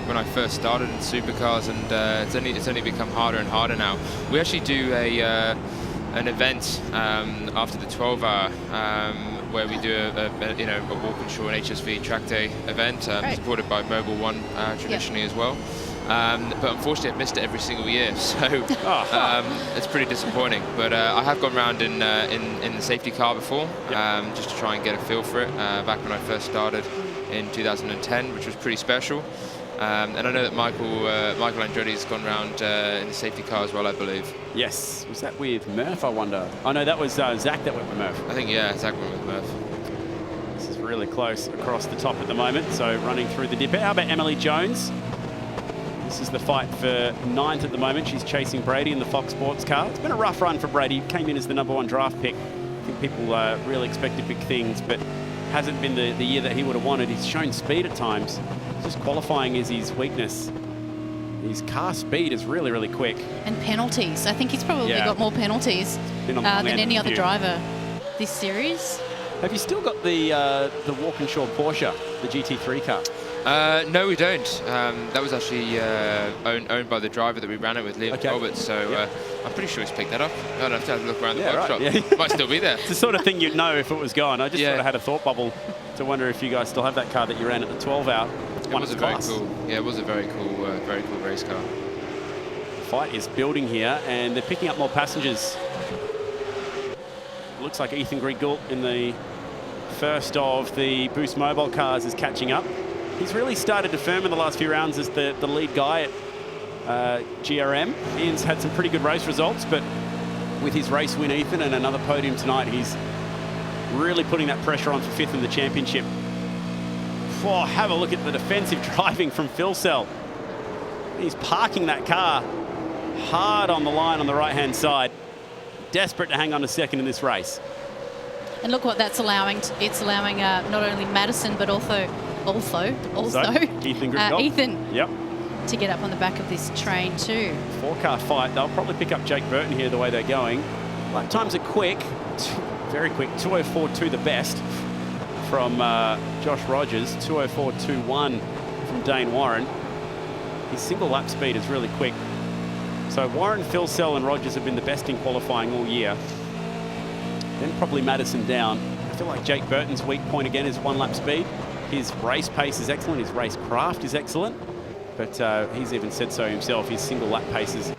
when I first started in supercars, and it's only become harder and harder now. We actually do an event after the 12-hour where we do a walk and shore and HSV track day event supported by Mobile One traditionally as well. But unfortunately, I've missed it every single year, so it's pretty disappointing. But I have gone around in the safety car before, just to try and get a feel for it. Back when I first started in 2010, which was pretty special. And I know that Michael Andretti's gone around in the safety car as well, I believe. Yes. Was that with Murph, I wonder? Oh, no, that was Zach that went with Murph. I think, yeah, Zach went with Murph. This is really close across the top at the moment, so running through the dip. How about Emily Jones? This is the fight for 9th at the moment. She's chasing Brady in the Fox Sports car. It's been a rough run for Brady. Came in as the #1 draft pick. I think people really expected big things, but hasn't been the year that he would have wanted. He's shown speed at times. Just qualifying is his weakness. His car speed is really, really quick. And penalties. I think he's probably got more penalties than any other driver this series. Have you still got the Walkinshaw Porsche, the GT3 car? No, we don't. That was actually owned by the driver that we ran it with, Liam Roberts. So I'm pretty sure he's picked that up. I'd have to have a look around the workshop. Right, yeah. Might still be there. It's the sort of thing you'd know if it was gone. I just sort of had a thought bubble to wonder if you guys still have that car that you ran at the 12 hour. It was a very cool. Yeah, it was a very cool race car. The fight is building here, and they're picking up more passengers. Looks like Ethan Grigult in the first of the Boost Mobile cars is catching up. He's really started to firm in the last few rounds as the lead guy at GRM. Ian's had some pretty good race results, but with his race win, Ethan, and another podium tonight, he's really putting that pressure on for 5th in the championship. Oh, have a look at the defensive driving from Phillip. He's parking that car hard on the line on the right-hand side. Desperate to hang on to 2nd in this race. And look what that's allowing. It's allowing not only Madison, but also Ethan Grigult. Ethan. Yep. To get up on the back of this train too. 4-car fight. They'll probably pick up Jake Burton here the way they're going. Lap times are quick, very quick. 2:04.2 the best from Josh Rogers. 2:04.21 from Dane Warren. His single lap speed is really quick. So Warren, Phillip and Rogers have been the best in qualifying all year. Then probably Madison Down. I feel like Jake Burton's weak point again is 1 lap speed. His race pace is excellent. His race craft is excellent. But he's even said so himself. His single lap pace is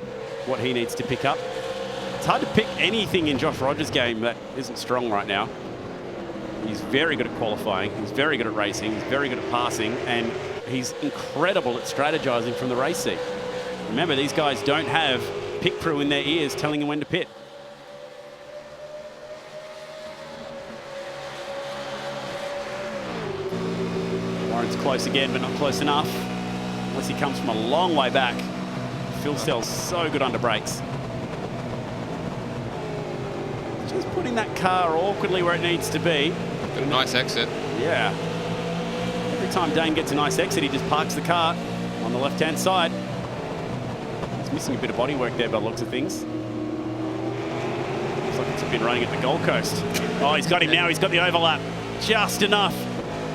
what he needs to pick up. It's hard to pick anything in Josh Rogers' game that isn't strong right now. He's very good at qualifying. He's very good at racing. He's very good at passing. And he's incredible at strategizing from the race seat. Remember, these guys don't have pit crew in their ears telling them when to pit. Warren's close again, but not close enough. Unless he comes from a long way back. Phillip's so good under brakes. Just putting that car awkwardly where it needs to be. Got a nice exit. Yeah. Every time Dane gets a nice exit, he just parks the car on the left-hand side. He's missing a bit of bodywork there by the looks of things. Looks like it's been running at the Gold Coast. Oh, he's got him now. He's got the overlap. Just enough.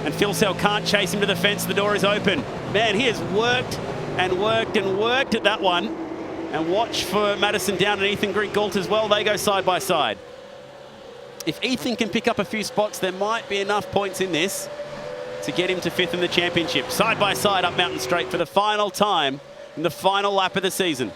And Phillip can't chase him to the fence. The door is open. Man, he has worked and worked and worked at that one. And watch for Madison Down and Ethan Grigult as well. They go side by side. If Ethan can pick up a few spots, there might be enough points in this to get him to 5th in the championship. Side by side up Mountain Straight for the final time in the final lap of the season.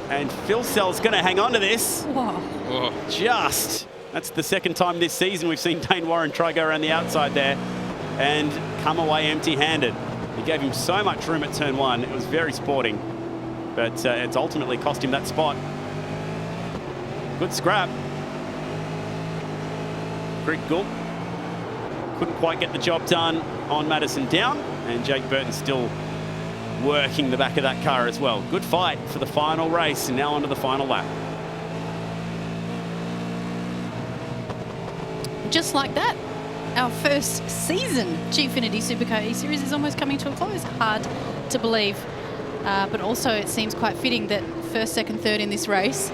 And Phillip's going to hang on to this. Whoa. Just. That's the 2nd time this season we've seen Dane Warren try go around the outside there and come away empty-handed. He gave him so much room at turn 1. It was very sporting, but it's ultimately cost him that spot. Good scrap. Grigult couldn't quite get the job done on Madison Down, and Jake Burton still working the back of that car as well. Good fight for the final race, and now onto the final lap. Just like that, our first season Gfinity Supercars Eseries is almost coming to a close. Hard to believe, but also it seems quite fitting that 1st, 2nd, 3rd in this race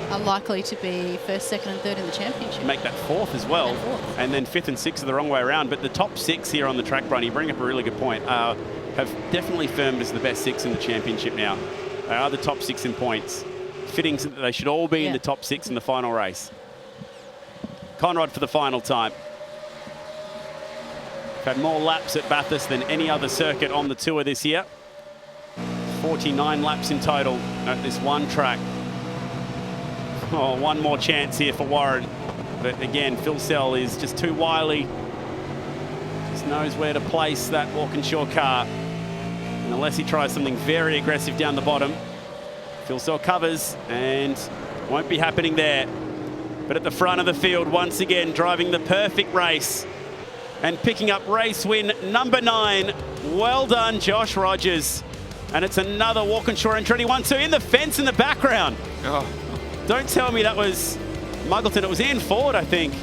are likely to be 1st, 2nd and 3rd in the championship. Make that 4th as well, and then 5th and 6th are the wrong way around. But the top 6 here on the track, Brun, you bring up a really good point, have definitely firmed as the best 6 in the championship now. They are the top 6 in points. Fitting that they should all be in the top 6 in the final race. Conrad for the final time. Had more laps at Bathurst than any other circuit on the tour this year. 49 laps in total at this one track. Oh, one more chance here for Warren. But again, Phillip is just too wily. Just knows where to place that Walkinshaw car. And unless he tries something very aggressive down the bottom, Phillip covers and won't be happening there. But at the front of the field, once again, driving the perfect race. And picking up race win number 9. Well done, Josh Rogers. And it's another Walkinshaw entry. 1-2 in the fence in the background. Oh. Don't tell me that was Muggleton. It was Ian Ford, I think.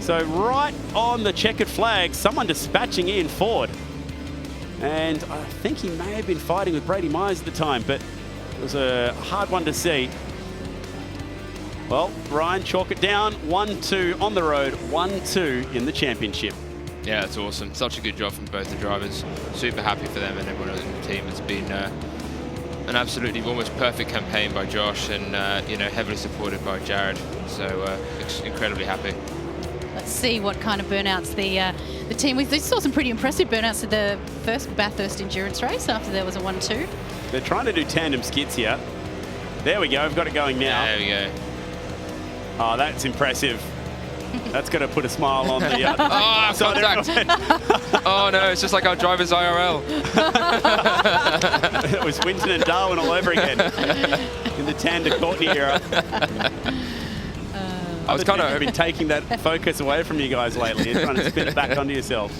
So right on the checkered flag, someone dispatching Ian Ford. And I think he may have been fighting with Brady Myers at the time, but it was a hard one to see. Well, Ryan, chalk it down. 1-2 on the road, 1-2 in the championship. Yeah, that's awesome. Such a good job from both the drivers. Super happy for them and everyone else in the team. It's been an absolutely almost perfect campaign by Josh and, heavily supported by Jared. So incredibly happy. Let's see what kind of burnouts the team with. They saw some pretty impressive burnouts at the first Bathurst endurance race after there was a 1-2. They're trying to do tandem skids here. There we go. We've got it going now. There we go. Oh, that's impressive. That's going to put a smile on the... Contact. Oh, no, it's just like our driver's IRL. It was Winton and Darwin all over again in the Tander Courtney era. I was kind of been taking that focus away from you guys lately and trying to spin it back onto yourself.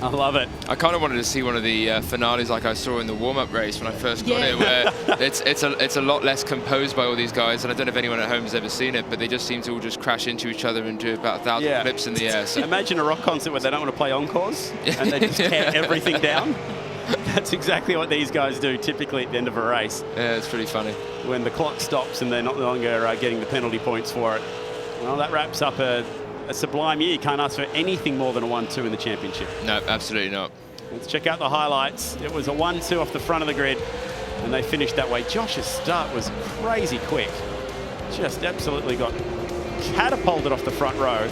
I love it. I kind of wanted to see one of the finales like I saw in the warm-up race when I first got it, where it's a lot less composed by all these guys, and I don't know if anyone at home has ever seen it, but they just seem to all just crash into each other and do about 1,000 flips in the air. So. Imagine a rock concert where they don't want to play encores and they just tear everything down. That's exactly what these guys do typically at the end of a race. Yeah, it's pretty funny. When the clock stops and they're not longer getting the penalty points for it. Well, that wraps up a sublime year. You can't ask for anything more than a 1-2 in the championship. No, absolutely not. Let's check out the highlights. It was a 1-2 off the front of the grid, and they finished that way. Josh's start was crazy quick. Just absolutely got catapulted off the front row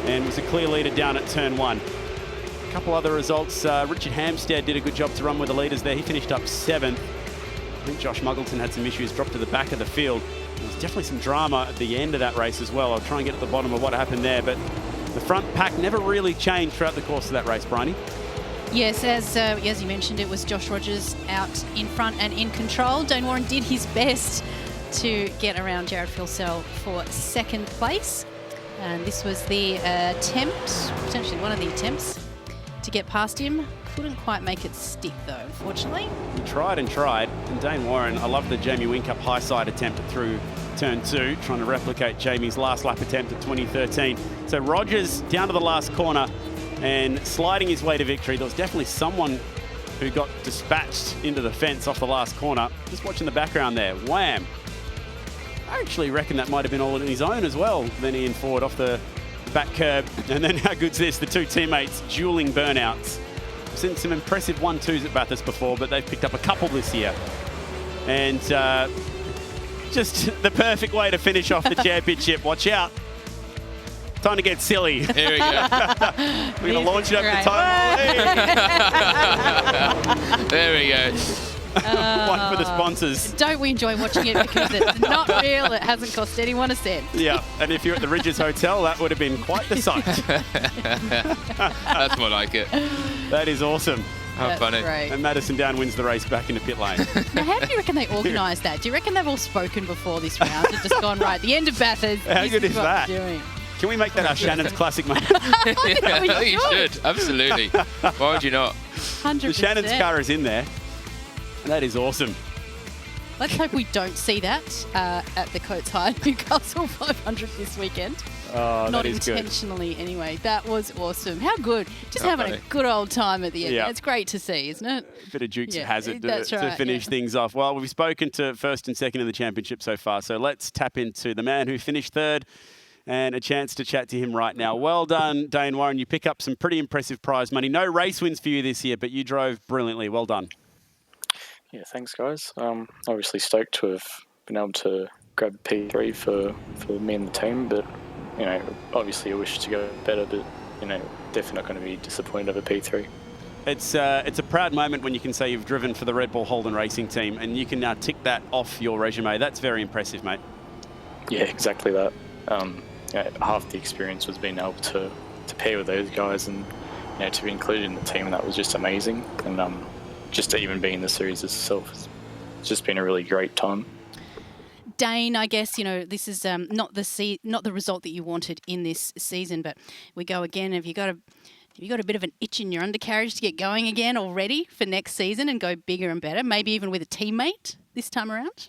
and was a clear leader down at turn 1. A couple other results. Richard Hampstead did a good job to run with the leaders there. He finished up 7th. I think Josh Muggleton had some issues, dropped to the back of the field. There was definitely some drama at the end of that race as well. I'll try and get at the bottom of what happened there, but the front pack never really changed throughout the course of that race, Bryony. Yes, as you mentioned, it was Josh Rogers out in front and in control. Dane Warren did his best to get around Jared Filsell for 2nd place. And this was the attempt, potentially one of the attempts, to get past him. Couldn't quite make it stick though, unfortunately. He tried and tried. And Dane Warren, I love the Jamie Whincup high side attempt through turn 2, trying to replicate Jamie's last lap attempt of 2013. So Rogers down to the last corner and sliding his way to victory. There was definitely someone who got dispatched into the fence off the last corner. Just watching the background there, wham. I actually reckon that might have been all on his own as well. Then Ian Ford off the back curb. And then how good's this? The two teammates dueling burnouts. We've seen some impressive 1-2s at Bathurst before, but they've picked up a couple this year. And just the perfect way to finish off the championship. Watch out. Time to get silly. Here we go. We're going to launch it over the time. There we go. One for the sponsors. Don't we enjoy watching it because it's not real. It hasn't cost anyone a cent. Yeah, and if you're at the Ridges Hotel, that would have been quite the sight. That's more like it. That is awesome. How funny. Great. And Madison Down wins the race back into pit lane. Now, how do you reckon they organised that? Do you reckon they've all spoken before this round and just gone, right, the end of Bathurst, How good is that? Doing? Can we make that our Shannons classic, mate? Yeah, I think you should. Absolutely. Why would you not? 100%. The Shannons car is in there. That is awesome. Let's hope we don't see that at the Coates Hire Newcastle 500 this weekend. Oh, Not that is good. intentionally, anyway. That was awesome. How good. Just having funny. a good old time at the end. Yeah. It's great to see, isn't it? Bit of Dukes of Hazzard that's to right, finish yeah. things off. Well, we've spoken to first and second in the championship so far, so let's tap into the man who finished 3rd and a chance to chat to him right now. Well done, Dane Warren. You pick up some pretty impressive prize money. No race wins for you this year, but you drove brilliantly. Well done. Yeah, thanks, guys. Obviously stoked to have been able to grab P3 for me and the team, but, you know, obviously I wish to go better, but, you know, definitely not going to be disappointed over P3. It's a proud moment when you can say you've driven for the Red Bull Holden Racing team, and you can now tick that off your resume. That's very impressive, mate. Yeah, exactly that. You know, half the experience was being able to pair with those guys and, you know, to be included in the team, that was just amazing. And just to even be in the series itself, it's just been a really great time. Dane, I guess, this is not the result that you wanted in this season, but we go again. Have you got a bit of an itch in your undercarriage to get going again already for next season and go bigger and better? Maybe even with a teammate next time around?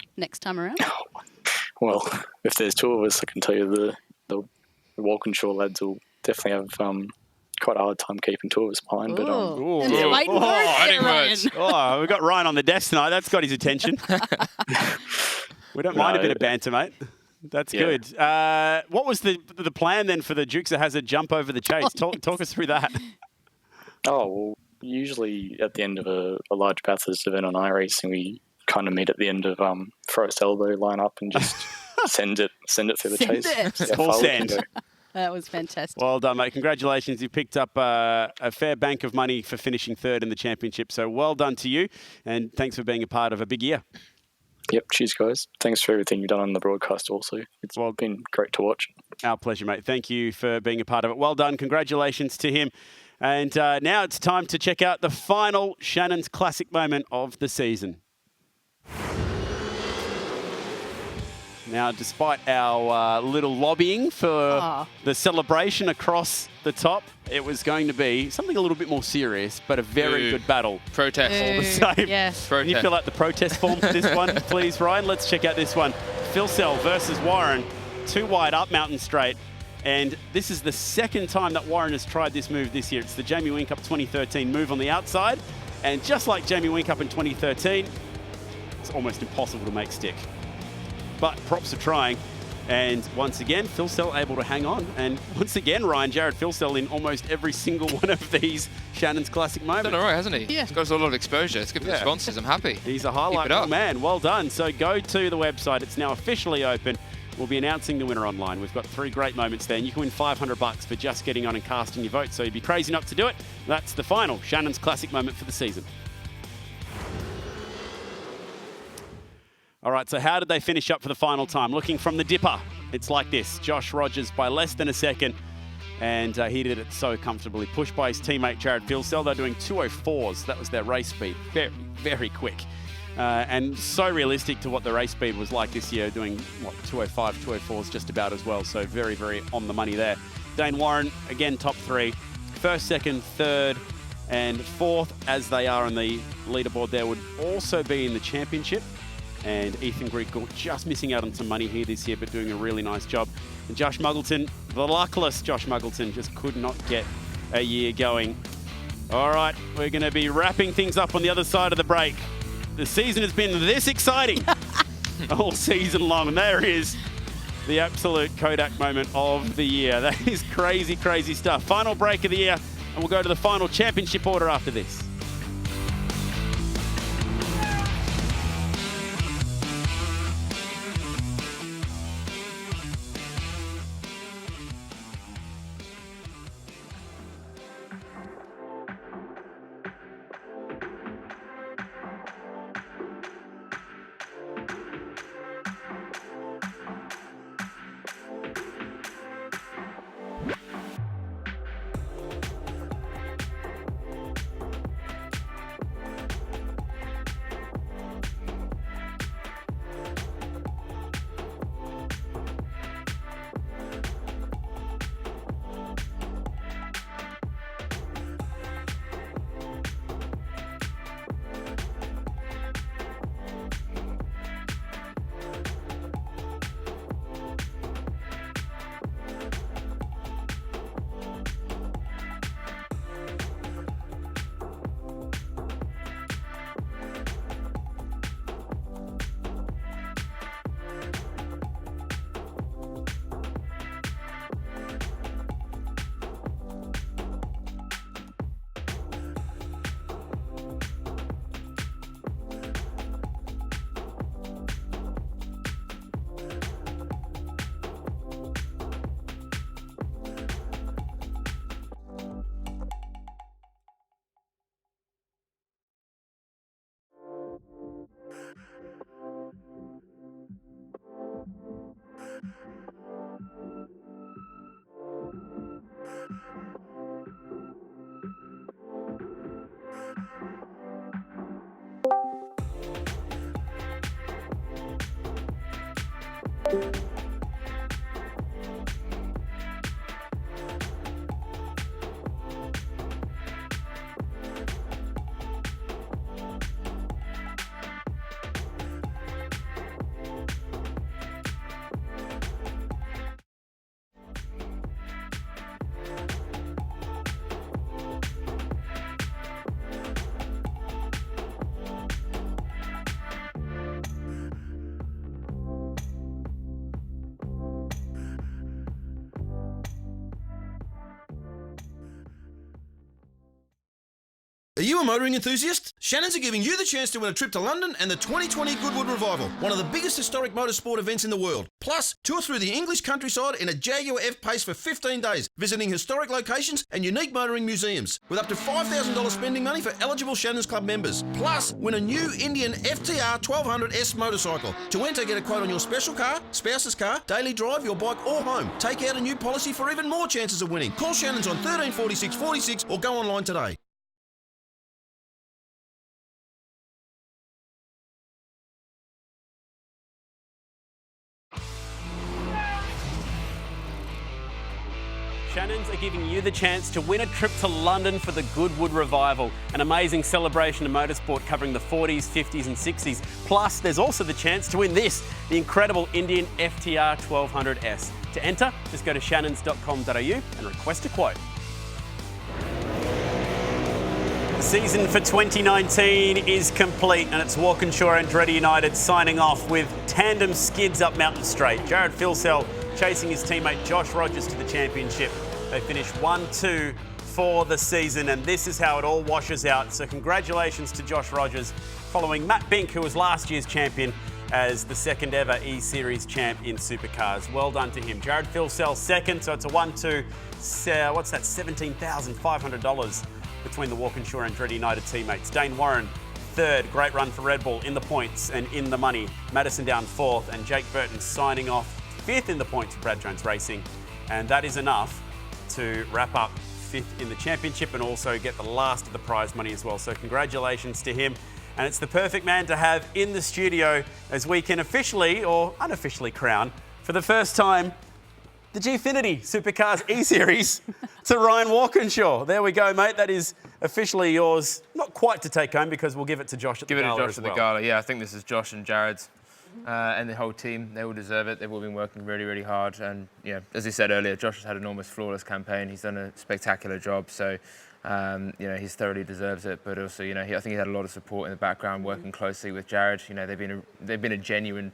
Well, if there's two of us, I can tell you the Walkinshaw lads will definitely have quite a hard time keeping two of us behind. But we got Ryan on the desk tonight. That's got his attention. We don't mind a bit of banter, mate. That's good. What was the plan then for the Dukes of Hazzard jump over the chase? Talk us through that. Oh, well, usually at the end of a large Bathurst event on iRacing, we kind of meet at the end of Forest Elbow, line up and just send it through the chase. It's called send. That was fantastic. Well done, mate. Congratulations. You picked up a fair bank of money for finishing third in the championship. So well done to you. And thanks for being a part of a big year. Yep, cheers, guys. Thanks for everything you've done on the broadcast also. It's been great to watch. Our pleasure, mate. Thank you for being a part of it. Well done. Congratulations to him. And now it's time to check out the final Shannons Classic moment of the season. Now, despite our little lobbying for the celebration across the top, it was going to be something a little bit more serious, but a very good battle. Protest. All the same. Yes. Can you fill out the protest form for this one, please, Ryan? Let's check out this one. Phillip versus Warren, 2 wide up Mountain Straight. And this is the second time that Warren has tried this move this year. It's the Jamie Whincup 2013 move on the outside. And just like Jamie Whincup in 2013, it's almost impossible to make stick. But props are trying. And once again, Phillip able to hang on. And once again, Ryan, Jared Phillip in almost every single one of these Shannons Classic moments. Done all right, hasn't he? Yeah. He's got us a lot of exposure. It's good for the sponsors. I'm happy. He's a highlight man. Well done. So go to the website. It's now officially open. We'll be announcing the winner online. We've got 3 great moments there, and you can win $500 for just getting on and casting your vote. So you'd be crazy not to do it. That's the final Shannons Classic moment for the season. All right, so how did they finish up for the final time? Looking from the dipper, it's like this. Josh Rogers by less than a second, and he did it so comfortably. Pushed by his teammate, Jared Phillip. They're doing 2:04s. That was their race speed. Very, very quick. And so realistic to what the race speed was like this year, doing, 2:05, 2:04s just about as well. So very, very on the money there. Dane Warren, again, top 3. First, second, third, and fourth, as they are on the leaderboard there, would also be in the championship. And Ethan Griggle just missing out on some money here this year, but doing a really nice job. And Josh Muggleton, the luckless Josh Muggleton, just could not get a year going. All right, we're going to be wrapping things up on the other side of the break. The season has been this exciting all season long. And there is the absolute Kodak moment of the year. That is crazy, crazy stuff. Final break of the year, and we'll go to the final championship order after this. Are you a motoring enthusiast? Shannons are giving you the chance to win a trip to London and the 2020 Goodwood Revival, one of the biggest historic motorsport events in the world. Plus, tour through the English countryside in a Jaguar F-Pace for 15 days, visiting historic locations and unique motoring museums, with up to $5,000 spending money for eligible Shannons Club members. Plus, win a new Indian FTR 1200S motorcycle. To enter, get a quote on your special car, spouse's car, daily drive, your bike or home. Take out a new policy for even more chances of winning. Call Shannons on 13 46 46 or go online today. Shannons are giving you the chance to win a trip to London for the Goodwood Revival, an amazing celebration of motorsport covering the 40s, 50s and 60s. Plus, there's also the chance to win this, the incredible Indian FTR 1200S. To enter, just go to shannons.com.au and request a quote. The season for 2019 is complete, and it's Walkinshaw Andretti United signing off with tandem skids up Mountain Straight. Jared Philsell chasing his teammate Josh Rogers to the championship. They finished 1-2 for the season, and this is how it all washes out. So congratulations to Josh Rogers, following Matt Bink, who was last year's champion, as the second ever E-Series champ in Supercars. Well done to him. Jared Philsell second, so it's a 1-2. What's that? $17,500 between the Walkinshaw Andretti United teammates. Dane Warren third, great run for Red Bull in the points and in the money. Madison Down fourth, and Jake Burton signing off fifth in the points for Brad Jones Racing. And that is enough to wrap up fifth in the championship and also get the last of the prize money as well. So congratulations to him. And it's the perfect man to have in the studio as we can officially or unofficially crown, for the first time, the Gfinity Supercars E-Series to Ryan Walkinshaw. There we go, mate. That is officially yours. Not quite to take home, because we'll give it to Josh at the gala. Give it to Josh at the gala. Yeah, I think this is Josh and Jared's and the whole team. They all deserve it. They've all been working really, really hard. And yeah, as he said earlier, Josh has had an almost flawless campaign. He's done a spectacular job. So he thoroughly deserves it. But also, I think he had a lot of support in the background, working closely with Jared. They've been a genuine,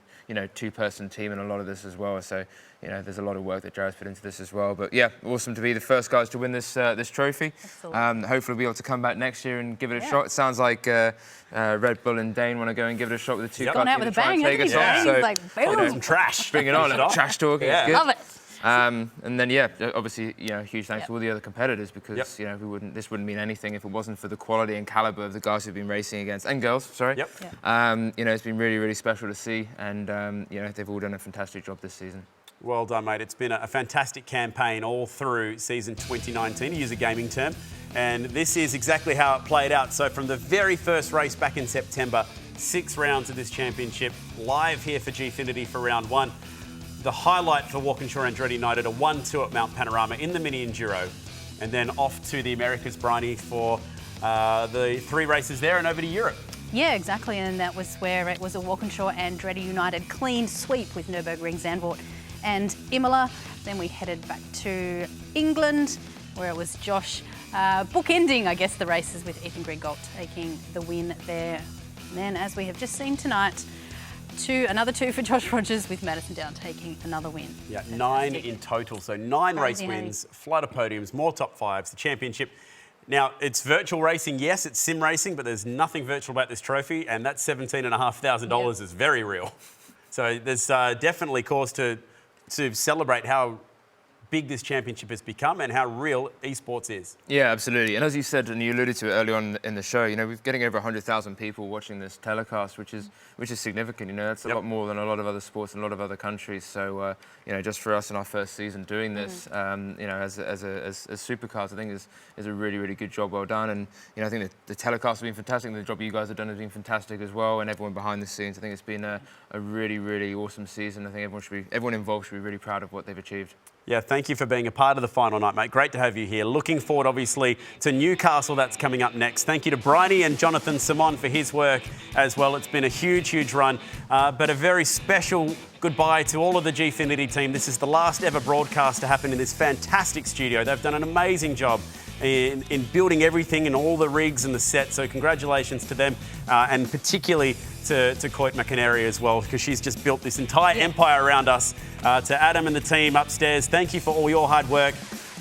two-person team in a lot of this as well. So, there's a lot of work that Jared's put into this as well. But yeah, awesome to be the first guys to win this trophy. Hopefully we'll be able to come back next year and give it a shot. It sounds like Red Bull and Dane want to go and give it a shot with the two-car team to try and take us on. So, Like, trash. Bring it on. Trash talking. Yeah. Good. Love it. And then, obviously, huge thanks to all the other competitors, because, this wouldn't mean anything if it wasn't for the quality and caliber of the guys who've been racing against, and girls, sorry. It's been really, really special to see, and, they've all done a fantastic job this season. Well done, mate. It's been a fantastic campaign all through season 2019, to use a gaming term. And this is exactly how it played out. So from the very first race back in September, 6 rounds of this championship, live here for Gfinity for round 1. The highlight for Walkinshaw Andretti United, a 1-2 at Mount Panorama in the Mini Enduro, and then off to the Americas Briny for the 3 races there and over to Europe. Yeah, exactly, and that was where it was a Walkinshaw Andretti United clean sweep with Nürburgring, Zandvoort and Imola. Then we headed back to England, where it was Josh bookending, I guess, the races with Ethan Griggold taking the win there. And then, as we have just seen tonight, another 2 for Josh Rogers, with Madison Down taking another win. Yeah, 9 in total. So 9 race wins, flood of podiums, more top 5s, the championship. Now, it's virtual racing. Yes, it's sim racing, but there's nothing virtual about this trophy, and that $17,500 is very real. So there's definitely cause to celebrate how big this championship has become and how real esports is. Yeah, absolutely. And as you said, and you alluded to it early on in the show, we're getting over 100,000 people watching this telecast, which is significant. That's a lot more than a lot of other sports and a lot of other countries. So, just for us in our first season doing this, as Supercars, I think is a really, really good job. Well done. And I think the telecast has been fantastic. The job you guys have done has been fantastic as well. And everyone behind the scenes, I think it's been a really, really awesome season. I think everyone involved should be really proud of what they've achieved. Yeah, thank you for being a part of the final night, mate. Great to have you here. Looking forward, obviously, to Newcastle. That's coming up next. Thank you to Bryony and Jonathan Simon for his work as well. It's been a huge, huge run, but a very special goodbye to all of the Gfinity team. This is the last ever broadcast to happen in this fantastic studio. They've done an amazing job in building everything and all the rigs and the set. So congratulations to them, and particularly to Coit McInerney as well, because she's just built this entire empire around us. To Adam and the team upstairs, thank you for all your hard work.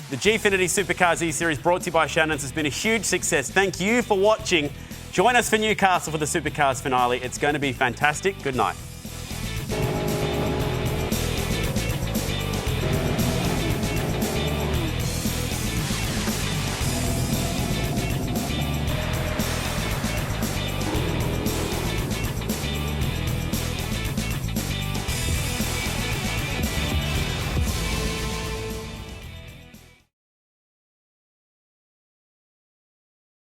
The Gfinity Supercars E-Series brought to you by Shannons has been a huge success. Thank you for watching. Join us for Newcastle for the Supercars finale. It's going to be fantastic. Good night.